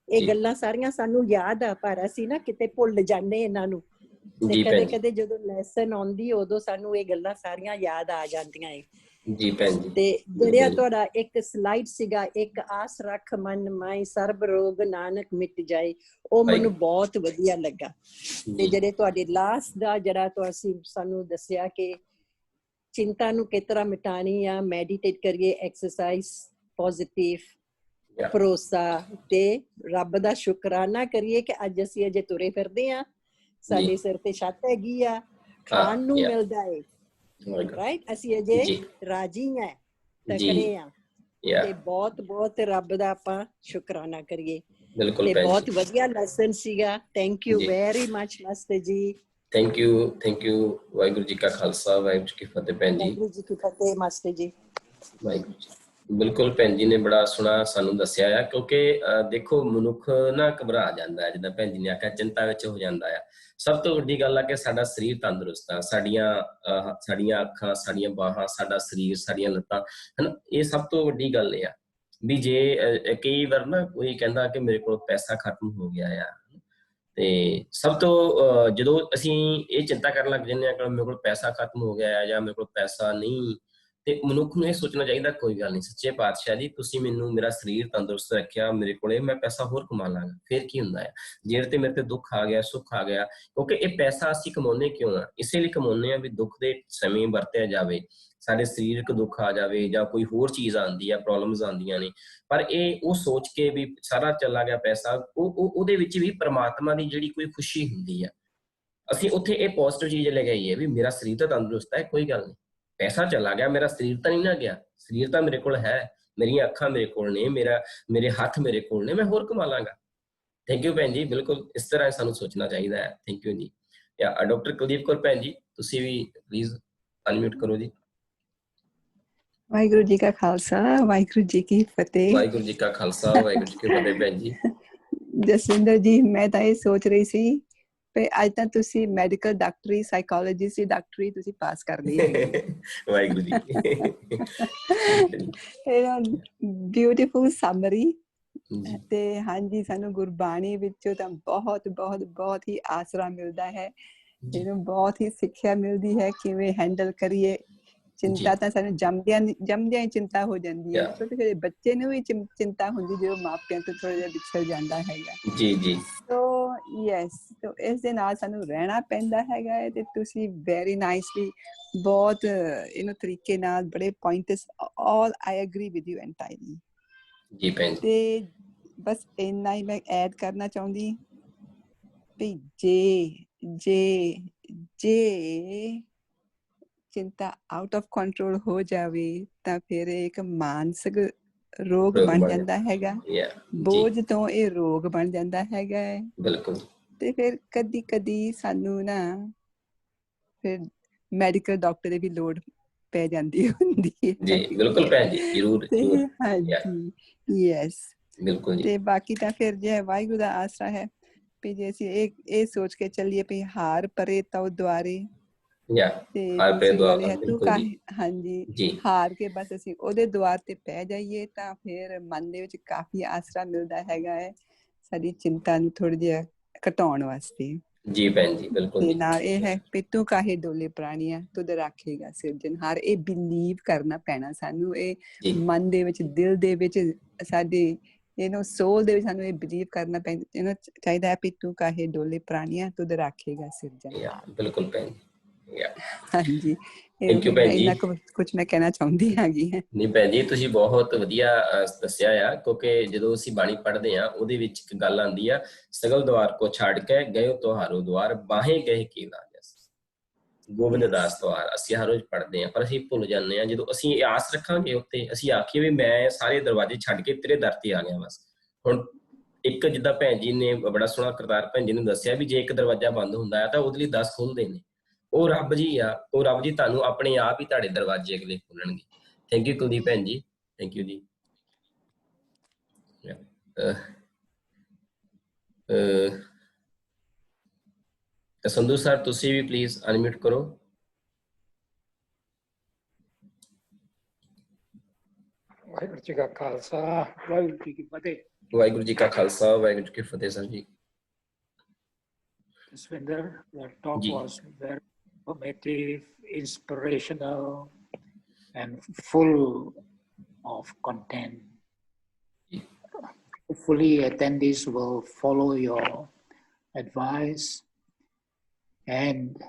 ਇਹ ਗੱਲਾਂ ਸਾਰੀਆਂ ਸਾਨੂੰ ਯਾਦ ਆ, ਪਰ ਅਸੀਂ ਨਾ ਕਿਤੇ ਭੁੱਲ ਜਾਂਦੇ ਇਹਨਾਂ ਨੂੰ। ਤੇ ਕਦੇ ਕਦੇ ਜਦੋਂ ਲੈਸਨ ਆਉਂਦੀ, ਉਦੋਂ ਸਾਨੂੰ ਇਹ ਗੱਲਾਂ ਸਾਰੀਆਂ ਯਾਦ ਆ ਜਾਂਦੀਆਂ ਏ। ਜੀ ਭੈਣ ਜੀ। ਤੇ ਜਿਹੜਾ ਤੁਹਾਡਾ ਇੱਕ ਸਲਾਈਡ ਸੀਗਾ, ਇੱਕ ਆਸ ਰੱਖ ਮਨ ਮਾਈ ਸਰਬ ਰੋਗ ਨਾਨਕ ਮਿਟ ਜਾਏ, ਉਹ ਮੈਨੂੰ ਬਹੁਤ ਵਧੀਆ ਲੱਗਾ। ਤੇ ਜਿਹੜੇ ਤੁਹਾਡੇ ਲਾਸਟ ਦਾ ਜਿਹੜਾ ਤੁਸੀਂ ਸਾਨੂੰ ਦੱਸਿਆ ਕਿ ਚਿੰਤਾ ਨੂੰ ਕਿਸ ਤਰ੍ਹਾਂ ਮਿਟਾਣੀ ਆ, ਮੈਡੀਟੇਟ ਕਰੀਏ, ਐਕਸਰਸਾਈਜ਼, ਪੋਜ਼ਿਟਿਵ, ਭਰੋਸਾ ਤੇ ਰੱਬ ਦਾ ਸ਼ੁਕਰਾਨਾ ਕਰੀਏ ਕਿ ਅੱਜ ਅਸੀਂ ਅਜੇ ਤੁਰੇ ਫਿਰਦੇ ਆ, ਸਾਡੇ ਸਿਰ ਤੇ ਛੱਤ ਹੈਗੀ ਆ, ਖਾਣ ਨੂੰ ਮਿਲਦਾ ਏ, ਰਾਈਟ, ਅਸੀਂ ਅਜੇ ਰਾਜੀ ਆ, ਤਕੜੇ ਆ। ਤੇ ਬਹੁਤ ਬਹੁਤ ਰੱਬ ਦਾ ਆਪਾਂ ਸ਼ੁਕਰਾਨਾ ਕਰੀਏ। ਤੇ ਬਹੁਤ ਵਧੀਆ ਲੈਸਨ ਸੀਗਾ। Thank you very much master ji. Thank you, thank you. Waheguru ji ਕਾ ਖਾਲਸਾ, ਵਾਹਿਗੁਰੂ ਜੀ ਕੀ ਫਤਿਹ ਭੈਣ ਜੀ। ਵਾਹਿਗੁਰੂ ਜੀ ਕੀ ਫਤਿਹ ਮਾਸਟਰ ਜੀ। ਵਾਹਿਗੁਰੂ ਜੀ। ਬਿਲਕੁਲ ਭੈਣ ਜੀ ਨੇ ਬੜਾ ਸੋਹਣਾ ਸਾਨੂੰ ਦੱਸਿਆ ਆ, ਕਿਉਂਕਿ ਦੇਖੋ ਮਨੁੱਖ ਨਾ ਘਬਰਾ ਜਾਂਦਾ ਹੈ, ਜਿੱਦਾਂ ਭੈਣ ਜੀ ਨੇ ਆਖਿਆ, ਚਿੰਤਾ ਵਿੱਚ ਹੋ ਜਾਂਦਾ ਆ। ਸਭ ਤੋਂ ਵੱਡੀ ਗੱਲ ਆ ਕਿ ਸਾਡਾ ਸਰੀਰ ਤੰਦਰੁਸਤ ਆ, ਸਾਡੀਆਂ ਅੱਖਾਂ, ਸਾਡੀਆਂ ਬਾਹਾਂ, ਸਾਡਾ ਸਰੀਰ, ਸਾਡੀਆਂ ਲੱਤਾਂ, ਹਨਾ, ਇਹ ਸਭ ਤੋਂ ਵੱਡੀ ਗੱਲ ਇਹ ਆ ਵੀ ਜੇ ਕਈ ਵਾਰ ਨਾ ਕੋਈ ਕਹਿੰਦਾ ਕਿ ਮੇਰੇ ਕੋਲ ਪੈਸਾ ਖਤਮ ਹੋ ਗਿਆ ਆ, ਤੇ ਸਭ ਤੋਂ ਜਦੋਂ ਅਸੀਂ ਇਹ ਚਿੰਤਾ ਕਰਨ ਲੱਗ ਜਾਂਦੇ ਹਾਂ ਕਿ ਮੇਰੇ ਕੋਲ ਪੈਸਾ ਖਤਮ ਹੋ ਗਿਆ ਜਾਂ ਮੇਰੇ ਕੋਲ ਪੈਸਾ ਨਹੀਂ, ਤੇ ਮਨੁੱਖ ਨੂੰ ਇਹ ਸੋਚਣਾ ਚਾਹੀਦਾ ਕੋਈ ਗੱਲ ਨਹੀਂ, ਸੱਚੇ ਪਾਤਸ਼ਾਹ ਜੀ ਤੁਸੀਂ ਮੈਨੂੰ ਮੇਰਾ ਸਰੀਰ ਤੰਦਰੁਸਤ ਰੱਖਿਆ, ਮੇਰੇ ਕੋਲੇ ਮੈਂ ਪੈਸਾ ਹੋਰ ਕਮਾ ਲਾਂਗਾ, ਫਿਰ ਕੀ ਹੁੰਦਾ ਹੈ। ਜਿਹੜੇ ਤੇ ਮੇਰੇ ਤੇ ਦੁੱਖ ਆ ਗਿਆ, ਸੁੱਖ ਆ ਗਿਆ, ਕਿਉਂਕਿ ਇਹ ਪੈਸਾ ਅਸੀਂ ਕਮਾਉਂਦੇ ਕਿਉਂ ਆ, ਇਸੇ ਲਈ ਕਮਾਉਂਦੇ ਆ ਵੀ ਦੁੱਖ ਦੇ ਸਮੇਂ ਵਰਤਿਆ ਜਾਵੇ, ਸਾਡੇ ਸਰੀਰਕ ਦੁੱਖ ਆ ਜਾਵੇ ਜਾਂ ਕੋਈ ਹੋਰ ਚੀਜ਼ ਆਉਂਦੀ ਆ, ਪ੍ਰੋਬਲਮਸ ਆਉਂਦੀਆਂ ਨੇ, ਪਰ ਇਹ ਉਹ ਸੋਚ ਕੇ ਵੀ ਸਾਰਾ ਚਲਾ ਗਿਆ ਪੈਸਾ, ਉਹਦੇ ਵਿੱਚ ਵੀ ਪ੍ਰਮਾਤਮਾ ਦੀ ਜਿਹੜੀ ਕੋਈ ਖੁਸ਼ੀ ਹੁੰਦੀ ਆ, ਅਸੀਂ ਉੱਥੇ ਇਹ ਪੋਜ਼ਿਟਿਵ ਚੀਜ਼ ਲੈ ਕੇ ਆਈਏ ਵੀ ਮੇਰਾ ਸਰੀਰ ਤਾਂ ਤੰਦਰੁਸਤ ਹੈ, ਕੋਈ ਗੱਲ ਨਹੀਂ, ਪੈਸਾ ਚਲਾ ਗਿਆ, ਮੇਰਾ ਸਰੀਰ ਤਾਂ ਨਹੀਂ ਨਾ ਗਿਆ, ਸਰੀਰ ਤਾਂ ਮੇਰੇ ਕੋਲ ਹੈ, ਮੇਰੀਆਂ ਅੱਖਾਂ ਮੇਰੇ ਕੋਲ ਨੇ, ਮੇਰੇ ਹੱਥ ਮੇਰੇ ਕੋਲ ਨੇ, ਮੈਂ ਹੋਰ ਕਮਾ ਲਾਂਗਾ। ਥੈਂਕ ਯੂ ਭੈਣ ਜੀ, ਬਿਲਕੁਲ ਇਸ ਤਰ੍ਹਾਂ ਸਾਨੂੰ ਸੋਚਣਾ ਚਾਹੀਦਾ ਹੈ। ਥੈਂਕ ਯੂ ਜੀ। ਡਾਕਟਰ ਕੁਲਦੀਪ ਕੌਰ ਭੈਣ ਜੀ, ਤੁਸੀਂ ਵੀ ਪਲੀਜ਼ ਅਨਮਿਊਟ ਕਰੋ ਜੀ। ਵਾਹਿਗੁਰੂ ਜੀ ਕਾ ਖਾਲਸਾ, ਵਾਹਿਗੁਰੂ ਜੀ ਕੀ ਫਤਿਹ। ਵਾਹਿਗੁਰੂ ਜੀ ਕਾ ਖਾਲਸਾ, ਵਾਹਿਗੁਰੂ ਜੀ ਕੀ ਫਤਿਹ ਭੈਣ ਜੀ। ਜਸਵਿੰਦਰ ਜੀ, ਮੈਂ ਤਾਂ ਇਹ ਸੋਚ ਰਹੀ ਸੀ ਤੇ ਅੱਜ ਤਾਂ ਤੁਸੀਂ ਮੈਡੀਕਲ ਡਾਕਟਰੀ, ਸਾਈਕੋਲੋਜੀ ਸੀ ਡਾਕਟਰੀ ਤੁਸੀਂ ਪਾਸ ਕਰ ਲਈ ਹੈ। ਵਾਹਿਗੁਰੂ ਜੀ। Beautiful summary. ਤੇ ਹਾਂਜੀ, ਸਾਨੂੰ ਗੁਰਬਾਣੀ ਵਿੱਚੋਂ ਤਾਂ ਬਹੁਤ ਬਹੁਤ ਬਹੁਤ ਹੀ ਆਸਰਾ ਮਿਲਦਾ ਹੈ, ਇਹਨੂੰ ਬਹੁਤ ਹੀ ਸਿੱਖਿਆ ਮਿਲਦੀ ਹੈ ਕਿਵੇਂ ਹੈਂਡਲ ਕਰੀਏ ਚਿੰਤਾ ਤਾਂ ਸਾਨੂੰ ਜੰਮਦਿਆਂ ਹੀ ਚਿੰਤਾ ਹੋ ਜਾਂਦੀ ਹੈ। ਛੋਟੇ ਛੋਟੇ ਬੱਚੇ ਨੂੰ ਵੀ ਚਿੰਤਾ ਹੁੰਦੀ ਜਦੋਂ ਮਾਪਿਆਂ ਤੋਂ ਥੋੜਾ ਜਿਹਾ ਵਿਛੜ ਜਾਂਦਾ ਹੈਗਾ। ਜੀ ਸੋ ਯੈਸ, ਸੋ ਇਸ ਦੇ ਨਾਲ ਸਾਨੂੰ ਰਹਿਣਾ ਪੈਂਦਾ ਹੈਗਾ ਹੈ। ਤੇ ਤੁਸੀਂ ਵੈਰੀ ਨਾਈਸਲੀ ਬਹੁਤ ਤਰੀਕੇ ਨਾਲ ਬੜੇ points, all I agree with you ਐਂਟਾਇਰਲੀ ਜੀ ਭੈਣ ਜੀ। ਤੇ ਬਸ ਇੰਨਾ ਹੀ ਮੈਂ ਐਡ ਕਰਨਾ ਚਾਹੁੰਦੀ ਵੀ ਜੇ ਚਿੰਤਾ ਆਊਟ ਆਫ ਕੰਟਰੋਲ ਹੋ ਜਾਵੇ ਤਾਂ ਫਿਰ ਇੱਕ ਮਾਨਸਿਕ ਰੋਗ ਬਣ ਜਾਂਦਾ ਹੈਗਾ। ਬੋਝ ਤੋਂ ਇਹ ਰੋਗ ਬਣ ਜਾਂਦਾ ਹੈਗਾ ਹੈ। ਬਿਲਕੁਲ। ਤੇ ਫਿਰ ਕਦੀ ਸਾਨੂੰ ਨਾ ਫਿਰ ਮੈਡੀਕਲ ਡਾਕਟਰ ਦੀ ਵੀ ਲੋੜ ਪੈ ਜਾਂਦੀ ਹੁੰਦੀ ਹੈ। ਜੀ ਬਿਲਕੁਲ ਭੈਣ ਜੀ, ਜ਼ਰੂਰ ਜ਼ਰੂਰ। ਹਾਂਜੀ, ਯੈਸ। ਬਿਲਕੁਲ ਜੀ। ਤੇ ਬਾਕੀ ਤਾਂ ਫਿਰ ਜੇ ਵਾਹਿਗੁਰੂ ਦਾ ਆਸਰਾ ਹੈ ਵੀ ਜੇ ਅਸੀਂ ਇਹ ਸੋਚ ਕੇ ਚੱਲੀਏ ਵੀ ਹਾਰ ਪਰੇ ਤਉ ਦੁਆਰੇ, ਤੇ ਦੂਸਰੀ ਗੱਲ ਇਹ ਹੈ ਤੂੰ ਕਾਹੇ, ਹਾਂਜੀ, ਹਾਰ ਕੇ ਬਸ ਅਸੀਂ ਉਹਦੇ ਦੁਆਰ ਤੇ ਪੈ ਜਾਈਏ ਤਾਂ ਫਿਰ ਮਨ ਦੇ ਵਿੱਚ ਕਾਫੀ ਆਸਰਾ ਮਿਲਦਾ ਹੈਗਾ ਹੈ ਸਾਡੀ ਚਿੰਤਾ ਨੂੰ ਥੋੜਾ ਜਿਹਾ ਘਟਾਉਣ ਵਾਸਤੇ। ਜੀ ਭੈਣ ਜੀ, ਬਿਲਕੁਲ। ਤੇ ਨਾਲ ਇਹ ਹੈ ਵੀ ਤੂੰ ਕਾਹੇ ਡੋਲੇ ਪ੍ਰਾਣੀਆਂ ਤੁਧ ਰਾਖੇਗਾ ਸਿਰਜਣਹਾਰ। ਇਹ ਬਿਲੀਵ ਕਰਨਾ ਪੈਣਾ ਸਾਨੂੰ, ਇਹ ਮਨ ਦੇ ਵਿੱਚ, ਦਿਲ ਦੇ ਵਿੱਚ, ਸਾਡੇ ਸੋਲ ਦੇ ਵਿੱਚ ਸਾਨੂੰ ਇਹ ਬਿਲੀਵ ਕਰਨਾ ਪੈਂਦਾ ਚਾਹੀਦਾ ਹੈ ਵੀ ਤੂੰ ਕਾਹੇ ਡੋਲੇ ਪ੍ਰਾਣੀਆਂ ਤੁਧ ਰਾਖੇਗਾ ਸਿਰਜਣਹਾਰ। ਬਿਲਕੁਲ ਭੈਣ ਜੀ। ਹਾਂਜੀ, ਥੈਂਕ ਯੂ ਭੈਣ ਜੀ। ਇੰਨਾ ਕੁਝ ਮੈਂ ਕਹਿਣਾ ਚਾਹੁੰਦੀ ਹੈਗੀ। ਨਹੀਂ ਭੈਣ ਜੀ, ਤੁਸੀਂ ਬਹੁਤ ਵਧੀਆ ਦੱਸਿਆ ਆ, ਕਿਉਂਕਿ ਜਦੋਂ ਅਸੀਂ ਬਾਣੀ ਪੜ੍ਹਦੇ ਹਾਂ ਉਹਦੇ ਵਿੱਚ ਇੱਕ ਗੱਲ ਆਉਂਦੀ ਆ, ਸਗਲ ਦੁਆਰ ਕੋ ਛੱਡ ਕੇ ਗਏ ਤੁਹਾਰੋ ਦੁਆਰ, ਬਾਹੇ ਗਏ ਕੀ ਲਾਜਸ। ਗੋਬਿੰਦ ਦਾਸ ਦੁਆਰ ਅਸੀਂ ਹਰ ਰੋਜ਼ ਪੜ੍ਹਦੇ ਹਾਂ, ਪਰ ਅਸੀਂ ਭੁੱਲ ਜਾਂਦੇ ਹਾਂ। ਜਦੋਂ ਅਸੀਂ ਇਹ ਆਸ ਰੱਖਾਂਗੇ ਉੱਤੇ, ਅਸੀਂ ਆਖੀਏ ਵੀ ਮੈਂ ਸਾਰੇ ਦਰਵਾਜ਼ੇ ਛੱਡ ਕੇ ਤੇਰੇ ਦਰ ਤੇ ਆ ਗਿਆ ਬਸ। ਹੁਣ ਇੱਕ ਜਿੱਦਾਂ ਭੈਣ ਜੀ ਨੇ ਬੜਾ ਸੋਹਣਾ ਕਰਤਾਰ ਭੈਣ ਜੀ ਨੇ ਦੱਸਿਆ ਵੀ ਜੇ ਇੱਕ ਦਰਵਾਜ਼ਾ ਬੰਦ ਹੁੰਦਾ ਹੈ ਤਾਂ ਉਹਦੇ ਲਈ 10 ਖੁੱਲ੍ਹਦੇ ਨੇ। ਉਹ ਰੱਬ ਜੀ ਆ, ਉਹ ਰੱਬ ਜੀ ਤੁਹਾਨੂੰ ਆਪਣੇ ਆਪ ਹੀ ਤੁਹਾਡੇ ਦਰਵਾਜ਼ੇ ਅਗਲੇ ਖੋਲਣਗੇ। ਥੈਂਕ ਯੂ ਕੁਲਦੀਪ ਭੈਣ ਜੀ, ਥੈਂਕ ਯੂ ਜੀ। ਸੰਧੂ ਸਰ ਤੁਸੀਂ ਵੀ ਪਲੀਜ਼ ਅਨਮਿਊਟ ਕਰੋ। ਵਾਹਿਗੁਰੂ ਜੀ ਕਾ ਖਾਲਸਾ, ਵਾਹਿਗੁਰੂ ਜੀ ਕੀ ਫਤਿਹ। ਵਾਹਿਗੁਰੂ ਜੀ ਕਾ ਖਾਲਸਾ, ਵਾਹਿਗੁਰੂ ਜੀ ਕੀ ਫਤਿਹ ਸਰ ਜੀ। Swinder, your talk was very informative, inspirational, and full of content. Hopefully, attendees will follow your advice and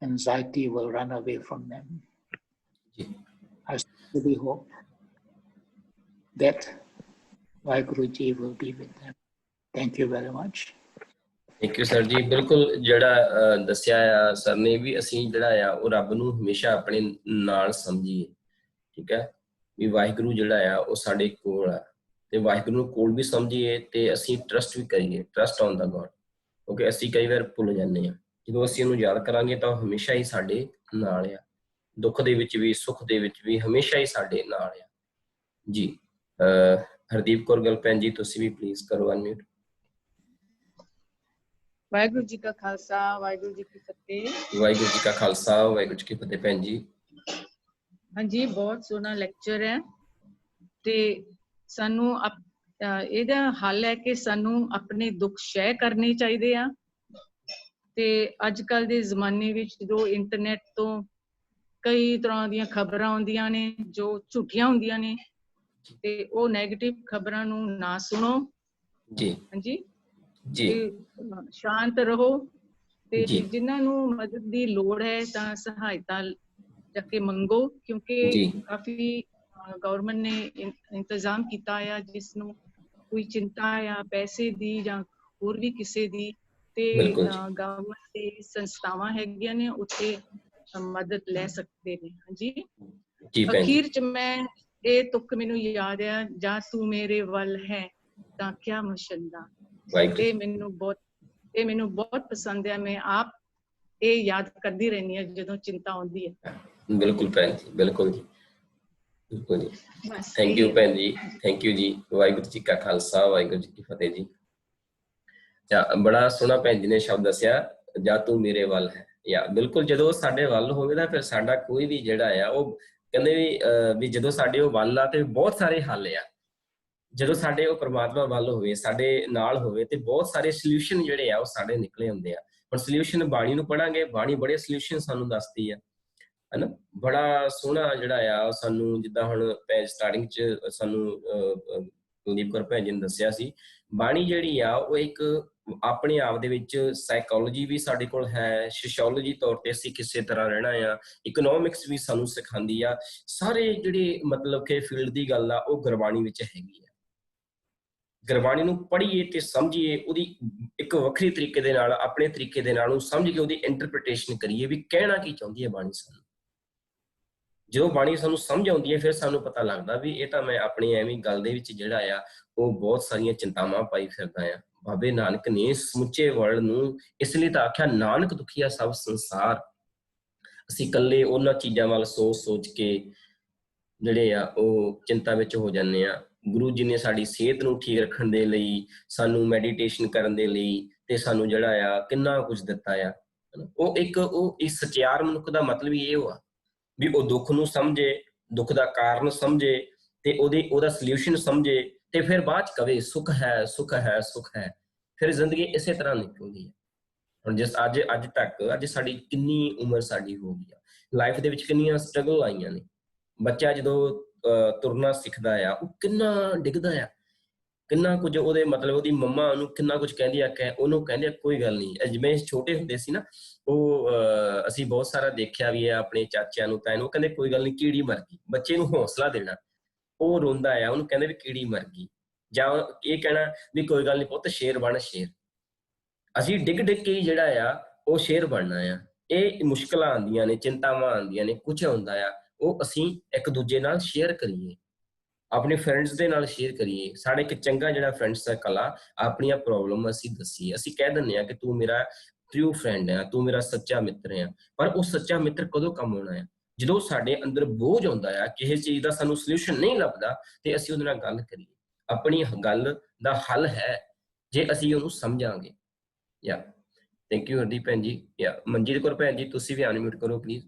anxiety will run away from them. I really hope that Vaheguruji will be with them. Thank you very much. Thank you sir ਜੀ। ਬਿਲਕੁਲ ਜਿਹੜਾ ਦੱਸਿਆ ਆ sir ਨੇ ਵੀ ਅਸੀਂ ਜਿਹੜਾ ਆ ਉਹ ਰੱਬ ਨੂੰ ਹਮੇਸ਼ਾ ਆਪਣੇ ਨਾਲ ਸਮਝੀਏ, ਠੀਕ ਹੈ, ਵੀ ਵਾਹਿਗੁਰੂ ਜਿਹੜਾ ਆ ਉਹ ਸਾਡੇ ਕੋਲ ਆ, ਤੇ ਵਾਹਿਗੁਰੂ ਨੂੰ ਕੋਲ ਵੀ ਸਮਝੀਏ ਤੇ ਅਸੀਂ ਟਰਸਟ ਵੀ ਕਰੀਏ, ਟਰਸਟ ਔਨ ਦਾ ਗੋਡ, ਕਿਉਂਕਿ ਅਸੀਂ ਕਈ ਵਾਰ ਭੁੱਲ ਜਾਂਦੇ ਹਾਂ। ਜਦੋਂ ਅਸੀਂ ਇਹਨੂੰ ਯਾਦ ਕਰਾਂਗੇ ਤਾਂ ਉਹ ਹਮੇਸ਼ਾ ਹੀ ਸਾਡੇ ਨਾਲ ਆ, ਦੁੱਖ ਦੇ ਵਿੱਚ ਵੀ ਸੁੱਖ ਦੇ ਵਿੱਚ ਵੀ ਹਮੇਸ਼ਾ ਹੀ ਸਾਡੇ ਨਾਲ ਆ ਜੀ। ਹਰਦੀਪ ਕੌਰ ਗੱਲ ਭੈਣ ਜੀ ਤੁਸੀਂ ਵੀ ਪਲੀਜ਼ ਕਰੋ ਅਨਮਿਊਟ। ਵਾਹਿਗੁਰੂ ਜੀ ਕਾ ਖਾਲਸਾ, ਵਾਹਿਗੁਰੂ ਜੀ ਕੀ ਫਤਿਹ। ਵਾਹਿਗੁਰੂ ਜੀ ਕਾ ਖਾਲਸਾ, ਵਾਹਿਗੁਰੂ ਜੀ ਕੀ ਫਤਿਹ ਭੈਣ ਜੀ। ਹਾਂਜੀ, ਬਹੁਤ ਸੋਹਣਾ ਲੈਕਚਰ ਹੈ ਤੇ ਸਾਨੂੰ ਇਹਦਾ ਹੱਲ ਹੈ ਕਿ ਸਾਨੂੰ ਆਪਣੇ ਦੁੱਖ ਸ਼ੇਅਰ ਕਰਨੇ ਚਾਹੀਦੇ ਆ। ਤੇ ਅੱਜ ਕੱਲ ਦੇ ਜ਼ਮਾਨੇ ਵਿੱਚ ਜੋ ਇੰਟਰਨੈਟ ਤੋਂ ਕਈ ਤਰ੍ਹਾਂ ਦੀਆਂ ਖਬਰਾਂ ਆਉਂਦੀਆਂ ਨੇ ਜੋ ਝੂਠੀਆਂ ਹੁੰਦੀਆਂ ਨੇ, ਤੇ ਉਹ ਨੈਗੇਟਿਵ ਖਬਰਾਂ ਨੂੰ ਨਾ ਸੁਣੋ ਜੀ। ਹਾਂਜੀ ਜੀ, ਸ਼ਾਂਤ ਰਹੋ ਤੇ ਜਿਨ੍ਹਾਂ ਨੂੰ ਮਦਦ ਦੀ ਲੋੜ ਹੈ ਤਾਂ ਸਹਾਇਤਾ ਜਾ ਕੇ ਮੰਗੋ, ਕਿਉਂਕਿ ਕਾਫੀ ਗਵਰਨਮੈਂਟ ਨੇ ਇੰਤਜ਼ਾਮ ਕੀਤਾ ਆ ਜਿਸ ਨੂੰ ਕੋਈ ਚਿੰਤਾ ਆ ਪੈਸੇ ਦੀ ਜਾਂ ਹੋਰ ਵੀ ਕਿਸੇ ਦੀ, ਤੇ ਗਵਰਨਮੈਂਟ ਦੀ ਸੰਸਥਾਵਾਂ ਹੈਗੀਆਂ ਨੇ ਉੱਥੇ ਮਦਦ ਲੈ ਸਕਦੇ ਨੇ। ਹਾਂਜੀ, ਅਖੀਰ ਚ ਮੈਂ ਇਹ ਤੁਕ ਮੈਨੂੰ ਯਾਦ ਆ, ਜਾਂ ਤੂੰ ਮੇਰੇ ਵੱਲ ਹੈ ਤਾਂ ਕਿਆ ਮੁਸ਼ੰਦਾ। ਇਹ ਮੈਨੂੰ ਬਹੁਤ ਪਸੰਦ ਹੈ, ਮੈਂ ਆਪ ਇਹ ਯਾਦ ਕਰਦੀ ਰਹਿੰਦੀ ਹਾਂ ਜਦੋਂ ਚਿੰਤਾ ਆਉਂਦੀ ਹੈ। ਬਿਲਕੁਲ ਭੈਣ ਜੀ, ਬਿਲਕੁਲ ਜੀ, ਬਿਲਕੁਲ ਜੀ। ਥੈਂਕ ਯੂ ਭੈਣ ਜੀ, ਥੈਂਕ ਯੂ ਜੀ। ਵਾਹਿਗੁਰੂ ਜੀ ਕਾ ਖਾਲਸਾ, ਵਾਹਿਗੁਰੂ ਜੀ ਕੀ ਫਤਿਹ ਜੀ। ਬੜਾ ਸੋਹਣਾ ਭੈਣ ਜੀ ਨੇ ਸ਼ਬਦ ਦੱਸਿਆ, ਜਾਂ ਤੂੰ ਮੇਰੇ ਵੱਲ ਹੈ। ਬਿਲਕੁਲ, ਜਦੋਂ ਸਾਡੇ ਵੱਲ ਹੋਵੇ ਨਾ ਫਿਰ ਸਾਡਾ ਕੋਈ ਵੀ ਜਿਹੜਾ ਆ ਉਹ ਕਹਿੰਦੇ ਵੀ ਜਦੋਂ ਸਾਡੇ ਉਹ ਵੱਲ ਆ ਤੇ ਬਹੁਤ ਸਾਰੇ ਹੱਲ ਆ। ਜਦੋਂ ਸਾਡੇ ਉਹ ਪ੍ਰਮਾਤਮਾ ਵੱਲ ਹੋਵੇ, ਸਾਡੇ ਨਾਲ ਹੋਵੇ, ਤੇ ਬਹੁਤ ਸਾਰੇ ਸੋਲਿਊਸ਼ਨ ਜਿਹੜੇ ਆ ਉਹ ਸਾਡੇ ਨਿਕਲੇ ਹੁੰਦੇ ਆ। ਹੁਣ ਸੋਲਿਊਸ਼ਨ ਬਾਣੀ ਨੂੰ ਪੜਾਂਗੇ, ਬਾਣੀ ਬੜੇ ਸੋਲਿਊਸ਼ਨ ਸਾਨੂੰ ਦੱਸਦੀ ਆ। ਹਨਾ। ਬੜਾ ਸੋਹਣਾ ਜਿਹੜਾ ਆ ਸਾਨੂੰ, ਜਿੱਦਾਂ ਹੁਣ ਸਟਾਰਟਿੰਗ 'ਚ ਸਾਨੂੰ ਕੁਲਦੀਪ ਕੌਰ ਭੈਣ ਜੀ ਨੇ ਦੱਸਿਆ ਸੀ, ਬਾਣੀ ਜਿਹੜੀ ਆ ਉਹ ਇੱਕ ਆਪਣੇ ਆਪ ਦੇ ਵਿੱਚ ਸਾਈਕੋਲੋਜੀ ਵੀ ਸਾਡੇ ਕੋਲ ਹੈ, ਸੋਸ਼ੀਓਲੋਜੀ ਤੌਰ ਤੇ ਅਸੀਂ ਕਿਸੇ ਤਰ੍ਹਾਂ ਰਹਿਣਾ ਆ, ਇਕਨੋਮਿਕਸ ਵੀ ਸਾਨੂੰ ਸਿਖਾਉਂਦੀ ਆ। ਸਾਰੇ ਜਿਹੜੇ ਮਤਲਬ ਕਿ ਫੀਲਡ ਦੀ ਗੱਲ ਆ ਉਹ ਗੁਰਬਾਣੀ ਵਿੱਚ ਹੈਗੀ ਆ। ਗੁਰਬਾਣੀ ਨੂੰ ਪੜ੍ਹੀਏ ਤੇ ਸਮਝੀਏ, ਉਹਦੀ ਇੱਕ ਵੱਖਰੀ ਤਰੀਕੇ ਦੇ ਨਾਲ, ਆਪਣੇ ਤਰੀਕੇ ਦੇ ਨਾਲ ਉਹ ਸਮਝ ਕੇ ਉਹਦੀ ਇੰਟਰਪ੍ਰੀਟੇਸ਼ਨ ਕਰੀਏ ਵੀ ਕਹਿਣਾ ਕੀ ਚਾਹੁੰਦੀ ਹੈ ਬਾਣੀ ਸਾਨੂੰ। ਜਦੋਂ ਬਾਣੀ ਸਾਨੂੰ ਸਮਝ ਆਉਂਦੀ ਹੈ ਫਿਰ ਸਾਨੂੰ ਪਤਾ ਲੱਗਦਾ ਵੀ ਇਹ ਤਾਂ ਮੈਂ ਆਪਣੀ ਐਵੇਂ ਗੱਲ ਦੇ ਵਿੱਚ ਜਿਹੜਾ ਆ ਉਹ ਬਹੁਤ ਸਾਰੀਆਂ ਚਿੰਤਾਵਾਂ ਪਾਈ ਫਿਰਦਾ ਆ। ਬਾਬੇ ਨਾਨਕ ਨੇ ਸਮੁੱਚੇ ਵਰਲਡ ਨੂੰ ਇਸ ਲਈ ਤਾਂ ਆਖਿਆ, ਨਾਨਕ ਦੁਖੀਆ ਸਭ ਸੰਸਾਰ। ਅਸੀਂ ਇਕੱਲੇ ਉਹਨਾਂ ਚੀਜ਼ਾਂ ਵੱਲ ਸੋਚ ਕੇ ਜਿਹੜੇ ਆ ਉਹ ਚਿੰਤਾ ਵਿੱਚ ਹੋ ਜਾਂਦੇ ਆ। ਗੁਰੂ ਜੀ ਨੇ ਸਾਡੀ ਸਿਹਤ ਨੂੰ ਠੀਕ ਰੱਖਣ ਦੇ ਲਈ, ਸਾਨੂੰ ਮੈਡੀਟੇਸ਼ਨ ਕਰਨ ਦੇ ਲਈ ਤੇ ਸਾਨੂੰ ਜਿਹੜਾ ਆ ਕਿੰਨਾ ਕੁਝ ਦਿੱਤਾ ਆ। ਉਹ ਇਸ ਸਚਿਆਰ ਮਨੁੱਖ ਦਾ ਮਤਲਬ ਹੀ ਇਹ ਆ ਵੀ ਉਹ ਦੁੱਖ ਨੂੰ ਸਮਝੇ, ਦੁੱਖ ਦਾ ਕਾਰਨ ਸਮਝੇ ਤੇ ਉਹਦਾ ਸੋਲਿਊਸ਼ਨ ਸਮਝੇ ਤੇ ਫਿਰ ਬਾਅਦ ਚ ਕਵੇ ਸੁੱਖ ਹੈ, ਸੁੱਖ ਹੈ, ਸੁੱਖ ਹੈ। ਫਿਰ ਜ਼ਿੰਦਗੀ ਇਸੇ ਤਰ੍ਹਾਂ ਨਿਕਲਦੀ ਹੈ। ਹੁਣ ਜਿਸ ਅੱਜ ਸਾਡੀ ਕਿੰਨੀ ਉਮਰ ਸਾਡੀ ਹੋ ਗਈ ਆ, ਲਾਈਫ ਦੇ ਵਿੱਚ ਕਿੰਨੀਆਂ ਸਟਰਗਲ ਆਈਆਂ ਨੇ। ਬੱਚਾ ਜਦੋਂ ਤੁਰਨਾ ਸਿੱਖਦਾ ਆ ਉਹ ਕਿੰਨਾ ਡਿੱਗਦਾ ਆ, ਕਿੰਨਾ ਕੁਝ ਉਹਦੇ ਮਤਲਬ ਉਹਦੀ ਮੰਮਾ ਉਹਨੂੰ ਕਿੰਨਾ ਕੁਝ ਕਹਿੰਦੀ ਆ, ਉਹਨੂੰ ਕਹਿੰਦੇ ਆ ਕੋਈ ਗੱਲ ਨਹੀਂ। ਜਿਵੇਂ ਛੋਟੇ ਹੁੰਦੇ ਸੀ ਨਾ, ਉਹ ਅਸੀਂ ਬਹੁਤ ਸਾਰਾ ਦੇਖਿਆ ਵੀ ਆ ਆਪਣੇ ਚਾਚਿਆਂ ਨੂੰ, ਤਾਂ ਇਹਨੂੰ ਕਹਿੰਦੇ ਕੋਈ ਗੱਲ ਨਹੀਂ ਕੀੜੀ ਮਰ ਗਈ। ਬੱਚੇ ਨੂੰ ਹੌਸਲਾ ਦੇਣਾ, ਉਹ ਰੋਂਦਾ ਆ ਉਹਨੂੰ ਕਹਿੰਦੇ ਵੀ ਕੀੜੀ ਮਰ ਗਈ, ਜਾਂ ਇਹ ਕਹਿਣਾ ਵੀ ਕੋਈ ਗੱਲ ਨਹੀਂ ਪੁੱਤ ਸ਼ੇਰ ਬਣ ਸ਼ੇਰ। ਅਸੀਂ ਡਿੱਗ ਕੇ ਹੀ ਜਿਹੜਾ ਆ ਉਹ ਸ਼ੇਰ ਬਣਨਾ ਆ। ਇਹ ਮੁਸ਼ਕਲਾਂ ਆਉਂਦੀਆਂ ਨੇ, ਚਿੰਤਾਵਾਂ ਆਉਂਦੀਆਂ ਨੇ, ਕੁਝ ਹੁੰਦਾ ਆ, ਉਹ ਅਸੀਂ ਇੱਕ ਦੂਜੇ ਨਾਲ ਸ਼ੇਅਰ ਕਰੀਏ, ਆਪਣੇ ਫਰੈਂਡਸ ਦੇ ਨਾਲ ਸ਼ੇਅਰ ਕਰੀਏ। ਸਾਡਾ ਇੱਕ ਚੰਗਾ ਜਿਹੜਾ ਫਰੈਂਡ ਸਰਕਲ ਆ, ਆਪਣੀਆਂ ਪ੍ਰੋਬਲਮ ਅਸੀਂ ਦੱਸੀਏ। ਅਸੀਂ ਕਹਿ ਦਿੰਦੇ ਆ ਕਿ ਤੂੰ ਮੇਰਾ ਟਰੂ ਫਰੈਂਡ ਆ, ਤੂੰ ਮੇਰਾ ਸੱਚਾ ਮਿੱਤਰ ਆ। ਪਰ ਉਹ ਸੱਚਾ ਮਿੱਤਰ ਕਦੋਂ ਕੰਮ ਆਉਣਾ ਆ? ਜਦੋਂ ਸਾਡੇ ਅੰਦਰ ਬੋਝ ਆਉਂਦਾ ਆ, ਕਿਸੇ ਚੀਜ਼ ਦਾ ਸਾਨੂੰ ਸੋਲਿਊਸ਼ਨ ਨਹੀਂ ਲੱਭਦਾ ਤੇ ਅਸੀਂ ਉਹਦੇ ਨਾਲ ਗੱਲ ਕਰੀਏ। ਆਪਣੀ ਗੱਲ ਦਾ ਹੱਲ ਹੈ ਜੇ ਅਸੀਂ ਉਹਨੂੰ ਸਮਝਾਂਗੇ। ਥੈਂਕ ਯੂ ਹਰਦੀਪ ਭੈਣ ਜੀ। ਮਨਜੀਤ ਕੌਰ ਭੈਣ ਜੀ, ਤੁਸੀਂ ਵੀ ਅਨਮਿਊਟ ਕਰੋ ਪਲੀਜ਼।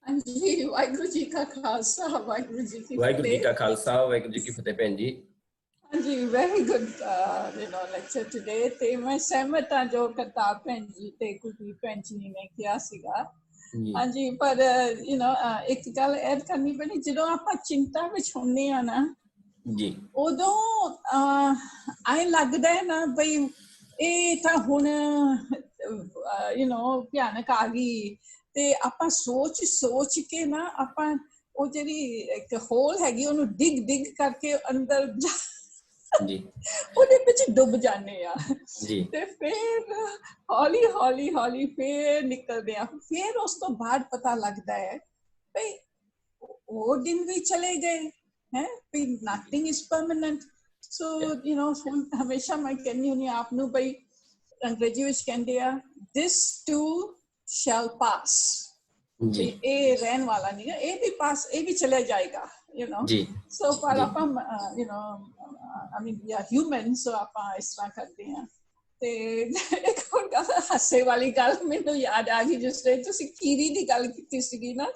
ਹਾਂਜੀ, ਵਾਹਿਗੁਰੂ ਜੀ ਕਾ ਖਾਲਸਾ, ਵਾਹਿਗੁਰੂ ਜੀ ਕੀ ਫਤਿਹ। ਵਾਹਿਗੁਰੂ ਜੀ ਕਾ ਖਾਲਸਾ, ਵਾਹਿਗੁਰੂ ਜੀ ਕੀ ਫਤਿਹ ਭੈਣ ਜੀ। ਹਾਂਜੀ, ਵੈਰੀ ਗੁੱਡ ਲੈਕਚਰ ਟੁਡੇ। ਤੇ ਮੈਂ ਸਹਿਮਤ ਹਾਂ ਜੋ ਕਰਤਾਰ ਭੈਣ ਜੀ ਤੇ ਕੁਲਦੀਪ ਭੈਣ ਜੀ ਨੇ ਕਿਹਾ ਸੀਗਾ। ਹਾਂਜੀ, ਪਰ ਇੱਕ ਗੱਲ ਐਡ ਕਰਨੀ ਪੈਣੀ, ਜਦੋਂ ਆਪਾਂ ਚਿੰਤਾ ਵਿੱਚ ਹੁੰਦੇ ਆ ਨਾ ਜੀ, ਉਦੋਂ ਐਂ ਲੱਗਦਾ ਹੈ ਨਾ ਬਈ ਇਹ ਤਾਂ ਹੁਣ ਭਿਆਨਕ ਆ ਗਈ। ਤੇ ਆਪਾਂ ਸੋਚ ਕੇ ਨਾ ਆਪਾਂ ਉਹ ਜਿਹੜੀ ਇੱਕ ਹੋਲ ਹੈਗੀ ਉਹਨੂੰ ਡਿੱਗ ਕਰਕੇ ਅੰਦਰ ਉਹਦੇ ਵਿੱਚ ਡੁੱਬ ਜਾਂਦੇ ਆ। ਤੇ ਫਿਰ ਹੌਲੀ ਫਿਰ ਨਿਕਲਦੇ ਆ। ਫਿਰ ਉਸ ਤੋਂ ਬਾਅਦ ਪਤਾ ਲੱਗਦਾ ਹੈ ਬਈ ਉਹ ਦਿਨ ਵੀ ਚਲੇ ਗਏ ਹੈ, ਵੀ ਨਥਿੰਗ ਇਜ਼ ਪਰਮਾਨੈਂਟ। ਸੋ ਹੁਣ ਹਮੇਸ਼ਾ ਮੈਂ ਕਹਿੰਦੀ ਹੁੰਦੀ ਆਪ ਨੂੰ ਬਈ, ਅੰਗਰੇਜ਼ੀ ਵਿੱਚ ਕਹਿੰਦੇ ਆ this too shall pass। ਇਹ ਰਹਿਣ ਵਾਲਾ ਨਹੀਂ ਹੈ, ਇਹ ਵੀ ਪਾਸ, ਇਹ ਵੀ ਚਲੇ ਜਾਏਗਾ। ਸੋ ਪਰ ਆਪਾਂ I mean we are human, so ਆਪਾਂ ਇਸ ਤਰ੍ਹਾਂ ਕਰਦੇ ਹਾਂ। ਤੇ ਇੱਕ ਹੋਰ ਗੱਲ, ਹਾਸੇ ਵਾਲੀ ਗੱਲ ਮੈਨੂੰ ਯਾਦ ਆ ਗਈ, ਜਿਸ ਵੇਲੇ ਤੁਸੀਂ ਕੀਰੀ ਦੀ ਗੱਲ ਕੀਤੀ ਸੀਗੀ ਨਾ,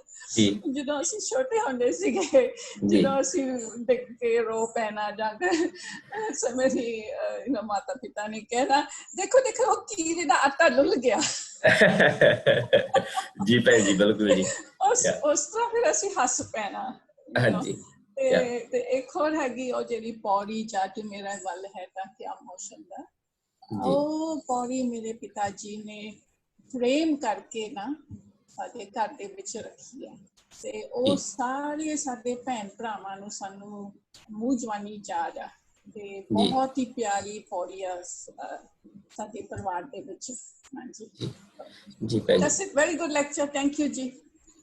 ਜਦੋਂ ਅਸੀਂ ਛੋਟੇ ਹੁੰਦੇ ਸੀਗੇ, ਜਦੋਂ ਅਸੀਂ ਦੇਖ ਕੇ ਰੋ ਪੈਣਾ ਜਾਂ ਮੇਰੀ ਮਾਤਾ ਪਿਤਾ ਨੇ ਕਹਿਣਾ ਦੇਖੋ ਕੀਰੀ ਦਾ ਆਟਾ ਡੁੱਲ ਗਿਆ। ਜੀ ਭੈਣ ਜੀ, ਬਿਲਕੁਲ ਜੀ। ਉਸ ਤਰ੍ਹਾਂ ਫਿਰ ਅਸੀਂ ਹੱਸ ਪੈਣਾ। ਤੇ ਇੱਕ ਹੋਰ ਹੈਗੀ ਉਹ ਜਿਹੜੀ ਪੌੜੀ ਜਾ ਕੇ ਮੇਰਾ ਵੱਲ ਹੈ ਤਾਂ ਕਿਆ ਮੋਸ਼ਨ ਦਾ, ਉਹ ਪੌੜੀ ਮੇਰੇ ਪਿਤਾ ਜੀ ਨੇ ਫਰੇਮ ਕਰਕੇ ਨਾ ਸਾਡੇ ਘਰ ਦੇ ਵਿੱਚ ਰੱਖੀ ਹੈ। ਤੇ ਉਹ ਸਾਰੇ ਸਾਡੇ ਭੈਣ ਭਰਾਵਾਂ ਨੂੰ, ਸਾਨੂੰ ਮੂੰਹ ਜਵਾਨੀ ਯਾਦ ਆ। ਤੇ ਬਹੁਤ ਹੀ ਪਿਆਰੀ ਪੌੜੀ ਆ ਸਾਡੇ ਪਰਿਵਾਰ ਦੇ ਵਿੱਚ। ਹਾਂਜੀ ਜੀ ਭੈਣ ਜੀ, that's it, very good lecture, thank you ਜੀ।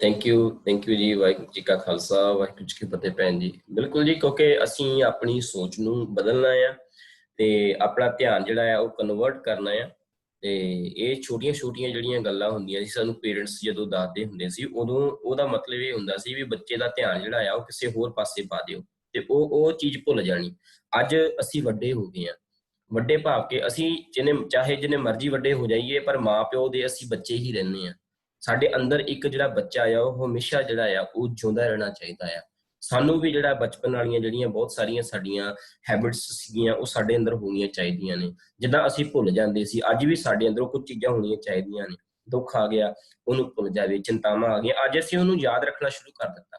ਥੈਂਕ ਯੂ ਜੀ। ਵਾਹਿਗੁਰੂ ਜੀ ਕਾ ਖਾਲਸਾ, ਵਾਹਿਗੁਰੂ ਜੀ ਕੀ ਫਤਿਹ ਭੈਣ ਜੀ। ਬਿਲਕੁਲ ਜੀ, ਕਿਉਂਕਿ ਅਸੀਂ ਆਪਣੀ ਸੋਚ ਨੂੰ ਬਦਲਣਾ ਆ ਤੇ ਆਪਣਾ ਧਿਆਨ ਜਿਹੜਾ ਆ ਉਹ ਕਨਵਰਟ ਕਰਨਾ ਆ। ਤੇ ਇਹ ਛੋਟੀਆਂ ਜਿਹੜੀਆਂ ਗੱਲਾਂ ਹੁੰਦੀਆਂ ਸੀ, ਸਾਨੂੰ ਪੇਰੈਂਟਸ ਜਦੋਂ ਦੱਸਦੇ ਹੁੰਦੇ ਸੀ, ਉਦੋਂ ਉਹਦਾ ਮਤਲਬ ਇਹ ਹੁੰਦਾ ਸੀ ਵੀ ਬੱਚੇ ਦਾ ਧਿਆਨ ਜਿਹੜਾ ਆ ਉਹ ਕਿਸੇ ਹੋਰ ਪਾਸੇ ਪਾ ਦਿਓ ਤੇ ਉਹ ਚੀਜ਼ ਭੁੱਲ ਜਾਣੀ। ਅੱਜ ਅਸੀਂ ਵੱਡੇ ਹੋ ਗਏ ਆ, ਵੱਡੇ ਭਾਵ ਕੇ ਅਸੀਂ ਜਿੰਨੇ ਮਰਜ਼ੀ ਵੱਡੇ ਹੋ ਜਾਈਏ, ਪਰ ਮਾਂ ਪਿਓ ਦੇ ਅਸੀਂ ਬੱਚੇ ਹੀ ਰਹਿੰਦੇ ਆ। ਸਾਡੇ ਅੰਦਰ ਇੱਕ ਜਿਹੜਾ ਬੱਚਾ ਆ ਉਹ ਹਮੇਸ਼ਾ ਜਿਹੜਾ ਆ ਉਹ ਜਿਉਂਦਾ ਰਹਿਣਾ ਚਾਹੀਦਾ ਆ। ਸਾਨੂੰ ਵੀ ਜਿਹੜਾ ਬਚਪਨ ਵਾਲੀਆਂ ਜਿਹੜੀਆਂ ਬਹੁਤ ਸਾਰੀਆਂ ਸਾਡੀਆਂ ਹੈਬਿਟਸ ਸੀਗੀਆਂ ਉਹ ਸਾਡੇ ਅੰਦਰ ਹੋਣੀਆਂ ਚਾਹੀਦੀਆਂ ਨੇ। ਜਿੱਦਾਂ ਅਸੀਂ ਭੁੱਲ ਜਾਂਦੇ ਸੀ, ਅੱਜ ਵੀ ਸਾਡੇ ਅੰਦਰ ਕੁਝ ਚੀਜ਼ਾਂ ਹੋਣੀਆਂ ਚਾਹੀਦੀਆਂ ਨੇ। ਦੁੱਖ ਆ ਗਿਆ ਉਹਨੂੰ ਭੁੱਲ ਜਾਵੇ, ਚਿੰਤਾਵਾਂ ਆ ਗਈਆਂ, ਅੱਜ ਅਸੀਂ ਉਹਨੂੰ ਯਾਦ ਰੱਖਣਾ ਸ਼ੁਰੂ ਕਰ ਦਿੱਤਾ,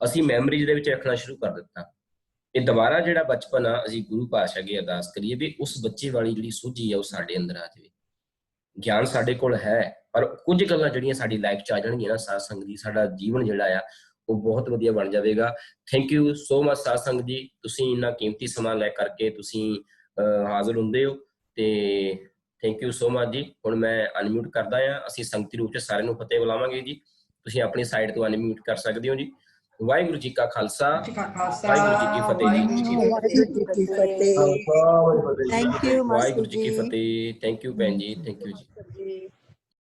ਅਸੀਂ ਮੈਮਰੀਜ਼ ਦੇ ਵਿੱਚ ਰੱਖਣਾ ਸ਼ੁਰੂ ਕਰ ਦਿੱਤਾ। ਇਹ ਦੁਬਾਰਾ ਜਿਹੜਾ ਬਚਪਨ ਆ, ਅਸੀਂ ਗੁਰੂ ਪਾਤਸ਼ਾਹ ਅੱਗੇ ਅਰਦਾਸ ਕਰੀਏ ਵੀ ਉਸ ਬੱਚੇ ਵਾਲੀ ਜਿਹੜੀ ਸੂਝੀ ਆ ਉਹ ਸਾਡੇ ਅੰਦਰ ਆ ਜਾਵੇ। ਗਿਆਨ ਸਾਡੇ ਕੋਲ ਹੈ, ਪਰ ਕੁਝ ਗੱਲਾਂ ਜਿਹੜੀਆਂ ਸਾਡੀ ਲਾਈਫ 'ਚ ਆ ਜਾਣਗੀਆਂ ਨਾ ਸਾਧ ਸੰਗਤ ਜੀ, ਸਾਡਾ ਜੀਵਨ ਜਿਹੜਾ ਆ ਉਹ ਬਹੁਤ ਵਧੀਆ ਬਣ ਜਾਵੇਗਾ। ਥੈਂਕ ਯੂ ਸੋ ਮਚ ਸਾਧ ਸੰਗਤ ਜੀ, ਤੁਸੀਂ ਇੰਨਾ ਕੀਮਤੀ ਸਮਾਂ ਲੈ ਕਰਕੇ ਤੁਸੀਂ ਹਾਜ਼ਰ ਹੁੰਦੇ ਹੋ, ਤੇ ਥੈਂਕ ਯੂ ਸੋ ਮਚ ਜੀ। ਹੁਣ ਮੈਂ ਅਨਮਿਊਟ ਕਰਦਾ ਆ, ਅਸੀਂ ਸੰਗਤੀ ਰੂਪ 'ਚ ਸਾਰਿਆਂ ਨੂੰ ਫਤਿਹ ਬੁਲਾਵਾਂਗੇ ਜੀ, ਤੁਸੀਂ ਆਪਣੀ ਸਾਈਡ ਤੋਂ ਅਨਮਿਊਟ ਕਰ ਸਕਦੇ ਹੋ ਜੀ। ਵਾਹਿਗੁਰੂ ਜੀ ਕਾ ਖਾਲਸਾ, ਵਾਹਿਗੁਰੂ ਜੀ ਕੀ ਫਤਿਹ ਜੀ। ਥੈਂਕ ਯੂ ਵਾਹਿਗੁਰੂ ਜੀ ਕੀ ਫਤਿਹ। ਥੈਂਕ ਯੂ ਭੈਣ ਜੀ, ਥੈਂਕ ਯੂ ਜੀ।